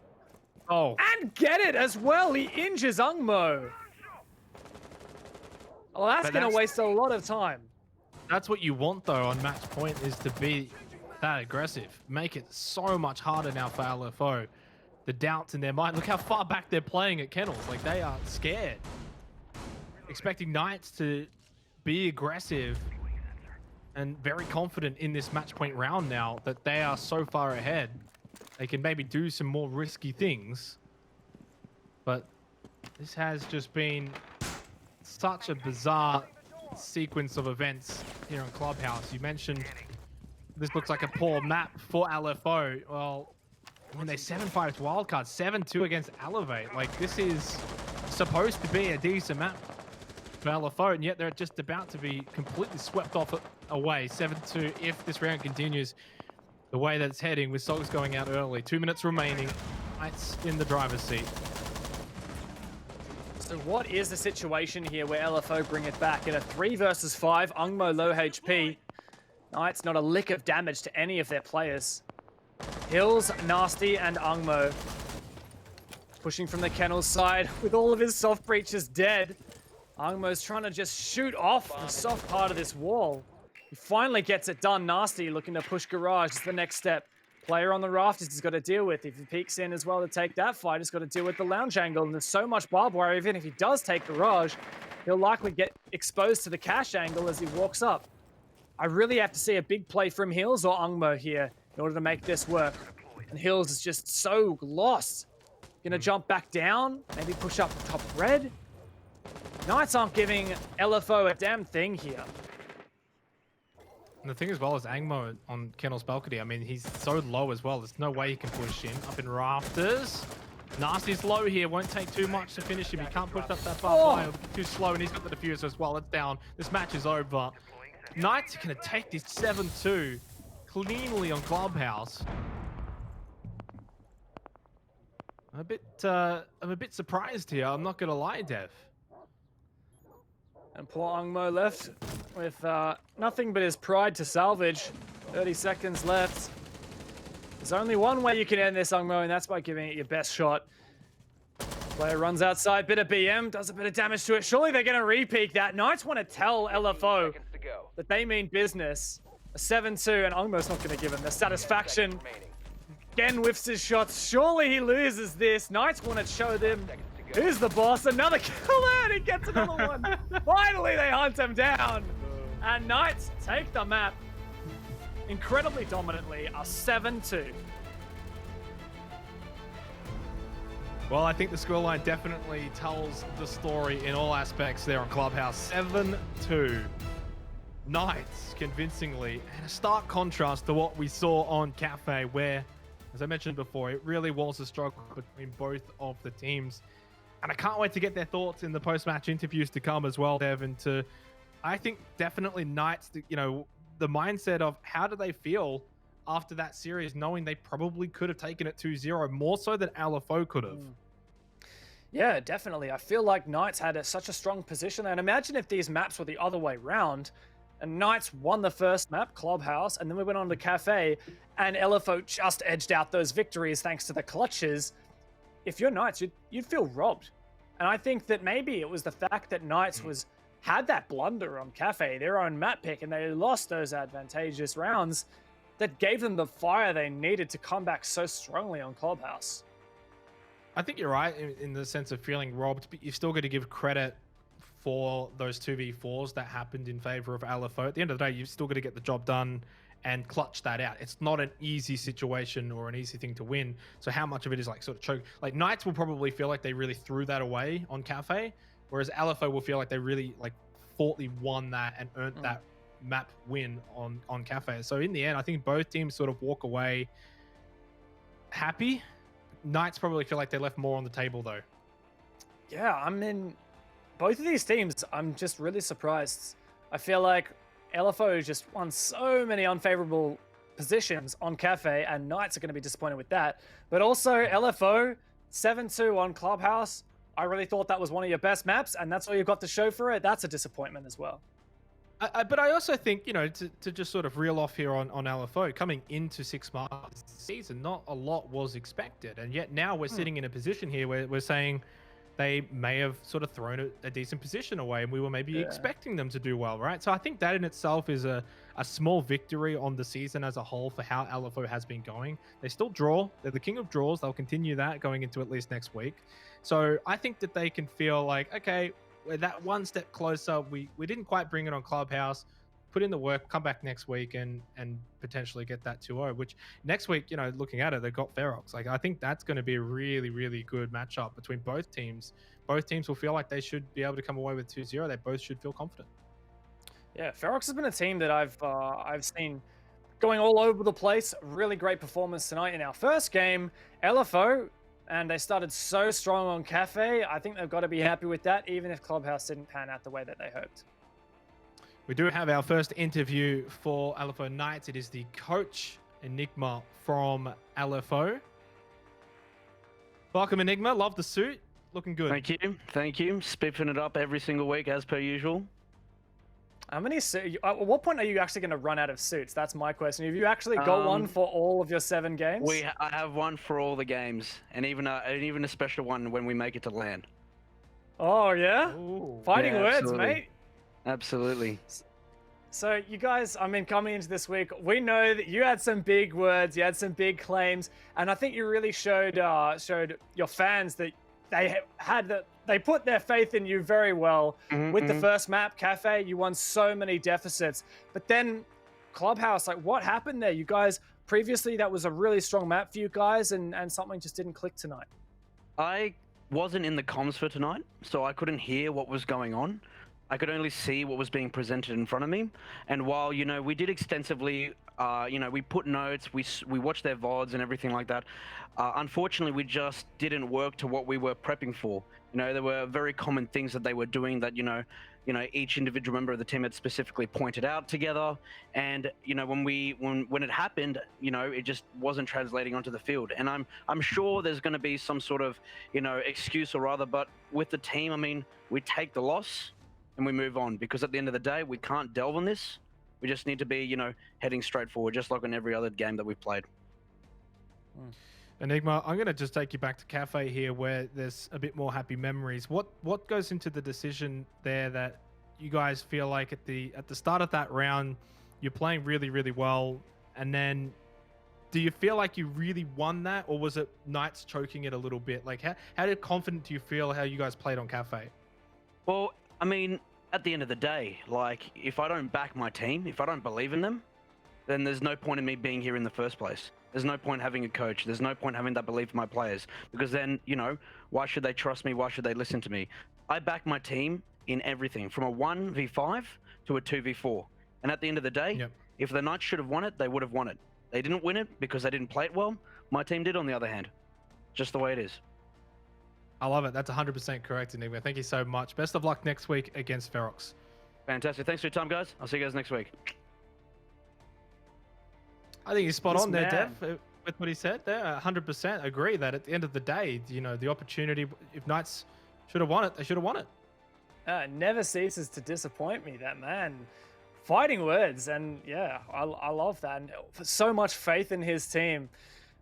Oh. And get it as well. He injures Ungmo. Well, that's going to waste a lot of time. That's what you want, though, on match point, is to be that aggressive. Make it so much harder now for LFO. The doubts in their mind. Look how far back they're playing at Kennels. Like, they are scared. Expecting Knights to be aggressive and very confident in this match point round now that they are so far ahead. They can maybe do some more risky things. But this has just been such a bizarre sequence of events here in Clubhouse. You mentioned this looks like a poor map for LFO. Well, when they 7-5 wildcard, 7-2 against Elevate. Like, this is supposed to be a decent map for LFO, and yet they're just about to be completely swept off away. 7-2 if this round continues the way that it's heading, with Sogs going out early. 2 minutes remaining. Knights in the driver's seat. So what is the situation here where LFO bring it back in a 3 versus 5? Ungmo low HP. Knights not a lick of damage to any of their players. Hills, Nasty, and Ungmo pushing from the Kennels side with all of his soft breaches dead. Ungmo's trying to just shoot off the soft part of this wall. He finally gets it done. Nasty looking to push Garage. It's the next step. Player on the rafters he's got to deal with. If he peeks in as well to take that fight, he's got to deal with the lounge angle. And there's so much barbed wire, even if he does take Garage, he'll likely get exposed to the cash angle as he walks up. I really have to see a big play from Hills or Ungmo here in order to make this work. And Hills is just so lost. Gonna jump back down, maybe push up top red. Knights aren't giving LFO a damn thing here. And the thing as well is Angmo on Kennel's balcony. I mean, he's so low as well. There's no way he can push in. Up in rafters. Nasty's low here. Won't take too much to finish him. He can't push up that far high. Too slow, and he's got the diffuser as well. It's down. This match is over. Knights are going to take this 7-2 cleanly on Clubhouse. I'm a bit surprised here. I'm not going to lie, Dev. And poor Ungmo left with nothing but his pride to salvage. 30 seconds left. There's only one way you can end this, Ungmo, and that's by giving it your best shot. Player runs outside, bit of BM, does a bit of damage to it. Surely they're going to re-peek that. Knights want to tell LFO that they mean business. A 7-2, and Ungmo's not going to give him the satisfaction. Again whiffs his shots. Surely he loses this. Knights want to show them who's the boss. Another kill, and he gets another one. Finally, they hunt him down. And Knights take the map incredibly dominantly, a 7-2. Well, I think the scoreline definitely tells the story in all aspects there on Clubhouse. 7-2. Knights convincingly, and a stark contrast to what we saw on Kafe, where, as I mentioned before, it really was a struggle between both of the teams. And I can't wait to get their thoughts in the post-match interviews to come as well, Devin. I think definitely Knights, you know, the mindset of how do they feel after that series, knowing they probably could have taken it 2-0, more so than LFO could have. Yeah, definitely. I feel like Knights had such a strong position there. And imagine if these maps were the other way round and Knights won the first map, Clubhouse, and then we went on to Kafe and LFO just edged out those victories thanks to the clutches. If you're Knights, you'd feel robbed. And I think that maybe it was the fact that Knights had that blunder on Kafe, their own map pick, and they lost those advantageous rounds that gave them the fire they needed to come back so strongly on Clubhouse. I think you're right in the sense of feeling robbed, but you've still got to give credit for those 2v4s that happened in favor of LFO. At the end of the day, you've still got to get the job done and clutch that out. It's not an easy situation or an easy thing to win. So how much of it is like sort of choke? Like Knights will probably feel like they really threw that away on Kafe, whereas LFO will feel like they really like thoughtfully won that and earned that map win on Kafe. So in the end, I think both teams sort of walk away happy. Knights probably feel like they left more on the table though. Yeah, I mean, both of these teams, I'm just really surprised. I feel like LFO just won so many unfavorable positions on Kafe, and Knights are going to be disappointed with that. But also LFO 7-2 on Clubhouse. I really thought that was one of your best maps, and that's all you've got to show for it. That's a disappointment as well. But I also think, you know, to just sort of reel off here on LFO, coming into 6 months this season, not a lot was expected. And yet now we're sitting in a position here where we're saying they may have sort of thrown a decent position away and we were maybe expecting them to do well, right? So I think that in itself is a small victory on the season as a whole for how LFO has been going. They still draw. They're the king of draws. They'll continue that going into at least next week. So I think that they can feel like, okay, we're that one step closer. We didn't quite bring it on Clubhouse. Put in the work, come back next week and potentially get that 2-0, which next week, you know, looking at it, they've got Ferox. Like, I think that's going to be a really, really good matchup between both teams. Both teams will feel like they should be able to come away with 2-0. They both should feel confident. Yeah, Ferox has been a team that I've seen going all over the place. Really great performance tonight in our first game. LFO, and they started so strong on Kafe. I think they've got to be happy with that, even if Clubhouse didn't pan out the way that they hoped. We do have our first interview for LFO Knights. It is the coach, Enigma, from LFO. Welcome, Enigma. Love the suit. Looking good. Thank you. Thank you. Spiffing it up every single week as per usual. How many suits? At what point are you actually going to run out of suits? That's my question. Have you actually got one for all of your 7 games? I have one for all the games, and even a special one when we make it to LAN. Oh yeah, fighting words, absolutely. mate. Absolutely. So you guys, I mean, coming into this week, we know that you had some big words, you had some big claims, and I think you really showed your fans that they put their faith in you very well. With the first map, Kafe, you won so many deficits, but then Clubhouse, like what happened there? You guys, previously that was a really strong map for you guys, and something just didn't click tonight. I wasn't in the comms for tonight, so I couldn't hear what was going on. I could only see what was being presented in front of me. And while, you know, we did extensively, you know, we put notes, we watched their VODs and everything like that. Unfortunately, we just didn't work to what we were prepping for. You know, there were very common things that they were doing that, you know, each individual member of the team had specifically pointed out together. And, you know, when it happened, you know, it just wasn't translating onto the field. And I'm sure there's going to be some sort of, you know, excuse or rather, but with the team, I mean, we take the loss and we move on, because at the end of the day, we can't delve on this. We just need to be, you know, heading straight forward, just like on every other game that we've played. Enigma, I'm going to just take you back to Kafe here, where there's a bit more happy memories. What goes into the decision there that you guys feel like at the start of that round, you're playing really, really well, and then do you feel like you really won that, or was it Knights choking it a little bit? Like, how confident do you feel how you guys played on Kafe? Well, I mean, at the end of the day, like, if I don't back my team, if I don't believe in them, then there's no point in me being here in the first place. There's no point having a coach. There's no point having that belief in my players, because then, you know, why should they trust me? Why should they listen to me? I back my team in everything, from a 1v5 to a 2v4. And at the end of the day, if the Knights should have won it, they would have won it. They didn't win it because they didn't play it well. My team did, on the other hand. Just the way it is. I love it. That's 100% correct, Enigma. Thank you so much. Best of luck next week against Ferox. Fantastic. Thanks for your time, guys. I'll see you guys next week. I think he's spot This on there, man. Dev, with what he said there. 100% agree that at the end of the day, the opportunity, if Knights should have won it, they should have won it. Never ceases to disappoint me, that man. Fighting words, and yeah, I love that. And so much faith in his team.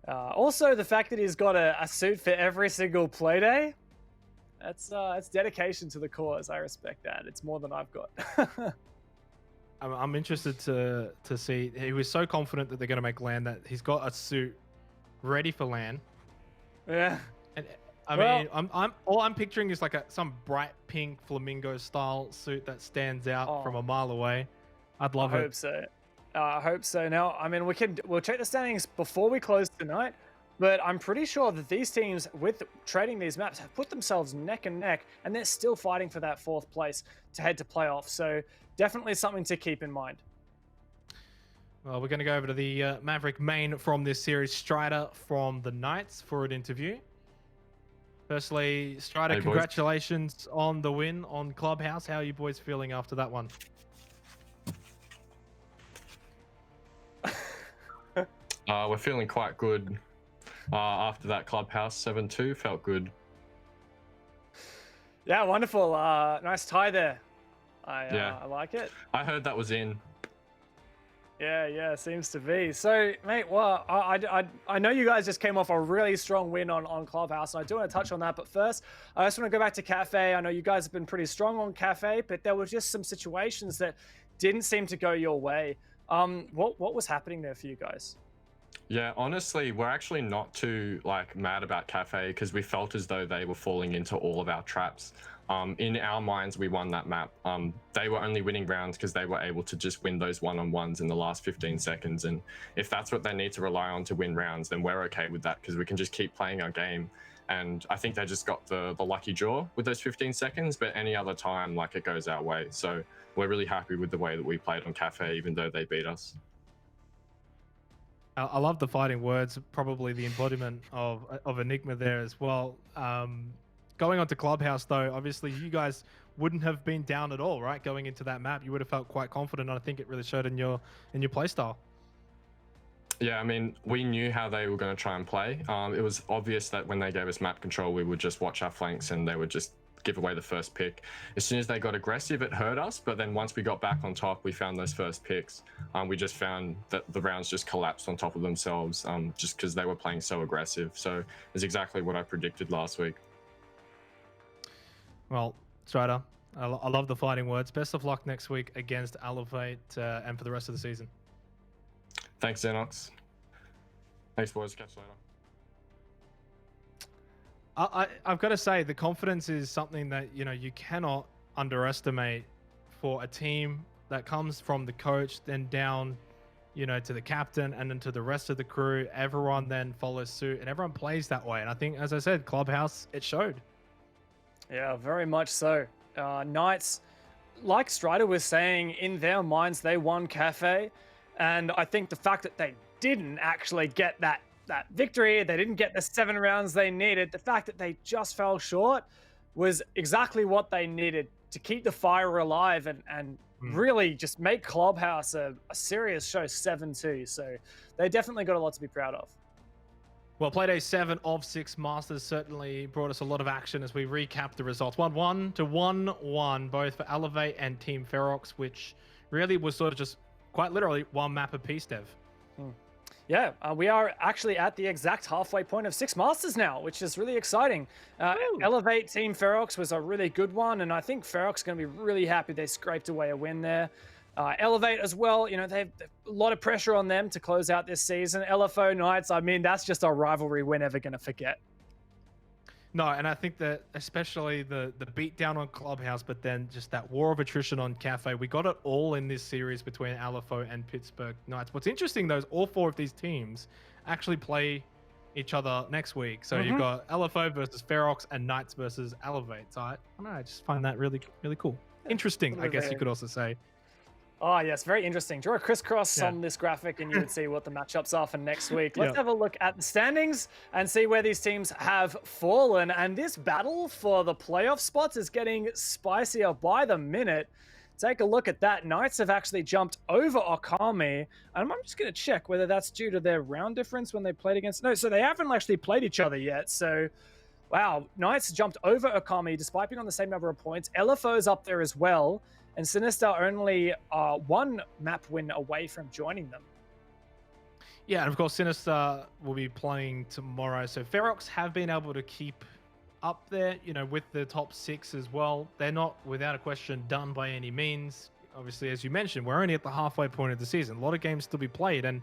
Also, the fact that he's got a suit for every single play day, that's dedication to the cause. I respect that. It's more than I've got. I'm interested to see. He was so confident that they're going to make LAN that he's got a suit ready for LAN. Yeah. And I mean, I'm all I'm picturing is like some bright pink flamingo style suit that stands out from a mile away. I'd love it. I hope so. I hope so. Now, I mean, we'll check the standings before we close tonight, but I'm pretty sure that these teams, with trading these maps, have put themselves neck and neck, and they're still fighting for that 4th place to head to playoffs. So definitely something to keep in mind. Well, we're going to go over to the Maverick main from this series, Strider from the Knights, for an interview. Firstly, Strider, Hey, boys. congratulations on the win on Clubhouse. How are you boys feeling after that one? We're feeling quite good after that Clubhouse 7-2. Felt good. Yeah, wonderful. Nice tie there. Yeah. I like it. I heard that was in. Yeah, seems to be. So, mate, well, I know you guys just came off a really strong win on Clubhouse, and I do want to touch on that. But first, I just want to go back to Kafe. I know you guys have been pretty strong on Kafe, but there were just some situations that didn't seem to go your way. What was happening there for you guys? Yeah, honestly, we're actually not too mad about Kafe because we felt as though they were falling into all of our traps. In our minds, we won that map. They were only winning rounds because they were able to just win those one-on-ones in the last 15 seconds. And if that's what they need to rely on to win rounds, then we're okay with that because we can just keep playing our game. And I think they just got the lucky draw with those 15 seconds, but any other time, it goes our way. So we're really happy with the way that we played on Kafe, even though they beat us. I love the fighting words, probably the embodiment of Enigma there as well. Going on to Clubhouse, though, obviously you guys wouldn't have been down at all, right? Going into that map, you would have felt quite confident, and I think it really showed in your play style. Yeah, I mean, we knew how they were going to try and play. It was obvious that when they gave us map control, we would just watch our flanks and they would just give away the first pick. As soon as they got aggressive, it hurt us. But then once we got back on top, we found those first picks. We just found that the rounds just collapsed on top of themselves just because they were playing so aggressive. So it's exactly what I predicted last week. Well, Strider, I love the fighting words. Best of luck next week against Elevate and for the rest of the season. Thanks, Xenox. Thanks, boys. Catch you later. I've got to say, the confidence is something that you cannot underestimate for a team that comes from the coach, then down, to the captain, and then to the rest of the crew. Everyone then follows suit, and everyone plays that way. And I think, as I said, Clubhouse, it showed. Yeah, very much so. Knights, like Strider was saying, in their minds, they won Kafe. And I think the fact that they didn't actually get that victory, they didn't get the 7 rounds they needed, the fact that they just fell short was exactly what they needed to keep the fire alive and really just make Clubhouse a serious show 7-2. So they definitely got a lot to be proud of. Well, Playday 7 of 6 Masters certainly brought us a lot of action as we recap the results. 1-1 to 1-1, both for Elevate and Team Ferox, which really was sort of just quite literally one map apiece, Dev. Yeah, we are actually at the exact halfway point of 6 Masters now, which is really exciting. Elevate Team Ferox was a really good one, and I think Ferox is going to be really happy they scraped away a win there. Elevate as well, they've a lot of pressure on them to close out this season. LFO Knights, I mean, that's just a rivalry we're never going to forget. No, and I think that especially the beatdown on Clubhouse, but then just that war of attrition on Kafe, we got it all in this series between LFO and Pittsburgh Knights. What's interesting, though, is all 4 of these teams actually play each other next week. So you've got LFO versus Ferox and Knights versus Elevate. So I don't know, I just find that really, really cool. Interesting, I guess you could also say. Oh, yes, very interesting. Draw a crisscross on this graphic and you would see what the matchups are for next week. Let's have a look at the standings and see where these teams have fallen. And this battle for the playoff spots is getting spicier by the minute. take a look at that. Knights have actually jumped over Okami. And I'm just going to check whether that's due to their round difference when they played against... No, so they haven't actually played each other yet. So, wow, Knights jumped over Okami despite being on the same number of points. LFO's up there as well. And Sinister only one map win away from joining them. Yeah, and of course, Sinister will be playing tomorrow. So Ferox have been able to keep up there, with the top 6 as well. They're not, without a question, done by any means. Obviously, as you mentioned, we're only at the halfway point of the season. A lot of games to be played, and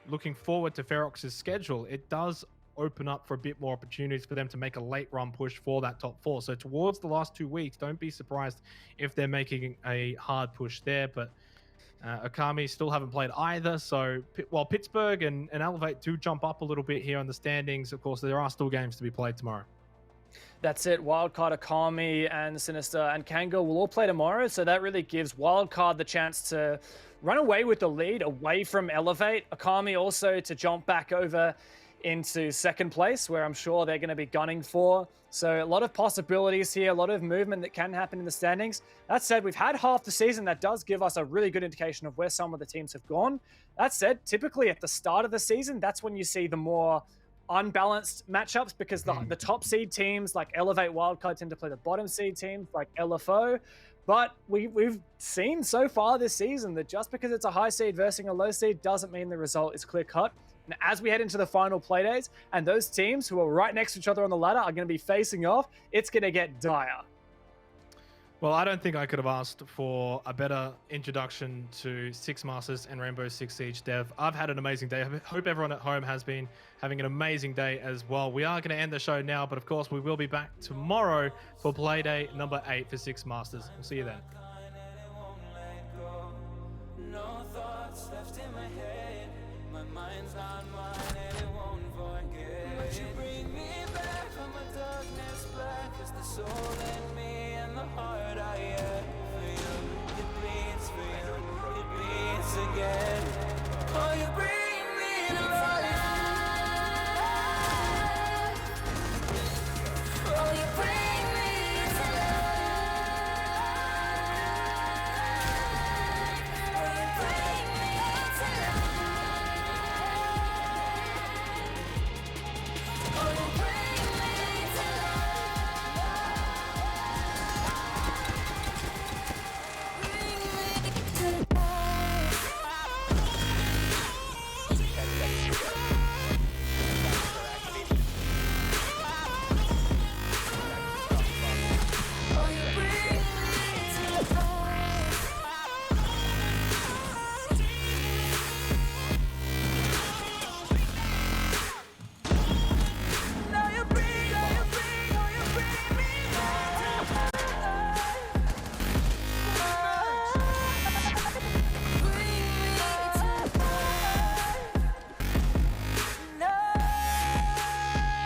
looking forward to Ferox's schedule, it does open up for a bit more opportunities for them to make a late run push for that top 4. So towards the last 2 weeks, don't be surprised if they're making a hard push there. But Okami still haven't played either. So while Pittsburgh and Elevate do jump up a little bit here on the standings, of course, there are still games to be played tomorrow. That's it. Wildcard, Okami, and Sinister, and Kangol will all play tomorrow. So that really gives Wildcard the chance to run away with the lead, away from Elevate. Okami also to jump back over into second place, where I'm sure they're going to be gunning for. So a lot of possibilities here, a lot of movement that can happen in the standings. That said, we've had half the season. That does give us a really good indication of where some of the teams have gone. That said, typically at the start of the season, that's when you see the more unbalanced matchups, because the top seed teams like Elevate Wildcard tend to play the bottom seed teams like LFO. But we've seen so far this season that just because it's a high seed versus a low seed doesn't mean the result is clear cut. And as we head into the final playdays, and those teams who are right next to each other on the ladder are going to be facing off, it's going to get dire. Well, I don't think I could have asked for a better introduction to Six Masters and Rainbow Six Siege Dev. I've had an amazing day. I hope everyone at home has been having an amazing day as well. We are going to end the show now, but of course we will be back tomorrow for Playday number 8 for Six Masters. We'll see you then. No thoughts left in my head. My mind's on mine and it won't forget. But you bring me back from a darkness black. Cause the soul in me and the heart I am for you. It beats for you, it beats again. Oh, you bring me to life. Oh, you bring